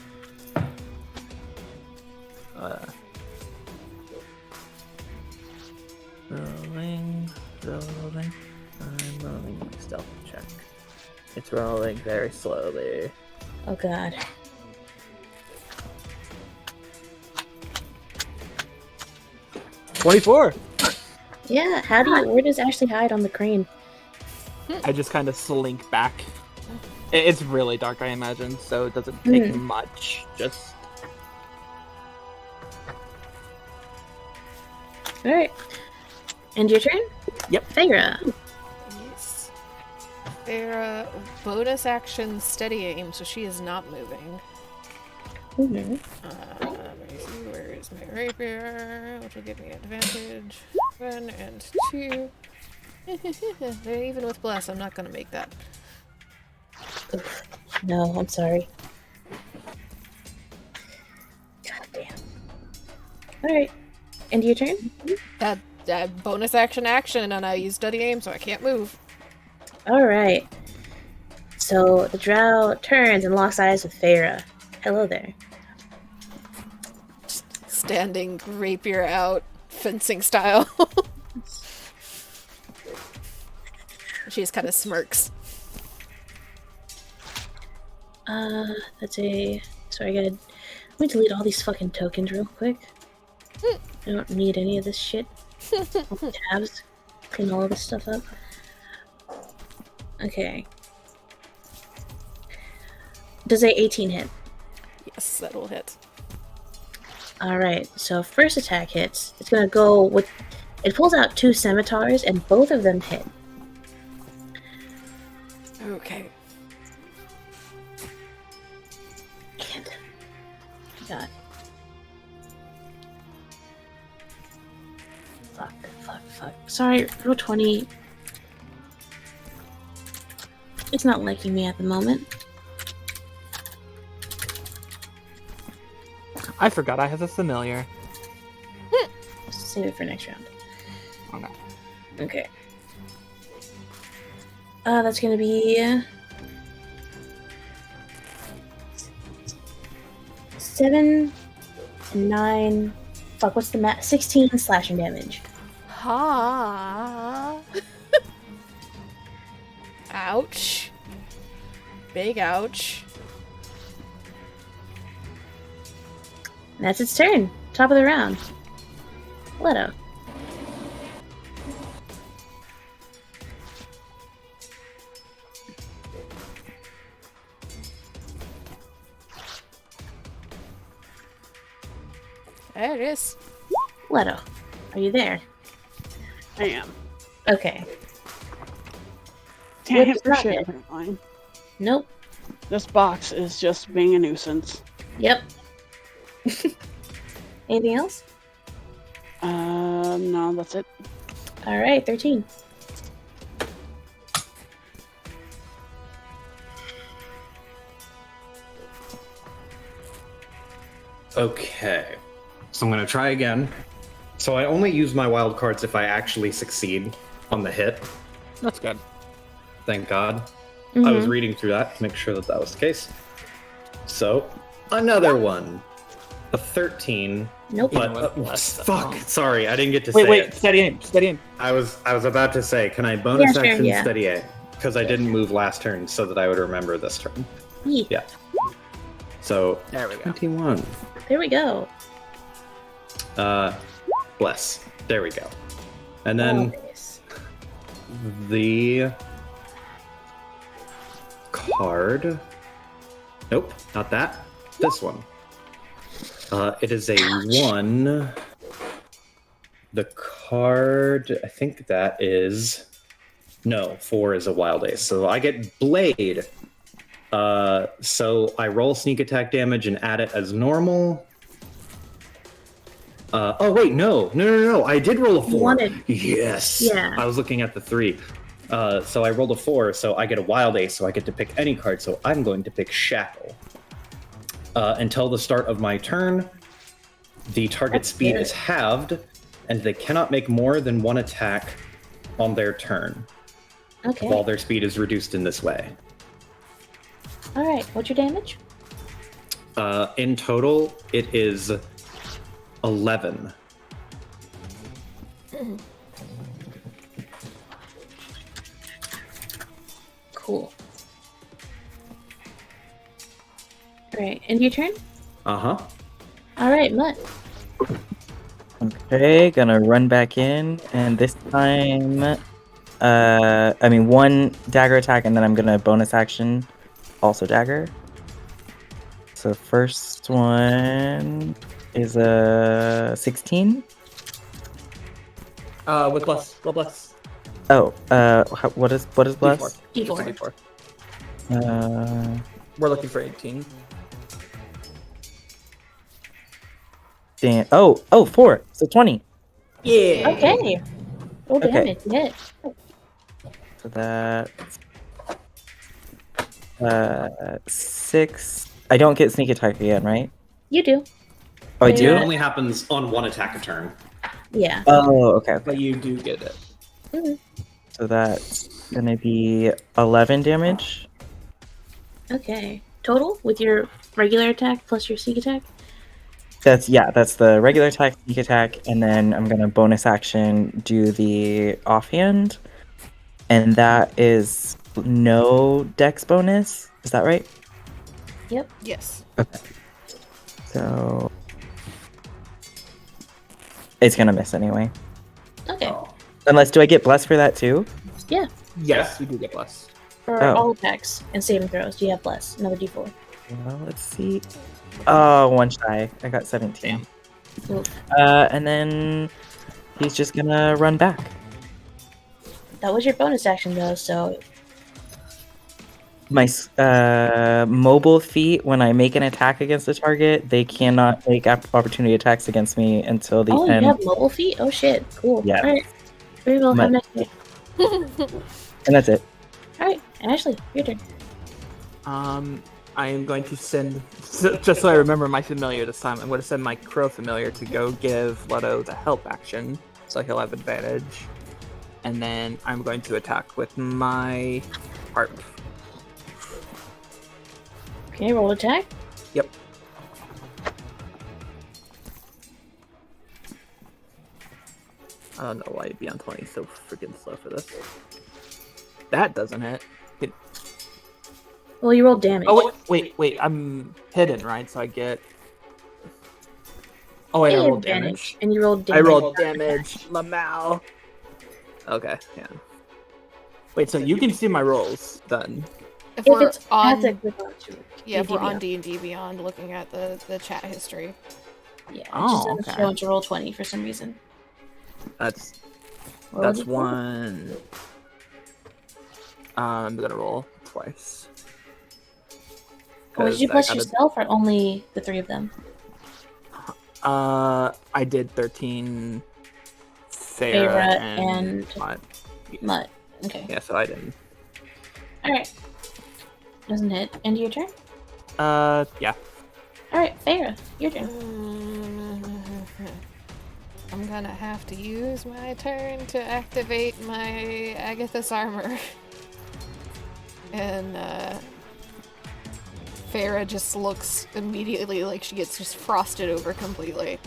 Rolling. I'm rolling my stealth check. It's rolling very slowly. Oh god. $24! Yeah, where does Ashley hide on the crane? I just kind of slink back. It's really dark, I imagine, so it doesn't take much. Just Alright. And your turn? Yep. Feyre. Yes. They're bonus action steady aim, so she is not moving. Let me see, where is my rapier? Which will give me advantage. 1 and 2. Even with bless, I'm not gonna make that. No, I'm sorry. God damn. Alright. And your turn? Bonus action, and I use steady aim, so I can't move. Alright. So the drow turns and locks eyes with Feyre. Hello there. Standing rapier out, fencing style. She just kind of smirks. That's a... Sorry, let me delete all these fucking tokens real quick. I don't need any of this shit. All the tabs. Clean all of this stuff up. Okay. Does a 18 hit? Yes, that will hit. Alright, so first attack hits. It's gonna go with... It pulls out 2 scimitars, and both of them hit. Okay. Can't. God. Fuck. Sorry, roll 20. It's not liking me at the moment. I forgot I have a familiar. Save it for next round. Okay. Okay. That's gonna be 7 and 9. Fuck, what's the 16 slashing damage. Ha! Ouch. Big ouch. That's its turn. Top of the round. Leto. There it is. Leto. Are you there? I am. Okay. Can't What hit does for not shit, hit? apparently. Nope. This box is just being a nuisance. Yep. Anything else? No, that's it. All right, 13. Okay. So I'm going to try again. So I only use my wild cards if I actually succeed on the hit. That's good. Thank God. I was reading through that to make sure that that was the case. So, another one. A 13. Nope. But, fuck. Sorry, I didn't get to Wait, say wait. it. Steady aim. Steady aim. I was about to say, can I bonus Yeah, sure, action yeah. steady A? Because I didn't move last turn so that I would remember this turn. Yeet. Yeah. So, There we go. 21. There we go. Bless. There we go. And then Nice. the card. Nope, not that. This one. It is a 1. The card, I think that is... No, 4 is a wild ace. So I get Blade. So I roll sneak attack damage and add it as normal. Oh, wait, no. I did roll a 4. You wanted- Yes. Yeah. I was looking at the 3. So I rolled a 4, so I get a wild ace, so I get to pick any card. So I'm going to pick Shackle. Until the start of my turn, the target That's speed good. is halved, and they cannot make more than one attack on their turn, Okay. while their speed is reduced in this way. All right. What's your damage? In total, it is 11. Cool. All right. End your turn. Uh-huh. All right, Mutt. Okay, gonna run back in, and this time, one dagger attack, and then I'm gonna bonus action, also dagger. So first one is a 16. With bless. Roll bless. Oh, what is bless? D4. Uh, We're looking for 18. damn. Oh, 4. So 20. Yeah. Okay. Roll Okay. damage. Hit. So that's 6. I don't get sneak attack again, right? You do. Oh, I It do. Yeah. only happens on one attack a turn. Yeah. Oh, okay. But you do get it. So that's gonna be 11 damage. Okay. Total with your regular attack plus your sneak attack? That's the regular attack, sneak attack, and then I'm gonna bonus action do the offhand, and that is no dex bonus. Is that right? Yep. Yes. So it's gonna miss anyway. Okay. Unless, do I get blessed for that too? Yeah. Yes, you do get bless. For Oh. all attacks and saving throws, do you have bless? Another D4. Well, let's see. Oh, one shy. I got 17. Ooh. And then he's just gonna run back. That was your bonus action though, so My mobile feat, when I make an attack against a target, they cannot make opportunity attacks against me until the oh, end. you have mobile feet? Oh shit, cool. Yeah. Alright. Very well, have a nice day. And that's it. Alright, Ashley, your turn. I am going to send, just so I remember my familiar this time, I'm going to send my crow familiar to go give Leto the help action, so he'll have advantage. And then I'm going to attack with my harp. Okay, roll attack. Yep. I don't know why beyond 20 is so freaking slow for this. That doesn't hit. Well, you rolled damage. Oh wait! I'm hidden, right? So I get. Oh wait, I rolled damage. And you rolled I damage. rolled damage. Lamau. Okay, yeah. Wait, so you can see my rolls then? If If we're it's I have to on, click on to yeah, if we're on D&D D&D Beyond, looking at the chat history. Yeah, it Oh, just doesn't okay. show it to roll 20 for some reason. That's Roll a that's D4. one. I'm gonna roll twice. Or did 'Cause you I plus gotta- yourself or only the three of them? I did 13. Farah Farah and and Mutt. Mutt. Okay. Yeah, so I didn't. Alright. Doesn't hit. End of your turn? Yeah. Alright, Farah, your turn. I'm gonna have to use my turn to activate my Agatha's armor. And Farah just looks immediately like she gets just frosted over completely.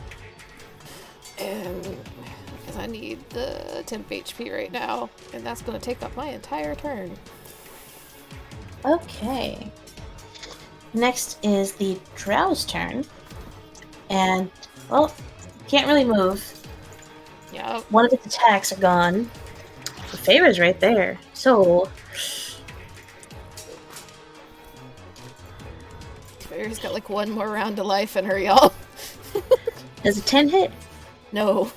And because I need the temp HP right now, and that's gonna take up my entire turn. Okay. Next is the Drow's turn. And, well, can't really move. Yeah, One of its attacks are gone. The Farah's right there. So, Farah's got like one more round of life in her, y'all. does a 10 hit? No,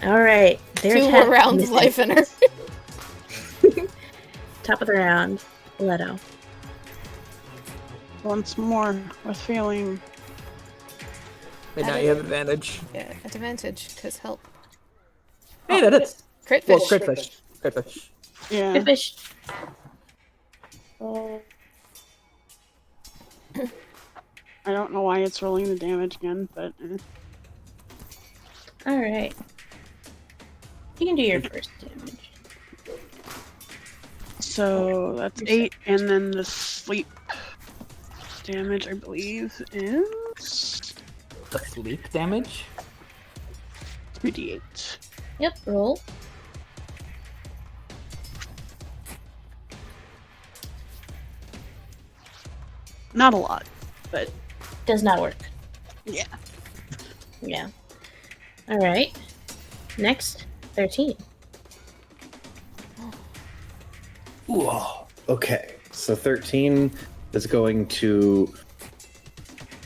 Alright. 2 more rounds of life in her. Top of the round. Leto. Once more, with feeling. Wait, now you have advantage. Yeah, advantage, because help. Hey, that is. Crit Well, fish. crit fish. Crit fish. Yeah. Good fish. I don't know why it's rolling the damage again, but Alright. You can do your first damage. so that's 8, and then the sleep damage, I believe, is The sleep damage? 3d8. Yep, roll. Not a lot, but Does not work. yeah. Yeah. Alright. Next, 13. Whoa. Okay, so 13 is going to.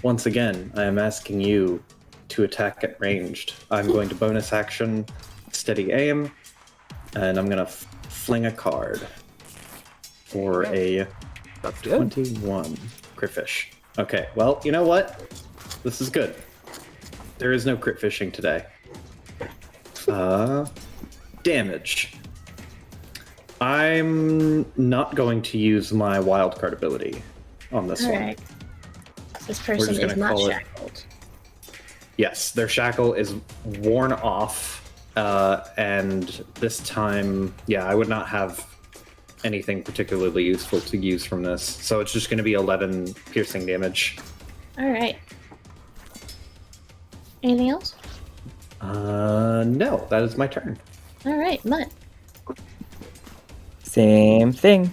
Once again, I am asking you to attack at ranged. I'm going to bonus action, steady aim, and I'm going to fling a card for a That's good. 21 crit fish. Okay, well, you know what? This is good. There is no crit fishing today. Damage. I'm not going to use my wildcard ability on this one. Alright. This We're person just is gonna not call it- shackled. Yes, their shackle is worn off, and this time, yeah, I would not have anything particularly useful to use from this. So it's just going to be 11 piercing damage. Alright. Anything else? No, that is my turn. Alright, Mutt. Same thing.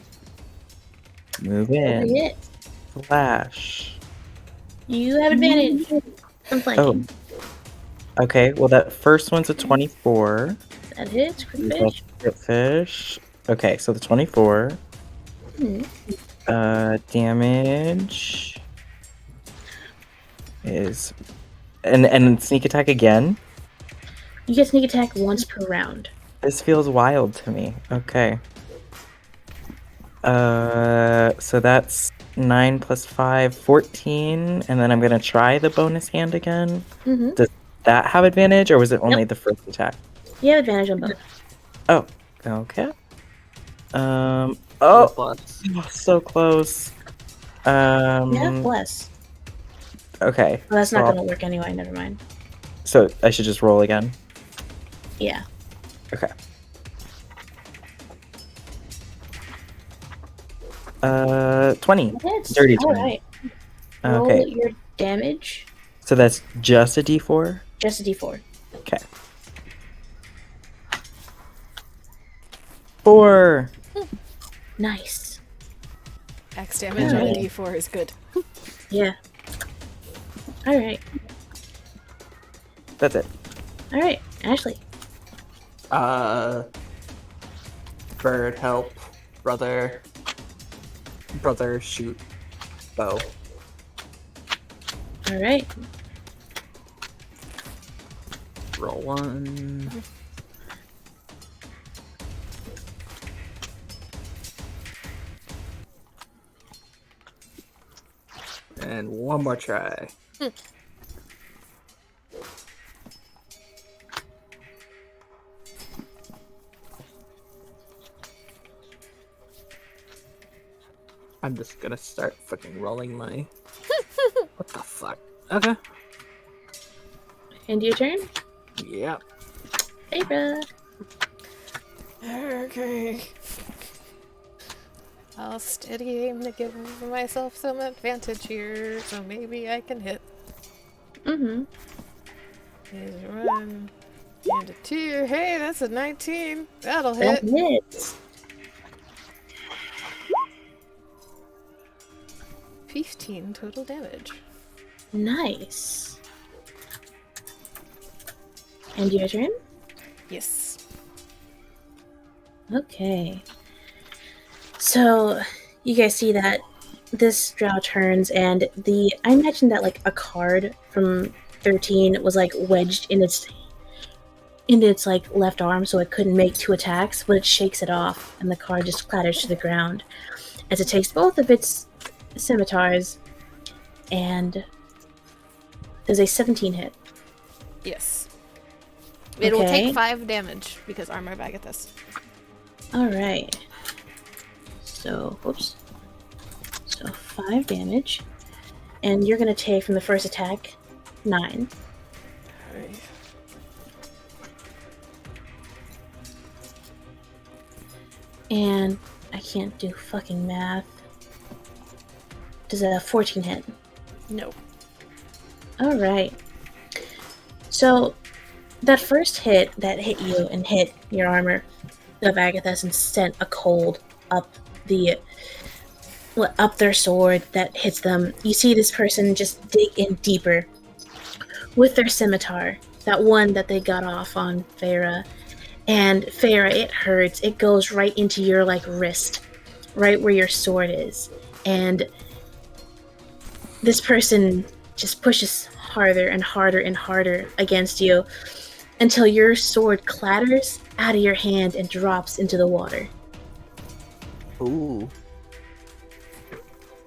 Move Over in. hit. Flash. You have advantage from flanking. Okay, well that first one's a 24. That hits. Crit That's fish. crit fish. Okay, so the 24. Hmm. Damage is and sneak attack again. You get sneak attack once per round. This feels wild to me. Okay. So that's 9 plus 5, 14, and then I'm gonna try the bonus hand again. Mm-hmm. Does that have advantage, or was it only the first attack? You have advantage on both. Oh, okay. Oh, Plus. so close. Yeah, bless. Okay. Well, that's so not I'll- going to work anyway. Never mind. So I should just roll again. Yeah. Okay. 20. That hits. Dirty All 20. right. Roll Okay. your damage. So that's just a D4. Just a d4. Okay. 4. Nice. Axe damage on a Alright. d4 is good. Yeah. All right. That's it. All right, Ashley. Bird, help. Brother, shoot. Bow. All right. Roll 1. And one more try. I'm just gonna start fucking rolling my. What the fuck? Okay. End your turn. Yep. Feyre. Okay. I'll steady aim to give myself some advantage here, so maybe I can hit. Mm-hmm. Is 1 and a 2. Hey, that's a 19. That'll That hit. hits. 15 total damage. Nice. End your turn. Yes. Okay. So, you guys see that this drow turns, and I mentioned that like a card from 13 was like wedged in its like left arm, so it couldn't make 2 attacks, but it shakes it off, and the card just clatters to the ground as it takes both of its scimitars, and does a 17 hit. Yes. It will Okay. take 5 damage because armor bag at this. All right. So, whoops. So 5 damage, and you're gonna take from the first attack 9. And I can't do fucking math. Does a 14 hit? No. All right. So that first hit that hit you and hit your armor of Agathis and sent a cold up their sword that hits them. You see this person just dig in deeper with their scimitar, that one that they got off on Feyre. And Feyre, it hurts. It goes right into your like wrist, right where your sword is. And this person just pushes harder and harder and harder against you until your sword clatters out of your hand and drops into the water. Ooh.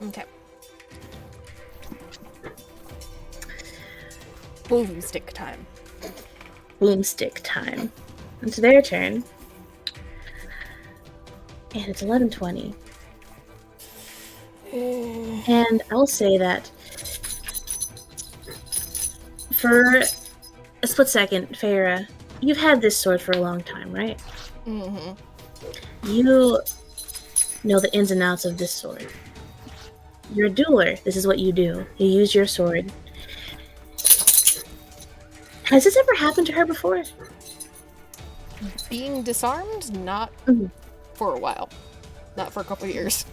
Okay. Boomstick time. Boomstick time. It's their turn. And it's 11:20. And I'll say that for a split second, Feyre, you've had this sword for a long time, right? Mm-hmm. You know the ins and outs of this sword. You're a dueler. This is what you do. You use your sword. Has this ever happened to her before? Being disarmed? Not Mhm. for a while. Not for a couple years.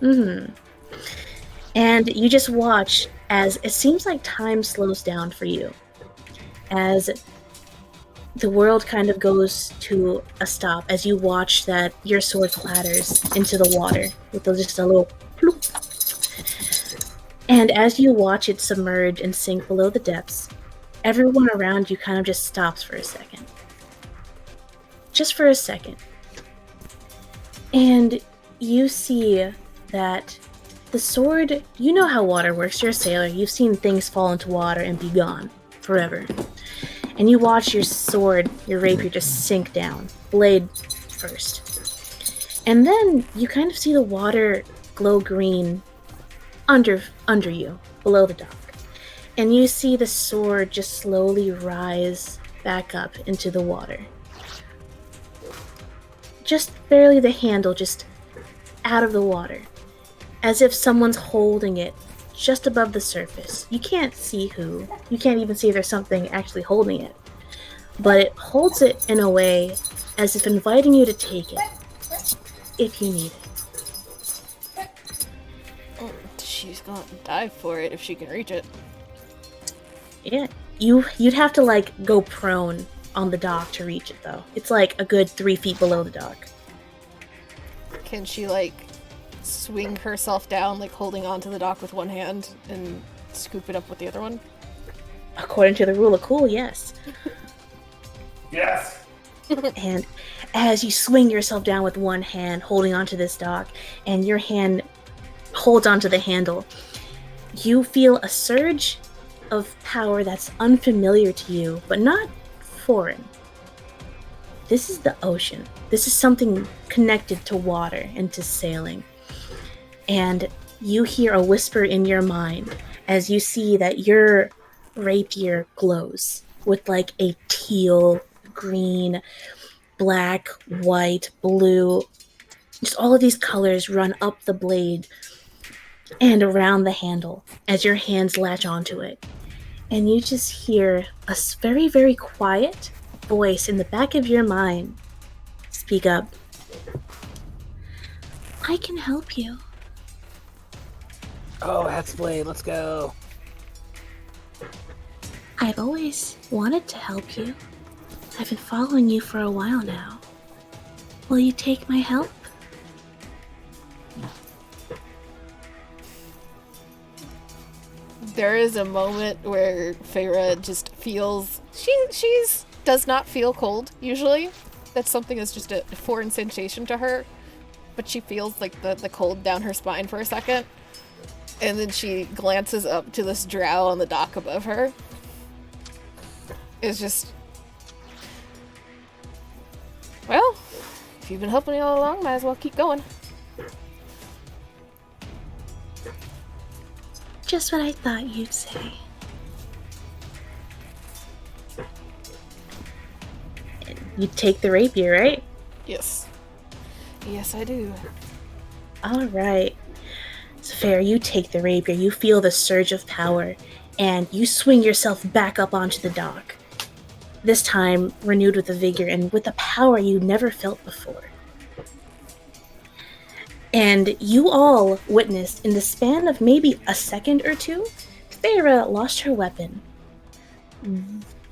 Mm-hmm. And you just watch as it seems like time slows down for you. As the world kind of goes to a stop as you watch that your sword clatters into the water with just a little ploop. And as you watch it submerge and sink below the depths, everyone around you kind of just stops for a second. Just for a second. And you see that the sword, you know how water works, you're a sailor, you've seen things fall into water and be gone forever. And you watch your sword, your rapier, just sink down, blade first. And then you kind of see the water glow green under you, below the dock. And you see the sword just slowly rise back up into the water. Just barely the handle just out of the water, as if someone's holding it just above the surface. You can't see who. You can't even see if there's something actually holding it. But it holds it in a way as if inviting you to take it, if you need it. She's gonna dive for it if she can reach it. Yeah, you'd have to like go prone on the dock to reach it though. It's like a good 3 feet below the dock. Can she like swing herself down, like holding onto the dock with one hand and scoop it up with the other one? According to the rule of cool, yes. Yes. And as you swing yourself down with one hand, holding onto this dock, and your hand holds onto the handle, you feel a surge of power that's unfamiliar to you, but not foreign. This is the ocean. This is something connected to water and to sailing. And you hear a whisper in your mind as you see that your rapier glows with like a teal, green, black, white, blue. Just all of these colors run up the blade and around the handle as your hands latch onto it. And you just hear a very, very quiet voice in the back of your mind speak up. I can help you. Oh, Hexblade, let's go. I've always wanted to help you. I've been following you for a while now. Will you take my help? There is a moment where Feyre just feels she's does not feel cold usually. That's something that's just a foreign sensation to her. But she feels like the cold down her spine for a second. And then she glances up to this drow on the dock above her. It's just, well, if you've been helping me all along, might as well keep going. Just what I thought you'd say. You take the rapier, right? Yes. Yes, I do. Alright. It's fair, you take the rapier, you feel the surge of power, and you swing yourself back up onto the dock. This time, renewed with a vigor and with a power you never felt before. And you all witnessed, in the span of maybe a second or two, Feyre lost her weapon.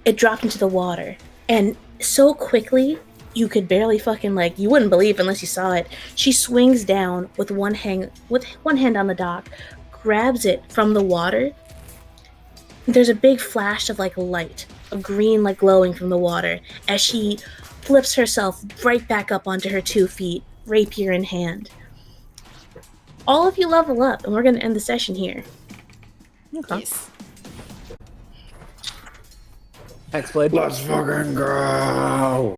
It dropped into the water, and so quickly, you could barely fucking, like, you wouldn't believe unless you saw it. She swings down with one hand on the dock, grabs it from the water. There's a big flash of, like, light, a green, like, glowing from the water, as she flips herself right back up onto her 2 feet, rapier in hand. All of you level up, and we're going to end the session here. Okay. Yes. Hexblade. Let's fucking go.